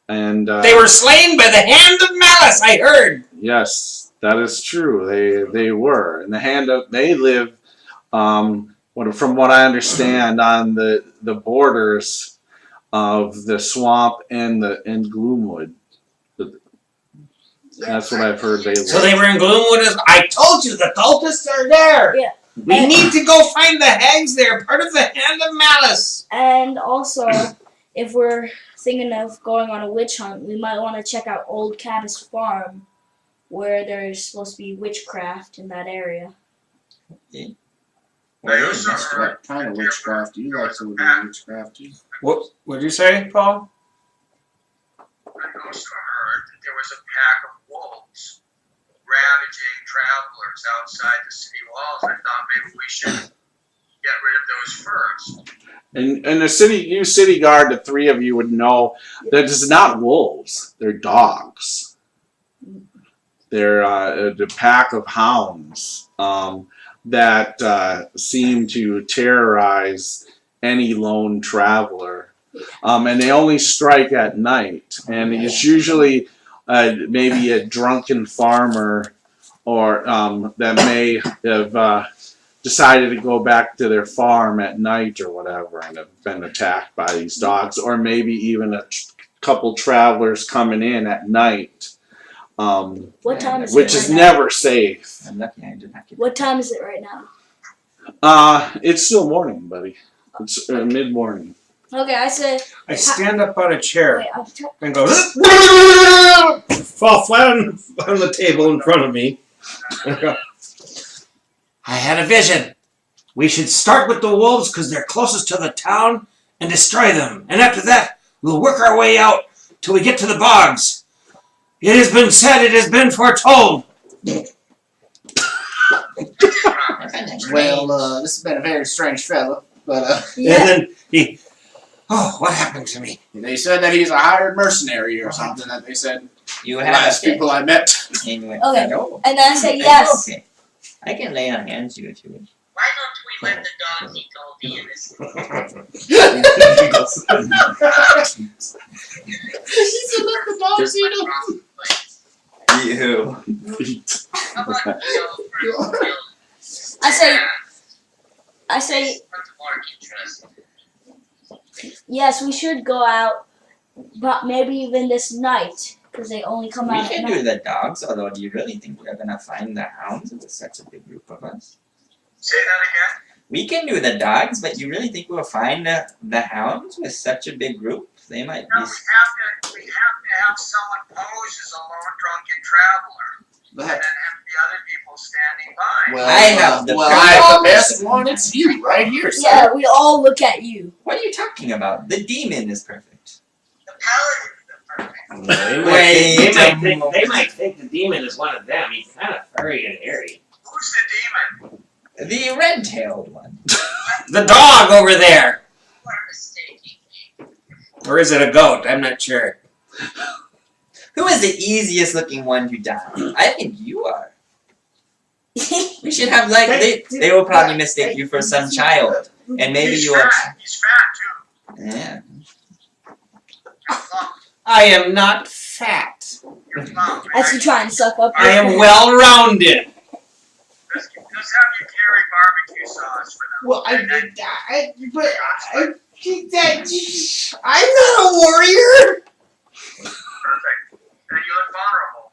and They were slain by the Hand of Malice, I heard. yes, that is true. They were, and they live, from what I understand, on the borders of the swamp and Gloomwood. That's what I've heard. They live. So they were in Gloomwood. I told you the cultists are there. Yeah. We need to go find the hags there, part of the Hand of Malice. and also, if we're thinking of going on a witch hunt, we might want to check out Old Caddis Farm, where there's supposed to be witchcraft in that area. What kind of witchcraft do you like to do witchcraft? What'd you say, Paul? I also heard that there was a pack of wolves ravaging travelers outside the city walls. I thought maybe we should get rid of those first. And the city guard, the 3 of you would know that it's not wolves; they're dogs. They're a pack of hounds that seem to terrorize any lone traveler, and they only strike at night. And it's usually maybe a drunken farmer or that may have decided to go back to their farm at night or whatever and have been attacked by these dogs, or maybe even a couple travelers coming in at night. What time is Which it is right never safe. I'm lucky I did not get What time is it right now? It's still morning, buddy. It's mid-morning. Okay, I say. I stand up on a chair Wait, and go, fall flat on the table in front of me. I had a vision. We should start with the wolves because they're closest to the town and destroy them. And after that, we'll work our way out till we get to the bogs. It has been said, it has been foretold. Well, this has been a very strange fellow, but Yeah. And then he, what happened to me? they said that he's a hired mercenary or something. That they said You the have last people I met. Anyway, Okay. no. And then I say yes. Okay. I can lay on hands you if you wish. Why don't we let the dogs eat all the innocent? Dogs eat them. You. How about the yellow first? I say What's more interesting? yes. We should go out, but maybe even this night because they only come We out at can night. do the dogs, although do you really think we're gonna find the hounds with such a big group of us? Say that again? We can do the dogs, but you really think we'll find the hounds with such a big group? They might No, be. we have to have someone pose as a lone drunken traveler, and then have the other people standing by. Well, I have the well, perfect I have the person. best one. It's you right here, sir. Yeah, we all look at you. What are you talking about? The demon is perfect. The paladins are perfect. They might think the demon is one of them. He's kind of furry and hairy. Who's the demon? The red-tailed one. The dog over there. You are mistaking me. Or is it a goat? I'm not sure. Who is the easiest looking one to die? I think you are. We should have they will probably mistake you for some child. And maybe He's you are. fat. He's fat too. Yeah. I am not fat. You're plump, As right? you try and suck up. I am well-rounded. Let's have you carry barbecue sauce for them. Well, okay? I'm not a warrior. Perfect. And you look vulnerable.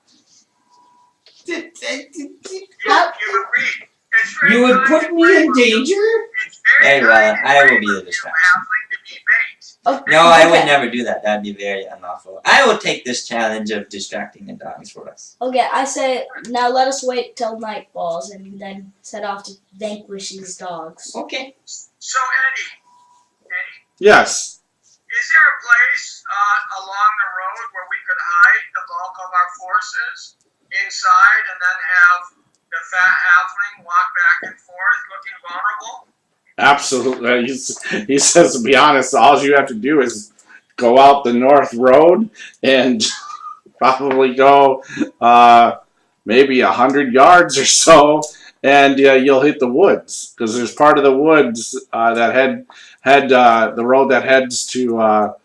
You How- agreed. It's very You would kind put and me brave in of you. danger? It's very Very well, kind and I will brave be the of you, distraction. halfling, to be bait. Oh, No, I would okay. never do that. That'd be very unlawful. I will take this challenge of distracting the dogs for us. Okay, I say now let us wait till night falls and then set off to vanquish these dogs. Okay. So, Eddie, Yes. is there a place along the road where we could hide the bulk of our forces inside and then have the fat halfling walk back and forth looking vulnerable? Absolutely. He says, to be honest, all you have to do is go out the north road and probably go maybe 100 yards or so, and you'll hit the woods, because there's part of the woods that head the road that heads to a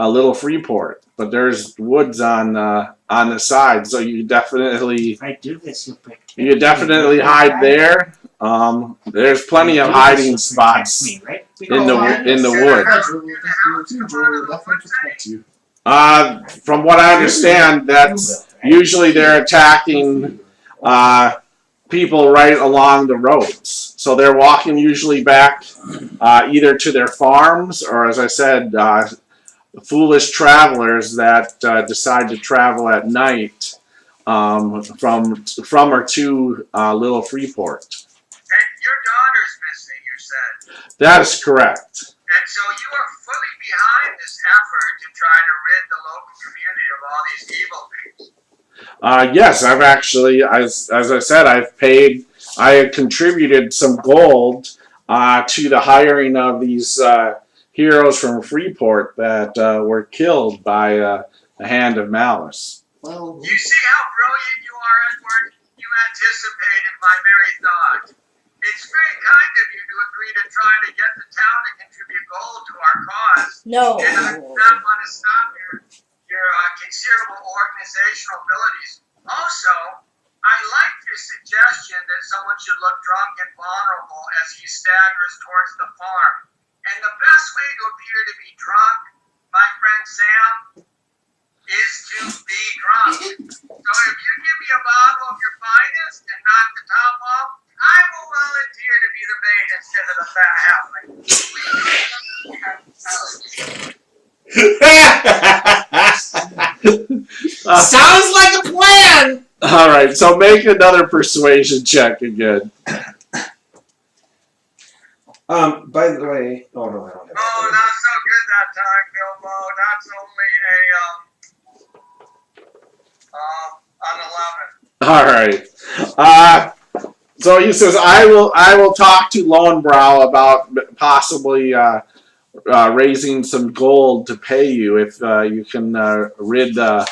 little Freeport, but there's woods on the side, so you definitely If I do this, you'll protect you definitely hide there. There's plenty of hiding spots Me, right? in the wood. Fudger will definitely protect you. From what I understand, that's usually they're attacking people right along the roads. So they're walking usually back either to their farms or, as I said, foolish travelers that decide to travel at night from or to Little Freeport. And your daughter's missing, you said. That is correct. And so you are fully behind this effort to try to rid the local community of all these evil things. Yes, I've actually, as I said, I have contributed some gold to the hiring of these heroes from Freeport that were killed by the hand of malice. Well, You see how brilliant you are, Edward? You anticipated my very thought. It's very kind of you to agree to try to get the town to contribute gold to our cause. No. And I do not want to stop your considerable organizational abilities. Also, I like your suggestion that someone should look drunk and vulnerable as he staggers towards the farm. And the best way to appear to be drunk, my friend Sam, is to be drunk. So if you give me a bottle of your finest and knock the top off, I will volunteer to be the bait instead of the fat halfling. Sounds like a plan! All right, so make another persuasion check again. By the way, oh no, I don't have Oh, not so good that time, Bilbo. That's only an 11. All right. So he says, I will talk to Lonebrow about possibly raising some gold to pay you if you can rid of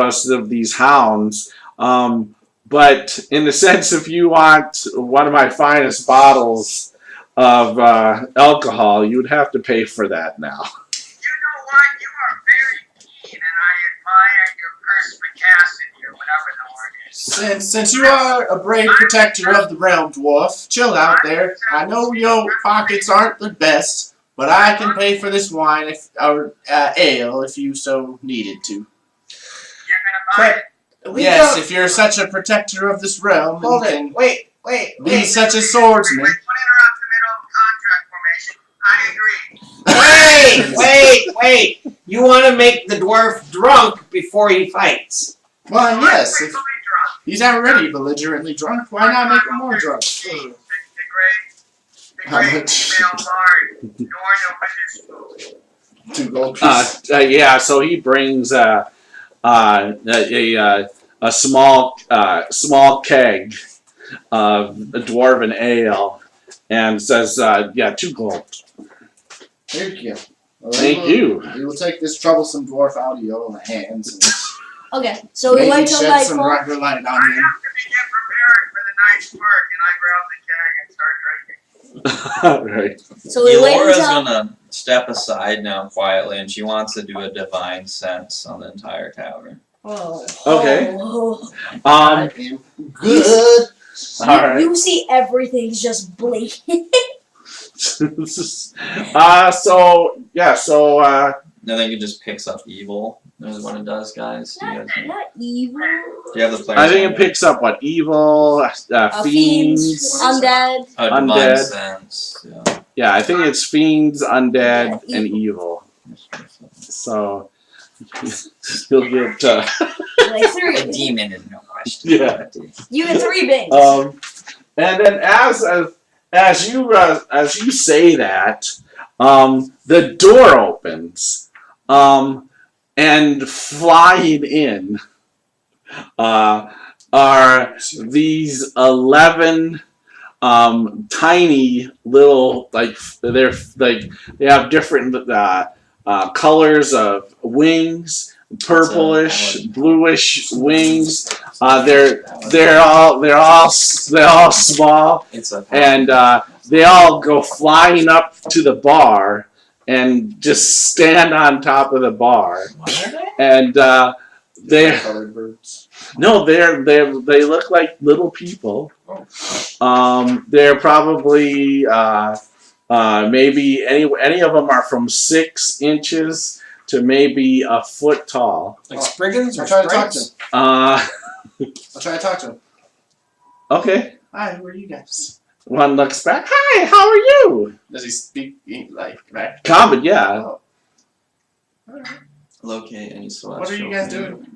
us of these hounds. But in the sense, if you want one of my finest bottles of alcohol, you would have to pay for that now. You know what? You are very keen, and I admire your perspicacity, or whatever the word is. since you are a brave protector of the realm, dwarf, chill out there. I know your pockets aren't the best, but I can pay for this wine or ale if you so needed to. You're gonna buy it? Yes, if you're such a protector of this realm, and Hold you it. can Wait. be such a swordsman. Wait, don't interrupt the middle of contract formation. I agree. Wait. You want to make the dwarf drunk before he fights. Why, yes, I'm if fully drunk. he's already belligerently drunk, why not make him more drunk? The great How much? female bard, Norna Witherspoon. 2 gold pieces. Yeah, so he brings a small keg of a dwarven ale and says, 2 gold. Thank you. Well, Thank you. We will take this troublesome dwarf out of your hands and Okay, so we maybe wait till shed some nightfall. regular light I on him. have to begin preparing for the night's work, and I grab the keg and start drinking. Right. So we wait Elora's until. gonna step aside now quietly, and she wants to do a divine sense on the entire tower. Oh. Okay. Oh. I am good. All right. You see everything's just bleak. And then it just picks up evil. Is what it does, guys. Do you guys Not evil. do you have the players? I think it on picks up what evil, fiends. Undead. Oh, divine undead. sense. Yeah. Yeah, I think it's fiends, undead, Yeah, and evil. So you'll get Like A 3. demon is no question. Yeah. You get 3 bings. and then as you say that, the door opens, and flying in are these 11 tiny little, like, they're like, they have different colors of wings, purplish, bluish wings. They're all small, and they all go flying up to the bar and just stand on top of the bar. And they're Colored birds. no, they look like little people. They're probably maybe any of them are from 6 inches to maybe a foot tall. Like Spriggans or I'll try to talk to Sprigs? him. Uh, I'll try to talk to him. okay. Hi, who are you guys? One looks back. Hi, how are you? Does he speak like back? Common, yeah. Oh. Alright. Locate any celestial. What are you guys doing?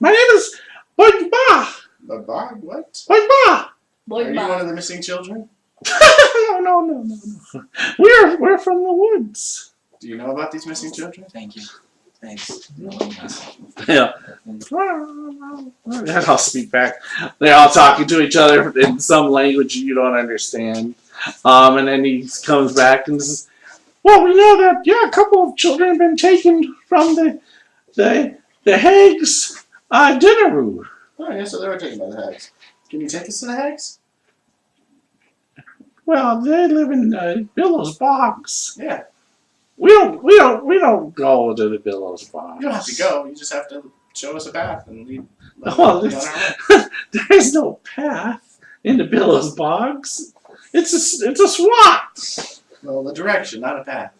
My name is Boyba. The bar? What? Boyba. Boy, Are you bye. one of the missing children? No. We're from the woods. Do you know about these missing children? Thank you. Thanks. Yeah. I'll speak back. They're all talking to each other in some language you don't understand. And then he comes back and says, "Well, we know that a couple of children have been taken from the hags dinner room." Oh, yeah, so they were taken by the hags. Can you take us to the hags? Well, they live in Billow's box. Yeah. We don't go to the Billow's box. You don't have to go. You just have to show us a path and lead. Well, lead on our way. there's no path into Billow's box. It's a swamp. Well, the direction, not a path.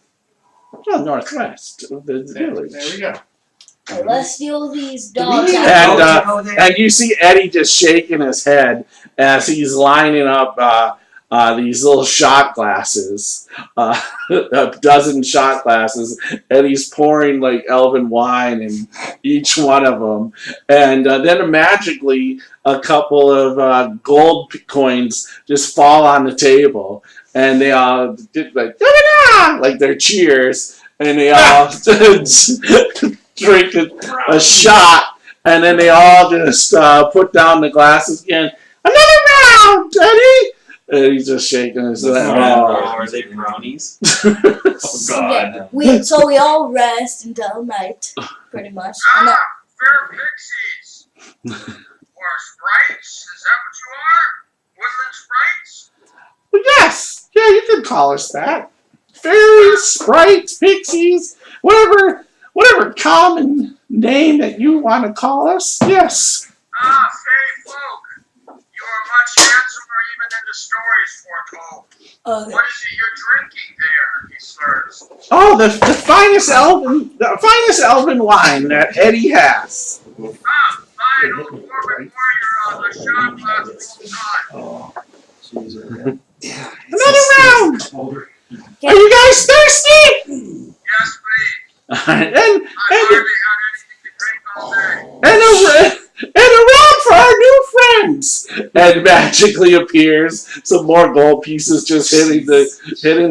Well, northwest of the village. There we go. Okay, let's steal these Do we dogs need a out. And, boat to go there? And you see Eddie just shaking his head as he's lining up these little shot glasses, a dozen shot glasses, and he's pouring like elven wine in each one of them. And then magically, a couple of gold coins just fall on the table, and they all did like their cheers, and they all drink a shot, and then they all just put down the glasses again. Another round, Eddie! And he's just shaking his head. Are they brownies? God. Okay, so we all rest until night, pretty much. And Ah, fair pixies. Or sprites? Is that what you are? Woodland sprites? Well, yes, yeah, you can call us that. Fairies, sprites, pixies, whatever common name that you want to call us. Yes. Ah, fey folk. You are much handsomer even than the stories foretold. Okay. What is it you're drinking there? He slurs. Oh, the finest elven wine that Eddie has. Ah, fine, old dwarven warrior, a shot glass full time. Oh, Jesus. Another round. Are you guys thirsty? Yes, please. And I've hardly had anything to drink all day. and a round for our new friends. And magically appears some more gold pieces just hitting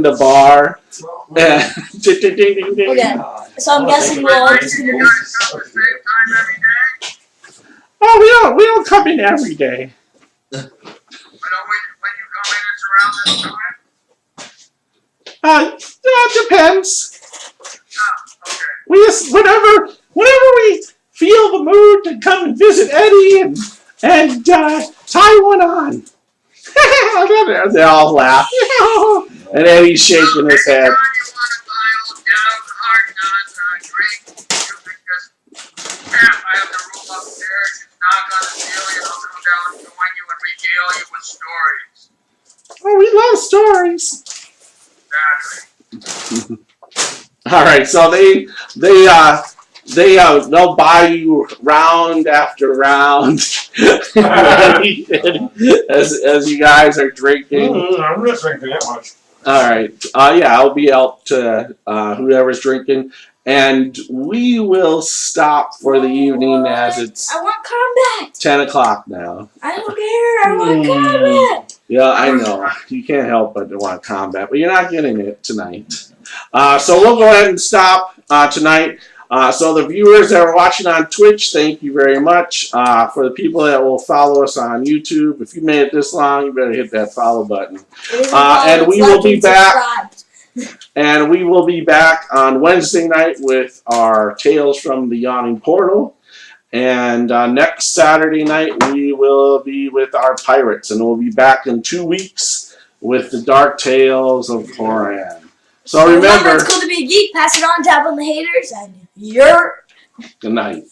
the bar. And ding, ding, ding, ding, ding. Okay, so I'm guessing we're all just You gonna. guys come the same time every day? Oh, we don't come in every day. But when you come in, it's around this time? It depends. Ah, okay. We just whenever we feel the mood to come and visit Eddie and tie one on. They all laugh. And then he's shaking his head. Anytime you want to buy old downhearted drink, you can just I have the room upstairs. Just knock on the ceiling, and I'll come down and join you and regale you with stories. Oh, we love stories. Exactly. All right, so they'll buy you round after round as you guys are drinking. I'm not drinking that much. All right, yeah, I'll be out to whoever's drinking, and we will stop for the evening as it's I want combat. 10 o'clock now. I don't care. I want combat. Yeah, I know. You can't help but to want combat, but you're not getting it tonight. So we'll go ahead and stop tonight. So the viewers that are watching on Twitch, thank you very much. For the people that will follow us on YouTube, if you made it this long, you better hit that follow button. And we will be back. And we will be back on Wednesday night with our Tales from the Yawning Portal. And next Saturday night, we will be with our pirates. And we'll be back in 2 weeks with the Dark Tales of Coran. So remember, it's cool to be a geek. Pass it on, tap on the haters, and you're... Good night.